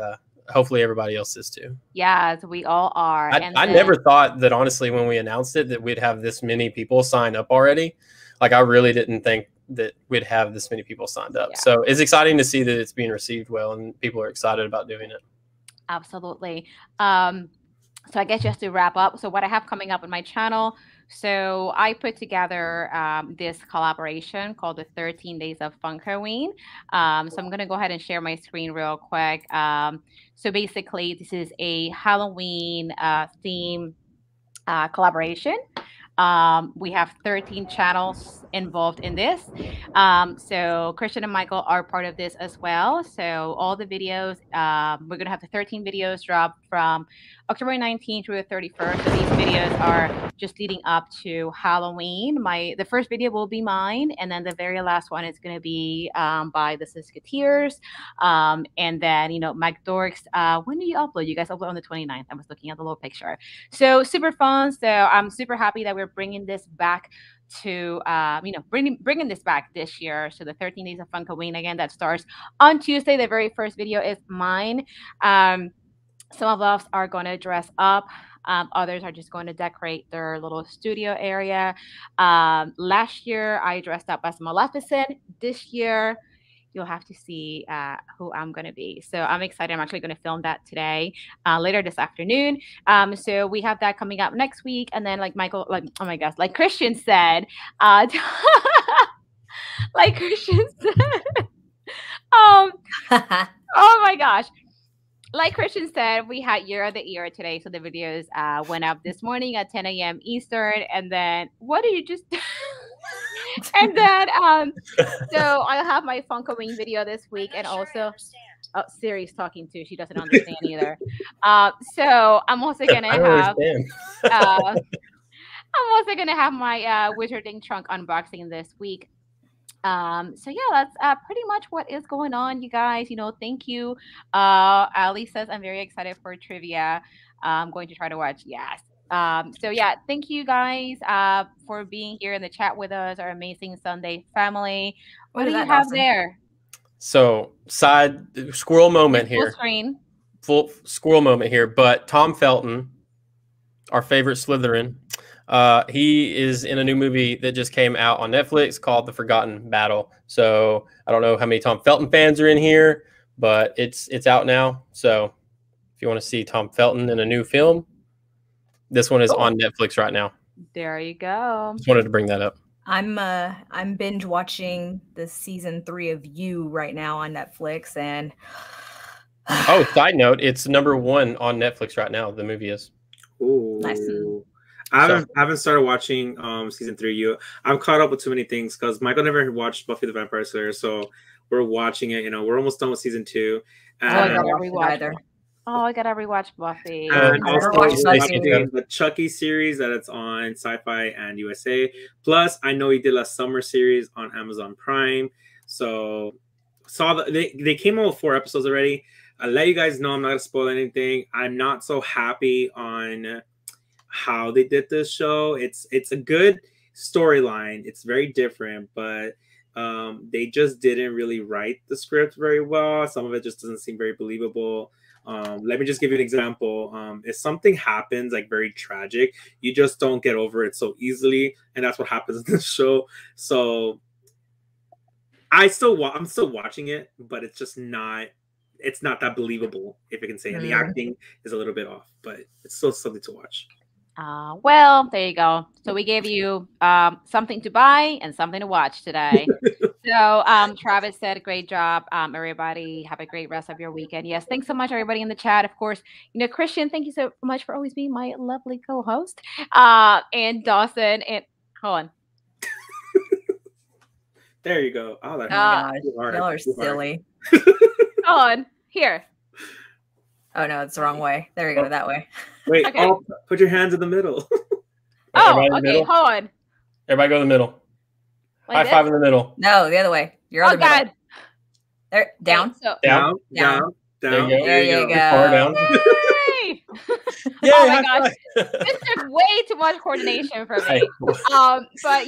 hopefully everybody else is too. Yes, we all are. I never thought that, honestly, when we announced it, that we'd have this many people sign up already. Like, I really didn't think that we'd have this many people signed up. Yeah. So it's exciting to see that it's being received well and people are excited about doing it. Absolutely. So I guess just to wrap up, so what I have coming up on my channel, so I put together this collaboration called the 13 Days of Funkoween. So I'm going to go ahead and share my screen real quick. So basically, this is a Halloween theme collaboration. We have 13 channels involved in this. So Christian and Michael are part of this as well. So all the videos, we're going to have the 13 videos drop from October 19th through the 31st. So these videos are just leading up to Halloween. The first video will be mine, and then the very last one is going to be by the Siskateers. And then, Mike Dorks, when do you upload? You guys upload on the 29th. I was looking at the little picture. So super fun. So I'm super happy that we're bringing this back to bringing this back this year. So the 13 Days of Funkoween, again, that starts on Tuesday. The very first video is mine. Some of us are going to dress up. Others are just going to decorate their little studio area. Last year I dressed up as Maleficent. This year you'll have to see who I'm going to be. So I'm excited. I'm actually going to film that today, later this afternoon. So we have that coming up next week. And then like Christian said, like Christian said, oh my gosh. Like Christian said, we had Year of the Year today. So the videos went up this morning at 10 a.m. Eastern. And then, what did you just... And then, so I'll have my Funkoween video this week. And also, Siri's talking too. She doesn't understand either. So I'm also going to have... I'm also going to have my Wizarding Trunk unboxing this week. So yeah, that's pretty much what is going on, you guys. Thank you. Ali says I'm very excited for trivia. I'm going to try to watch. Yes. So yeah, thank you guys for being here in the chat with us, our amazing Sunday family. What do you have Dawson? There? So side squirrel moment here. Full screen. Full squirrel moment here. But Tom Felton, our favorite Slytherin, he is in a new movie that just came out on Netflix called The Forgotten Battle. So I don't know how many Tom Felton fans are in here, but it's out now. So if you want to see Tom Felton in a new film, this one is on Netflix right now. There you go. Just wanted to bring that up. I'm binge watching the season 3 of You right now on Netflix, and oh, side note, it's #1 on Netflix right now. The movie is. Ooh. Nice. I haven't started watching season 3 of You. I'm caught up with too many things because Michael never watched Buffy the Vampire Slayer, so we're watching it. We're almost done with season 2. And I gotta rewatch Buffy. And also watching the Chucky series that it's on Sci-Fi and USA. Plus, I know he did a summer series on Amazon Prime. So saw they came out with 4 episodes already. I'll let you guys know I'm not gonna spoil anything. I'm not so happy on how they did this show. It's a good storyline. It's very different, but they just didn't really write the script very well. Some of it just doesn't seem very believable. Let me just give you an example. If something happens like very tragic, you just don't get over it so easily, and that's what happens in this show. So I'm still watching it, but it's just not. It's not that believable, if I can say. And the acting is a little bit off, but it's still something to watch. Well, there you go. So we gave you something to buy and something to watch today. So Travis said, great job. Everybody have a great rest of your weekend. Yes, thanks so much, everybody in the chat. Of course, Christian, thank you so much for always being my lovely co-host. And Dawson, and hold on. There you go. Oh, my gosh. Y'all are silly. Hold on. Here. Oh, no, it's the wrong way. There you go, that way. Wait, okay. Put your hands in the middle. Okay, middle. Hold on. Everybody go to the middle. Like High this? five in the middle. No, the other way. Your other God. middle. There, down. Okay, so, down. There you go. Down. Yay! Yay, oh my gosh, this took way too much coordination for me. But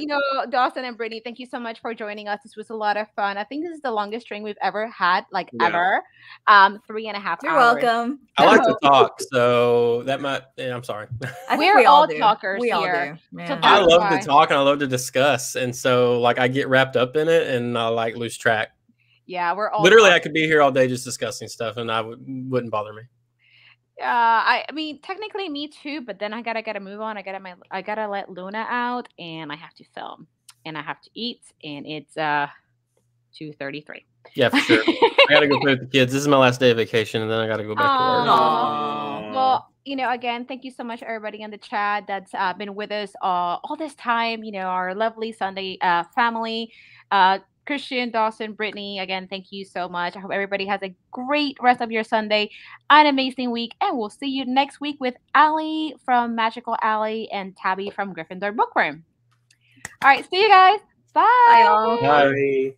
Dawson and Brittany, thank you so much for joining us. This was a lot of fun. I think this is the longest stream we've ever had, ever. 3.5 hours. You're welcome. I like to talk, so that might. Yeah, I'm sorry. We're all talkers we all here. do. So I love to talk and I love to discuss, and so I get wrapped up in it and I lose track. Yeah, we're all literally. I could be here all day just discussing stuff, and wouldn't bother me. I mean, technically me too, but then I gotta move on. I gotta let Luna out, and I have to film, and I have to eat, and it's 2:33. Yeah, for sure. I gotta go play with the kids. This is my last day of vacation, and then I gotta go back to work. Well, again, thank you so much, everybody in the chat that's been with us all this time. Our lovely Sunday family. Christian, Dawson, Brittany, again, thank you so much. I hope everybody has a great rest of your Sunday, an amazing week, and we'll see you next week with Allie from Magical Alley and Tabby from Gryffindor Bookworm. All right, see you guys. Bye. Bye, y'all. Bye.